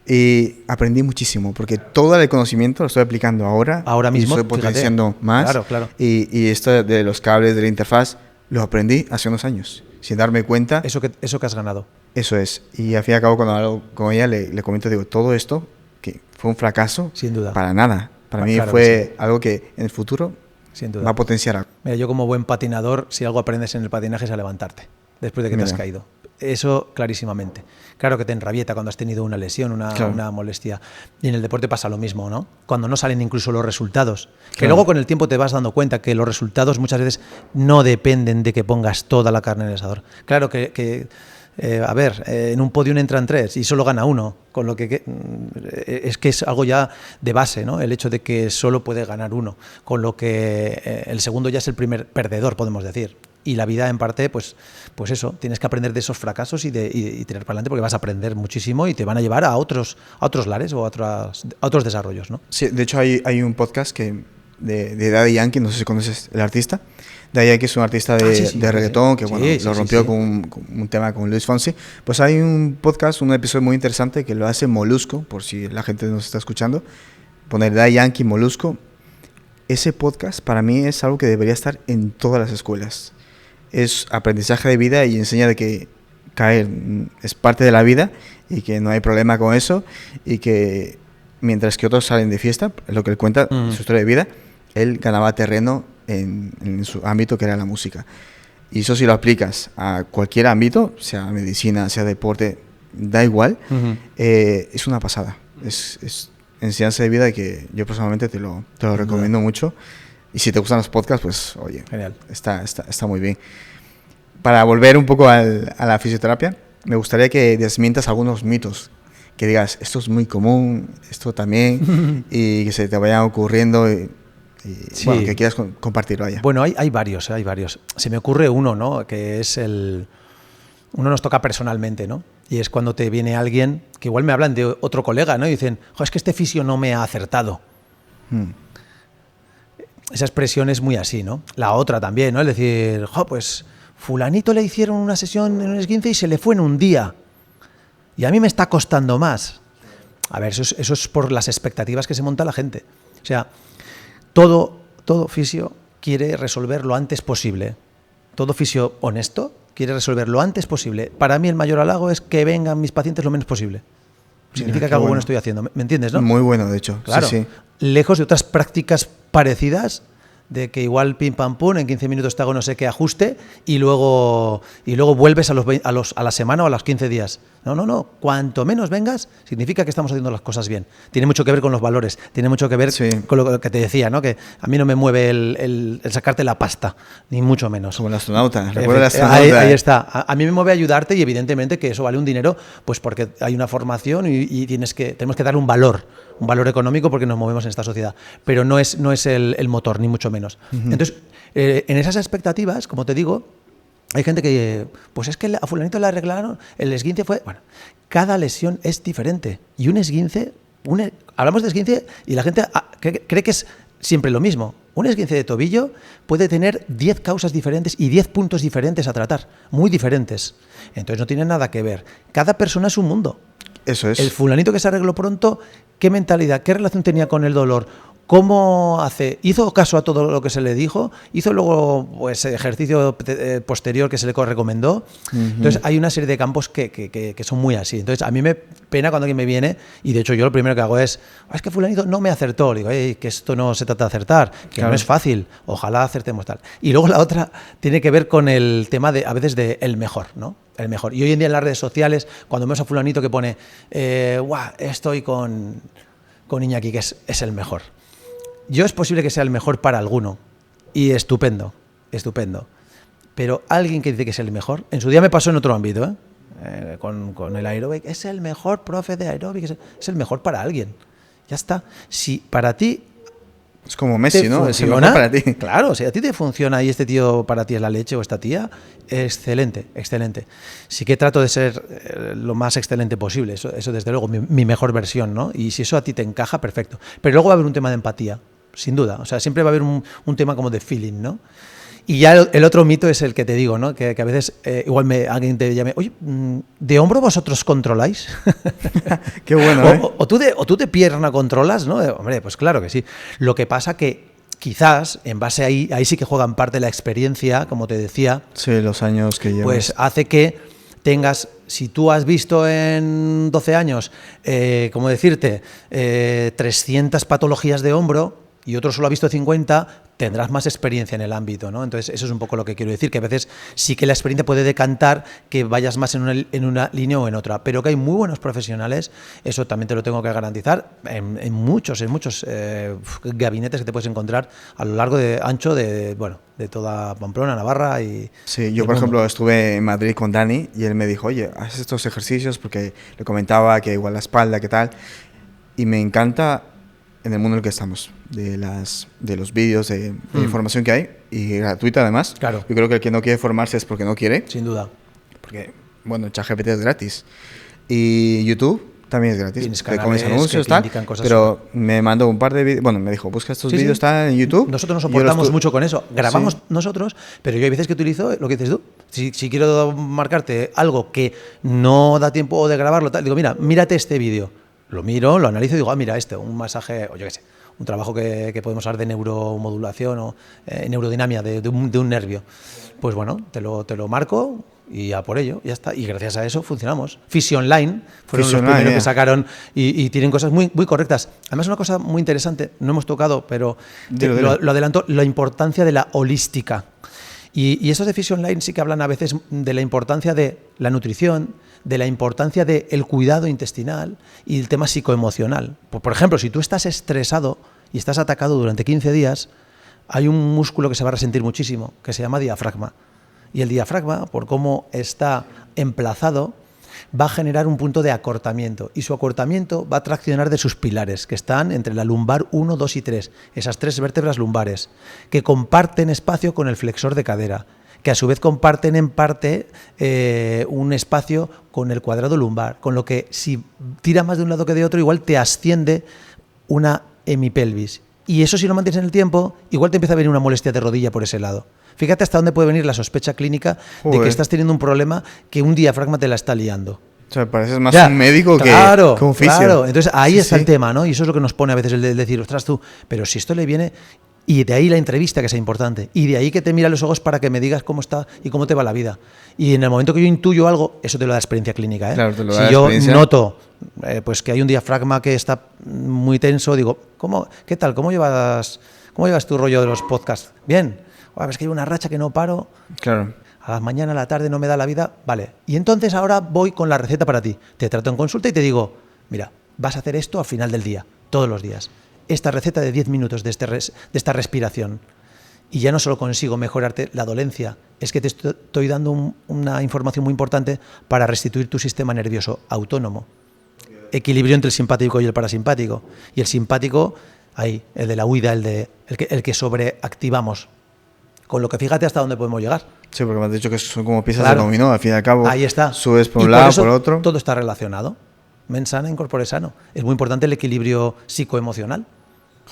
Y aprendí muchísimo, porque todo el conocimiento lo estoy aplicando ahora mismo. Y estoy potenciando más. Claro. Y esto de los cables, de la interfaz, lo aprendí hace unos años, sin darme cuenta. Eso que has ganado. Eso es. Y al fin y al cabo, cuando hablo con ella, le comento, digo, todo esto, que fue un fracaso, sin duda. Para nada. Para mí fue algo que en el futuro sin duda va a potenciar algo. Mira, yo como buen patinador, si algo aprendes en el patinaje es a levantarte, después de que te has caído. Eso clarísimamente. Claro que te enrabieta cuando has tenido una lesión, una molestia. Y en el deporte pasa lo mismo, ¿no? Cuando no salen incluso los resultados. Que luego con el tiempo te vas dando cuenta que los resultados muchas veces no dependen de que pongas toda la carne en el asador. Claro que en un podium entran 3 y solo gana 1, con lo que es que es algo ya de base, ¿no? El hecho de que solo puede ganar 1, con lo que el segundo ya es el primer perdedor, podemos decir. Y la vida, en parte, pues eso, tienes que aprender de esos fracasos y tirar para adelante, porque vas a aprender muchísimo y te van a llevar a otros lares o a otros desarrollos, ¿no? Sí, de hecho hay un podcast de Daddy Yankee, no sé si conoces el artista. Daddy Yankee es un artista de reggaetón que lo rompió con un tema con Luis Fonsi. Pues hay un podcast, un episodio muy interesante que lo hace Molusco, por si la gente nos está escuchando. Poner Daddy Yankee, Molusco. Ese podcast para mí es algo que debería estar en todas las escuelas. Es aprendizaje de vida y enseña de que caer es parte de la vida y que no hay problema con eso, y que mientras que otros salen de fiesta, es lo que él cuenta, su historia de vida, él ganaba terreno en su ámbito, que era la música. Y eso, si lo aplicas a cualquier ámbito, sea medicina, sea deporte, da igual, es una pasada. Es enseñanza de vida que yo personalmente te lo recomiendo mucho. Y si te gustan los podcasts, pues oye, genial. Está muy bien. Para volver un poco a la fisioterapia, me gustaría que desmientas algunos mitos, que digas, esto es muy común, esto también, y que se te vayan ocurriendo sí. Bueno, que quieras compartir, vaya. Bueno, hay varios. Se me ocurre uno, ¿no? Que es uno nos toca personalmente, ¿no? Y es cuando te viene alguien, que igual me hablan de otro colega, ¿no? Y dicen, es que este fisio no me ha acertado. Esa expresión es muy así, ¿no? La otra también, ¿no? Es decir, pues fulanito le hicieron una sesión en un esguince y se le fue en un día. Y a mí me está costando más. A ver, eso es por las expectativas que se monta la gente. O sea, todo fisio quiere resolver lo antes posible. Todo fisio honesto quiere resolver lo antes posible. Para mí el mayor halago es que vengan mis pacientes lo menos posible. Significa que algo bueno estoy haciendo. ¿Me entiendes, no? Muy bueno, de hecho. Claro. Sí. Lejos de otras prácticas parecidas, de que igual pim pam pum, en 15 minutos te hago no sé qué ajuste y luego vuelves a la semana o a los 15 días. No. Cuanto menos vengas, significa que estamos haciendo las cosas bien. Tiene mucho que ver con los valores, tiene mucho que ver con lo que te decía, ¿no? Que a mí no me mueve el sacarte la pasta, ni mucho menos. Como el astronauta, recuerda el astronauta. Ahí está. A mí me mueve ayudarte y evidentemente que eso vale un dinero, pues porque hay una formación y tenemos que dar un valor económico porque nos movemos en esta sociedad. Pero no es el motor, ni mucho menos. Entonces, en esas expectativas, como te digo, hay gente que, pues es que a fulanito le arreglaron, el esguince fue... Bueno, cada lesión es diferente. Y un esguince, hablamos de esguince y la gente cree que es siempre lo mismo. Un esguince de tobillo puede tener 10 causas diferentes y 10 puntos diferentes a tratar, muy diferentes. Entonces no tiene nada que ver. Cada persona es un mundo. Eso es. El fulanito que se arregló pronto, ¿qué mentalidad, qué relación tenía con el dolor? ¿Cómo hace? ¿Hizo caso a todo lo que se le dijo? ¿Hizo luego pues ejercicio posterior que se le recomendó? Entonces hay una serie de campos que son muy así. Entonces a mí me pena cuando alguien me viene y de hecho yo lo primero que hago es que fulanito no me acertó. Digo, que esto no se trata de acertar, que claro, no es fácil, ojalá acertemos tal. Y luego la otra tiene que ver con el tema de a veces de el mejor, ¿no? El mejor. Y hoy en día en las redes sociales, cuando vemos a fulanito que pone estoy con Iñaki, que es el mejor. Yo es posible que sea el mejor para alguno y estupendo, pero alguien que dice que es el mejor, en su día me pasó en otro ámbito, con el aeróbic, es el mejor profe de aeróbic, es el mejor para alguien, ya está. Si para ti es como Messi, ¿no? Es el mejor para ti. Claro, si a ti te funciona y este tío para ti es la leche o esta tía, excelente. Sí que trato de ser lo más excelente posible, eso desde luego, mi mejor versión, ¿no? Y si eso a ti te encaja, perfecto. Pero luego va a haber un tema de empatía, sin duda. O sea, siempre va a haber un tema como de feeling, ¿no? Y ya el otro mito es el que te digo, ¿no? Que a veces igual alguien te llame, oye, ¿de hombro vosotros controláis? Qué bueno, ¿eh? O tú de pierna controlas, ¿no? Hombre, pues claro que sí. Lo que pasa que quizás, en base a ahí sí que juegan parte de la experiencia, como te decía. Sí, los años que llevas. Pues hace que tengas, si tú has visto en 12 años, ¿cómo decirte? 300 patologías de hombro y otro solo ha visto 50, tendrás más experiencia en el ámbito, ¿no? Entonces eso es un poco lo que quiero decir, que a veces sí que la experiencia puede decantar que vayas más en una línea o en otra, pero que hay muy buenos profesionales, eso también te lo tengo que garantizar, en muchos gabinetes que te puedes encontrar a lo largo ancho de toda Pamplona, Navarra y... Sí, yo por ejemplo estuve en Madrid con Dani y él me dijo, oye, haz estos ejercicios porque le comentaba que igual la espalda, qué tal, y me encanta en el mundo en el que estamos, de los vídeos, de información que hay, y gratuita además. Claro. Yo creo que el que no quiere formarse es porque no quiere. Sin duda. Porque, bueno, ChatGPT es gratis. Y YouTube también es gratis. Tienes con mis canales anuncios, que tal. indican cosas Pero me mandó un par de vídeos. Bueno, me dijo, busca estos vídeos, está en YouTube. Nosotros nos soportamos mucho con eso. Grabamos nosotros, pero yo hay veces que utilizo lo que dices tú. Si quiero marcarte algo que no da tiempo de grabarlo, tal, digo, mira, mírate este vídeo. Lo miro, lo analizo y digo, mira, un masaje, o yo qué sé, un trabajo que podemos hablar de neuromodulación o neurodinamia de un nervio. Pues bueno, te lo marco y a por ello, ya está. Y gracias a eso funcionamos. Fissionline fueron los primeros que sacaron y tienen cosas muy, muy correctas. Además, una cosa muy interesante, no hemos tocado, pero lo adelanto, la importancia de la holística. Y esos de Fissionline sí que hablan a veces de la importancia de la nutrición, de la importancia del cuidado intestinal y el tema psicoemocional. Por ejemplo, si tú estás estresado y estás atacado durante 15 días, hay un músculo que se va a resentir muchísimo, que se llama diafragma. Y el diafragma, por cómo está emplazado, va a generar un punto de acortamiento. Y su acortamiento va a traccionar de sus pilares, que están entre la lumbar 1, 2 y 3. Esas 3 vértebras lumbares, que comparten espacio con el flexor de cadera, que a su vez comparten en parte un espacio con el cuadrado lumbar. Con lo que si tira más de un lado que de otro, igual te asciende una hemipelvis. Y eso, si lo mantienes en el tiempo, igual te empieza a venir una molestia de rodilla por ese lado. Fíjate hasta dónde puede venir la sospecha clínica de que estás teniendo un problema que un diafragma te la está liando. O sea, pareces más un médico que un fisio. Claro, entonces ahí está el tema, ¿no? Y eso es lo que nos pone a veces el decir, ostras tú, pero si esto le viene... Y de ahí la entrevista, que sea importante. Y de ahí que te mira a los ojos para que me digas cómo está y cómo te va la vida. Y en el momento que yo intuyo algo, eso te lo da experiencia clínica, ¿eh? Claro, te lo da si yo experiencia. noto pues que hay un diafragma que está muy tenso, digo, ¿qué tal? ¿Cómo llevas tu rollo de los podcasts? Bien. Es que hay una racha que no paro. Claro. A la mañana, a la tarde no me da la vida. Vale. Y entonces ahora voy con la receta para ti. Te trato en consulta y te digo, mira, vas a hacer esto al final del día, todos los días. Esta receta de 10 minutos de esta respiración. Y ya no solo consigo mejorarte la dolencia, es que te estoy dando una información muy importante para restituir tu sistema nervioso autónomo. Equilibrio entre el simpático y el parasimpático. Y el simpático, ahí, el de la huida, el que sobreactivamos. Con lo que fíjate hasta dónde podemos llegar. Sí, porque me has dicho que son como piezas de dominó, al fin y al cabo. Ahí está. Subes por un lado, por otro. Todo está relacionado. Mens sana, in corpore sano. Es muy importante el equilibrio psicoemocional.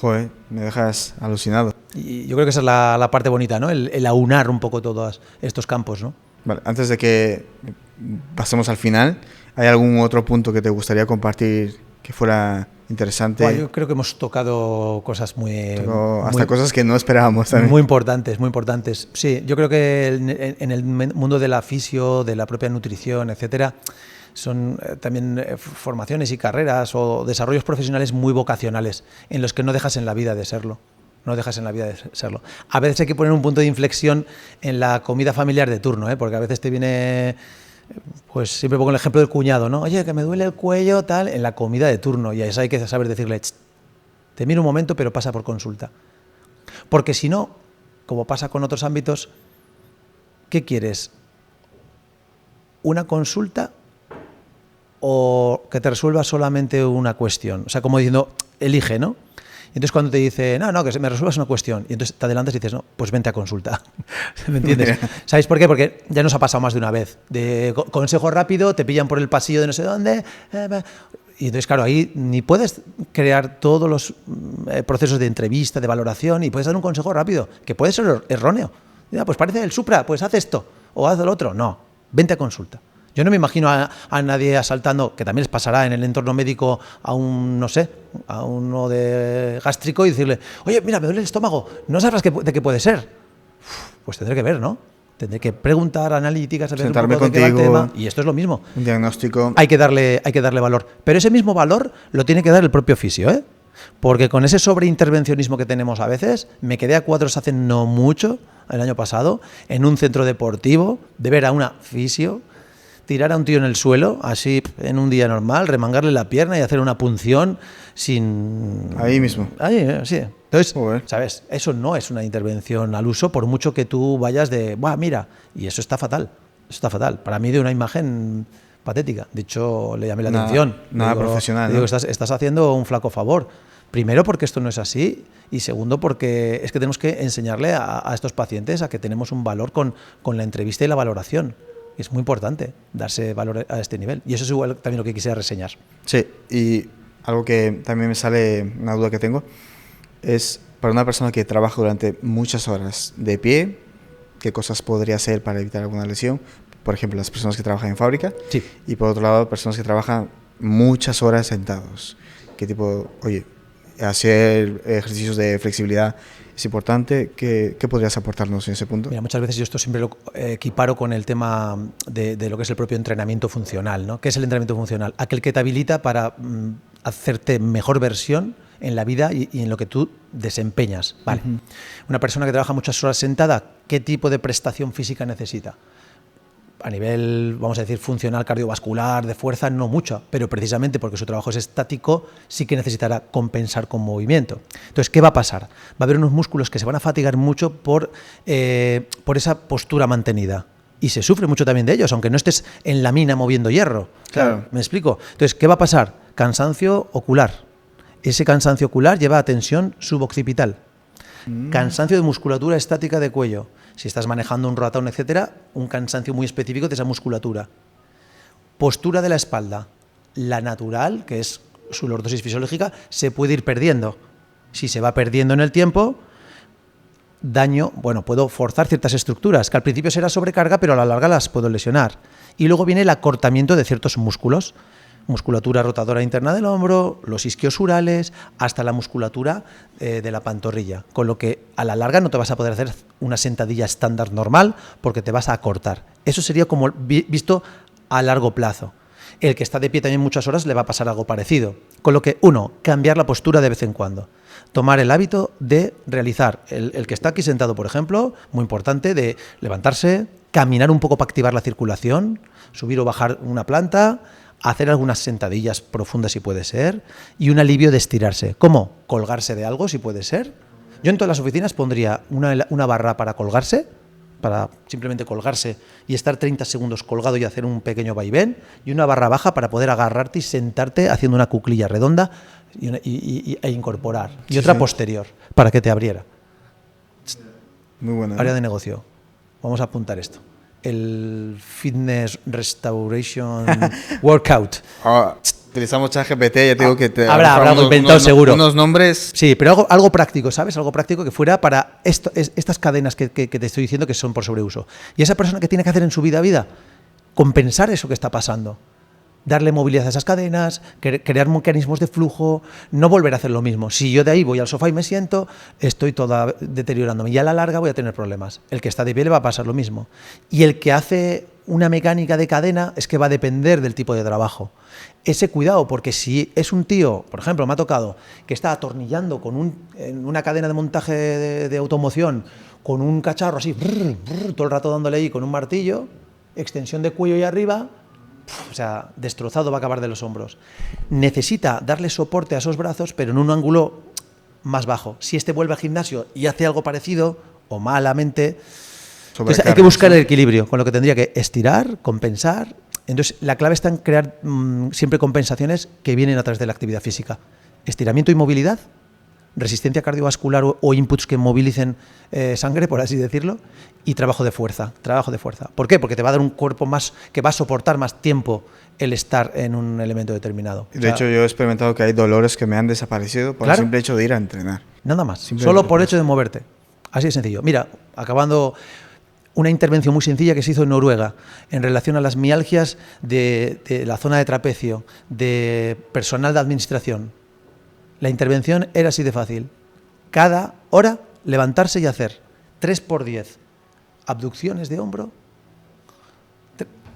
Joder, me dejas alucinado. Y yo creo que esa es la parte bonita, ¿no? El aunar un poco todos estos campos, ¿no? Vale, antes de que pasemos al final, ¿hay algún otro punto que te gustaría compartir que fuera interesante? Bueno, yo creo que hemos tocado cosas hasta cosas que no esperábamos también. Muy importantes, muy importantes. Sí, yo creo que en el mundo de la fisio, de la propia nutrición, etcétera, son también formaciones y carreras o desarrollos profesionales muy vocacionales, en los que no dejas en la vida de serlo. No dejas en la vida de serlo. A veces hay que poner un punto de inflexión en la comida familiar de turno, ¿eh? Porque a veces te viene... Pues siempre pongo el ejemplo del cuñado, ¿no? Oye, que me duele el cuello, tal, en la comida de turno. Y a eso hay que saber decirle, te miro un momento, pero pasa por consulta. Porque si no, como pasa con otros ámbitos, ¿qué quieres? ¿Una consulta o que te resuelva solamente una cuestión? O sea, como diciendo, elige, ¿no? Y entonces cuando te dice, no, que me resuelvas una cuestión, y entonces te adelantas y dices, no, pues vente a consulta. ¿Me entiendes? ¿Sabéis por qué? Porque ya nos ha pasado más de una vez. De consejo rápido, te pillan por el pasillo de no sé dónde, y entonces, claro, ahí ni puedes crear todos los procesos de entrevista, de valoración, y puedes dar un consejo rápido, que puede ser erróneo. Pues parece el Supra, pues haz esto, o haz lo otro. No, vente a consulta. Yo no me imagino a nadie asaltando, que también les pasará en el entorno médico, a uno de gástrico y decirle, oye, mira, me duele el estómago, ¿no sabrás de qué puede ser? Pues tendré que ver, ¿no? Tendré que preguntar analíticas, sentarme un poco de contigo, qué va el tema, y esto es lo mismo. Un diagnóstico. Hay que darle valor. Pero ese mismo valor lo tiene que dar el propio fisio, ¿eh? Porque con ese sobreintervencionismo que tenemos a veces, me quedé a cuadros hace no mucho, el año pasado, en un centro deportivo, de ver a una fisio tirar a un tío en el suelo, así en un día normal, remangarle la pierna y hacer una punción sin... Ahí mismo. Ahí, sí. Entonces, joder, ¿sabes? Eso no es una intervención al uso, por mucho que tú vayas de, ¡buah, mira! Y eso está fatal. Eso está fatal. Para mí, de una imagen patética. De hecho, le llamé la atención. Nada profesional. Digo, estás haciendo un flaco favor. Primero, porque esto no es así, y segundo, porque es que tenemos que enseñarle a estos pacientes a que tenemos un valor con la entrevista y la valoración. Es muy importante darse valor a este nivel, y eso es igual también lo que quisiera reseñar. Sí, y algo que también me sale, una duda que tengo, es para una persona que trabaja durante muchas horas de pie, ¿qué cosas podría hacer para evitar alguna lesión? Por ejemplo, las personas que trabajan en fábrica, Sí. Y por otro lado, personas que trabajan muchas horas sentados. ¿Qué tipo, oye, hacer ejercicios de flexibilidad es importante? ¿Qué podrías aportarnos en ese punto? Mira, muchas veces yo esto siempre lo equiparo con el tema de lo que es el propio entrenamiento funcional, ¿no? ¿Qué es el entrenamiento funcional? Aquel que te habilita para hacerte mejor versión en la vida y en lo que tú desempeñas. Vale. Una persona que trabaja muchas horas sentada, ¿qué tipo de prestación física necesita? A nivel, vamos a decir, funcional, cardiovascular, de fuerza, no mucho, pero precisamente porque su trabajo es estático, sí que necesitará compensar con movimiento. Entonces, ¿qué va a pasar? Va a haber unos músculos que se van a fatigar mucho por esa postura mantenida. Y se sufre mucho también de ellos, aunque no estés en la mina moviendo hierro. Claro. ¿Me explico? Entonces, ¿qué va a pasar? Cansancio ocular. Ese cansancio ocular lleva a tensión suboccipital. Cansancio de musculatura estática de cuello. Si estás manejando un ratón, etcétera, un cansancio muy específico de esa musculatura. Postura de la espalda. La natural, que es su lordosis fisiológica, se puede ir perdiendo. Si se va perdiendo en el tiempo, daño, bueno, puedo forzar ciertas estructuras, que al principio será sobrecarga, pero a la larga las puedo lesionar. Y luego viene el acortamiento de ciertos músculos. Musculatura rotadora interna del hombro, los isquiosurales, hasta la musculatura de la pantorrilla. Con lo que a la larga no te vas a poder hacer una sentadilla estándar normal porque te vas a acortar. Eso sería como visto a largo plazo. El que está de pie también muchas horas le va a pasar algo parecido. Con lo que, uno, cambiar la postura de vez en cuando. Tomar el hábito de realizar, el que está aquí sentado, por ejemplo, muy importante, de levantarse, caminar un poco para activar la circulación, subir o bajar una planta, hacer algunas sentadillas profundas si puede ser, y un alivio de estirarse. ¿Cómo? Colgarse de algo si puede ser. Yo en todas las oficinas pondría una barra para colgarse, para simplemente colgarse y estar 30 segundos colgado y hacer un pequeño vaivén, y una barra baja para poder agarrarte y sentarte haciendo una cuclilla redonda e incorporar. Y otra posterior, para que te abriera. Muy bueno. Área de negocio. Vamos a apuntar esto. El Fitness Restoration Workout. Utilizamos ChatGPT, ya te digo que te habrá algo inventado seguro. Unos nombres. Sí, pero algo práctico, ¿sabes? Algo práctico que fuera para estas cadenas que te estoy diciendo que son por sobreuso. Y esa persona que tiene que hacer en su vida compensar eso que está pasando. Darle movilidad a esas cadenas, crear mecanismos de flujo, no volver a hacer lo mismo. Si yo de ahí voy al sofá y me siento, estoy toda deteriorándome y a la larga voy a tener problemas. El que está de pie le va a pasar lo mismo. Y el que hace una mecánica de cadena es que va a depender del tipo de trabajo. Ese cuidado, porque si es un tío, por ejemplo, me ha tocado, que está atornillando en una cadena de montaje de automoción, con un cacharro así, todo el rato dándole ahí con un martillo, extensión de cuello y arriba, o sea, destrozado va a acabar de los hombros. Necesita darle soporte a esos brazos, pero en un ángulo más bajo. Si este vuelve al gimnasio y hace algo parecido, o malamente, entonces hay que buscar el equilibrio, con lo que tendría que estirar, compensar. Entonces, la clave está en crear siempre compensaciones que vienen a través de la actividad física. Estiramiento y movilidad, resistencia cardiovascular o inputs que movilicen sangre, por así decirlo, y trabajo de fuerza. ¿Por qué? Porque te va a dar un cuerpo más que va a soportar más tiempo el estar en un elemento determinado. De hecho, yo he experimentado que hay dolores que me han desaparecido por el simple hecho de ir a entrenar. Nada más, solo por el hecho de moverte. Así de sencillo. Mira, acabando una intervención muy sencilla que se hizo en Noruega en relación a las mialgias de la zona de trapecio, de personal de administración. La intervención era así de fácil. Cada hora levantarse y hacer 3×10 abducciones de hombro,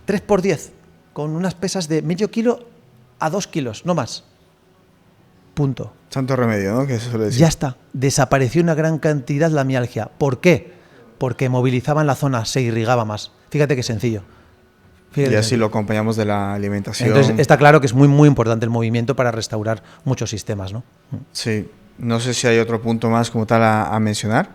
3×10 con unas pesas de medio kilo a 2 kilos, no más. Punto. Santo remedio, ¿no? Que se suele decir. Ya está. Desapareció una gran cantidad la mialgia. ¿Por qué? Porque movilizaban la zona, se irrigaba más. Fíjate qué sencillo. Y así lo acompañamos de la alimentación. Entonces está claro que es muy, muy importante el movimiento para restaurar muchos sistemas, ¿no? Sí. No sé si hay otro punto más como tal a mencionar,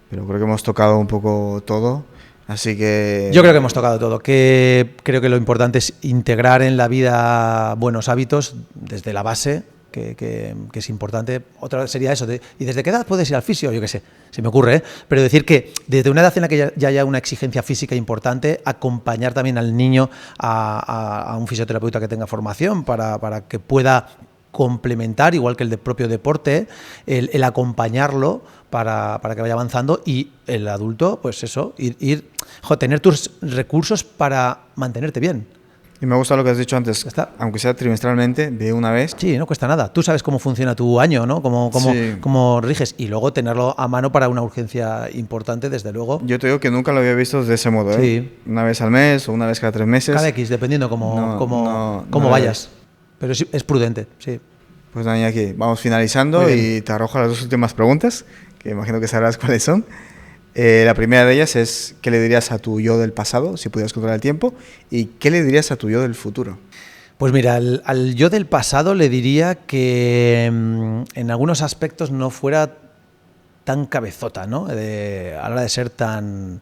pero creo que hemos tocado un poco todo. Así que... Yo creo que hemos tocado todo. Creo que lo importante es integrar en la vida buenos hábitos desde la base, que es importante. Otra sería eso, ¿y desde qué edad puedes ir al fisio? Yo qué sé, se me ocurre, ¿eh? Pero decir que desde una edad en la que ya haya una exigencia física importante, acompañar también al niño a un fisioterapeuta que tenga formación para que pueda complementar, igual que el propio deporte, el acompañarlo para que vaya avanzando, y el adulto, pues eso, tener tus recursos para mantenerte bien. Y me gusta lo que has dicho antes, aunque sea trimestralmente, de una vez. Sí, no cuesta nada. Tú sabes cómo funciona tu año, ¿no? Cómo riges, y luego tenerlo a mano para una urgencia importante, desde luego. Yo te digo que nunca lo había visto de ese modo, ¿eh? Sí. Una vez al mes o una vez cada 3 meses. Cada X, dependiendo cómo vayas. Pero es prudente, sí. Pues nada, aquí vamos finalizando y te arrojo las 2 últimas preguntas, que imagino que sabrás cuáles son. La primera de ellas es, ¿qué le dirías a tu yo del pasado, si pudieras controlar el tiempo? ¿Y qué le dirías a tu yo del futuro? Pues mira, al yo del pasado le diría que en algunos aspectos no fuera tan cabezota, ¿no? A la hora de ser tan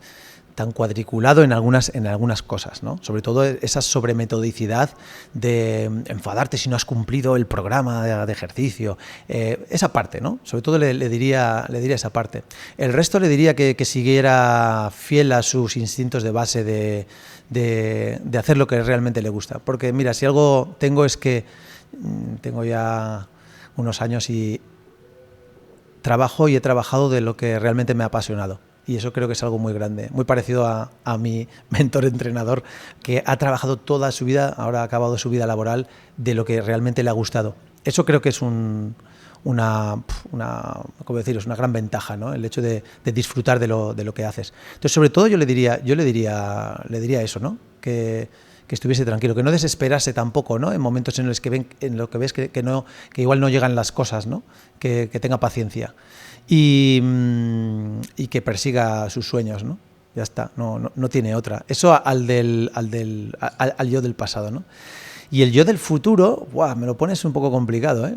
cuadriculado en algunas cosas, ¿no? Sobre todo esa sobremetodicidad de enfadarte si no has cumplido el programa de ejercicio, esa parte, ¿no? Sobre todo le diría esa parte. El resto le diría que siguiera fiel a sus instintos de base de hacer lo que realmente le gusta. Porque mira, si algo tengo es que tengo ya unos años y he trabajado de lo que realmente me ha apasionado. Y eso creo que es algo muy grande, muy parecido a mi mentor entrenador, que ha trabajado toda su vida, ahora ha acabado su vida laboral, de lo que realmente le ha gustado. Eso creo que es una gran ventaja, ¿no? El hecho de disfrutar de lo que haces. Entonces, sobre todo yo le diría eso, ¿no? Que estuviese tranquilo, que no desesperase tampoco, ¿no? En momentos en los que ves que igual no llegan las cosas, ¿no? Que tenga paciencia. Y que persiga sus sueños, ¿no? Ya está, no tiene otra. Eso al yo del pasado, ¿no? Y el yo del futuro, me lo pones un poco complicado, ¿eh?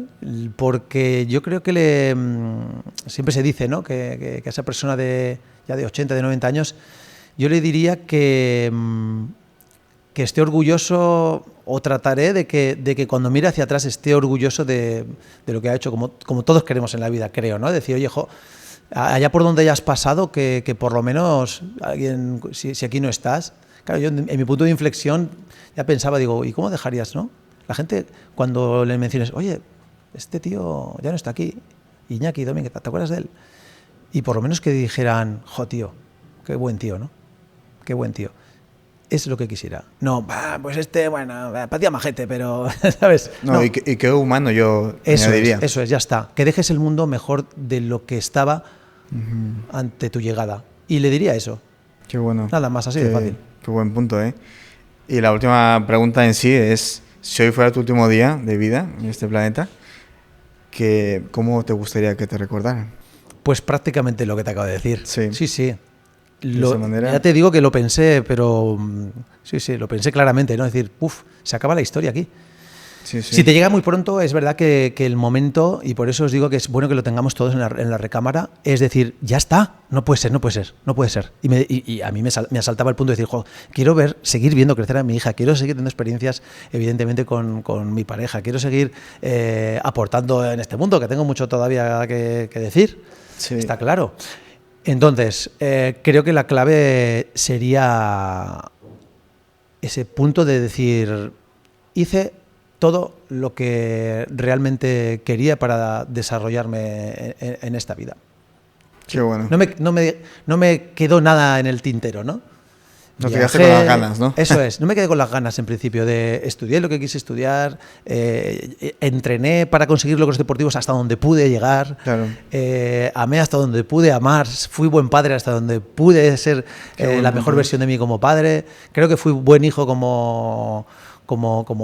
Porque yo creo que siempre se dice, ¿no? Que a esa persona ya de 80, de 90 años, yo le diría que esté orgulloso, o trataré de que cuando mire hacia atrás esté orgulloso de lo que ha hecho, como todos queremos en la vida, creo, ¿no? Decir, oye, allá por donde hayas pasado, que por lo menos alguien, si aquí no estás. Claro, yo en mi punto de inflexión ya pensaba, digo, ¿y cómo dejarías, no? La gente, cuando le menciones, oye, este tío ya no está aquí, Iñaki Domínguez, ¿te acuerdas de él? Y por lo menos que dijeran, tío, qué buen tío, ¿no? Qué buen tío. Es lo que quisiera. No, pues parecía majete, pero, ¿sabes? No. Y qué humano yo añadiría. Eso es, ya está. Que dejes el mundo mejor de lo que estaba ante tu llegada. Y le diría eso. Qué bueno. Nada más, así de fácil. Qué buen punto, ¿eh? Y la última pregunta en sí es, si hoy fuera tu último día de vida en este planeta, ¿cómo te gustaría que te recordaran? Pues prácticamente lo que te acabo de decir. Sí. De esa manera. Ya te digo que lo pensé, pero sí, lo pensé claramente, ¿no? Es decir, se acaba la historia aquí. Sí. Si te llega muy pronto, es verdad que el momento, y por eso os digo que es bueno que lo tengamos todos en la recámara, es decir, ya está, no puede ser. Y a mí me asaltaba el punto de decir, quiero seguir viendo crecer a mi hija, quiero seguir teniendo experiencias, evidentemente, con mi pareja, quiero seguir aportando en este mundo, que tengo mucho todavía que decir, está claro. Entonces, creo que la clave sería ese punto de decir, hice todo lo que realmente quería para desarrollarme en esta vida. Qué bueno. No me quedó nada en el tintero, ¿no? No te quedaste con las ganas, ¿no? Eso es, no me quedé con las ganas en principio. Estudié lo que quise estudiar, entrené para conseguir logros deportivos hasta donde pude llegar, claro. Amé hasta donde pude amar, fui buen padre hasta donde pude ser la mejor versión de mí como padre. Creo que fui buen hijo como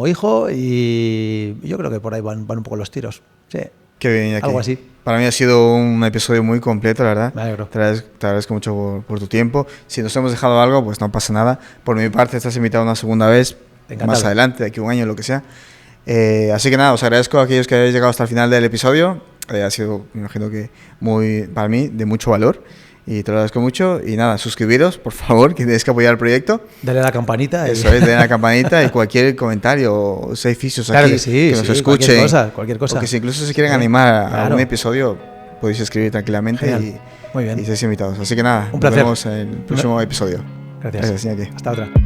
hijo, y yo creo que por ahí van un poco los tiros. Sí. Qué bien, Iñaki. Algo así. Para mí ha sido un episodio muy completo, la verdad. Me alegro. Te agradezco mucho por tu tiempo. Si nos hemos dejado algo, pues no pasa nada. Por mi parte, estás invitado una segunda vez, más adelante, de aquí a un año, lo que sea. Así que nada, os agradezco a aquellos que habéis llegado hasta el final del episodio. ha sido, me imagino que para mí, de mucho valor. Y te lo agradezco mucho. Y nada, suscribiros, por favor, que tenéis que apoyar el proyecto. Dale a la campanita. Eso es, dale a la campanita y cualquier comentario, seis fisios claro aquí, que, sí, que nos escuchen. Cualquier cosa. O que si incluso se quieren animar a un episodio, podéis escribir tranquilamente Muy bien. y seáis invitados. Así que nada, un placer. Nos vemos en el próximo episodio. Gracias. Iñaki. Hasta otra.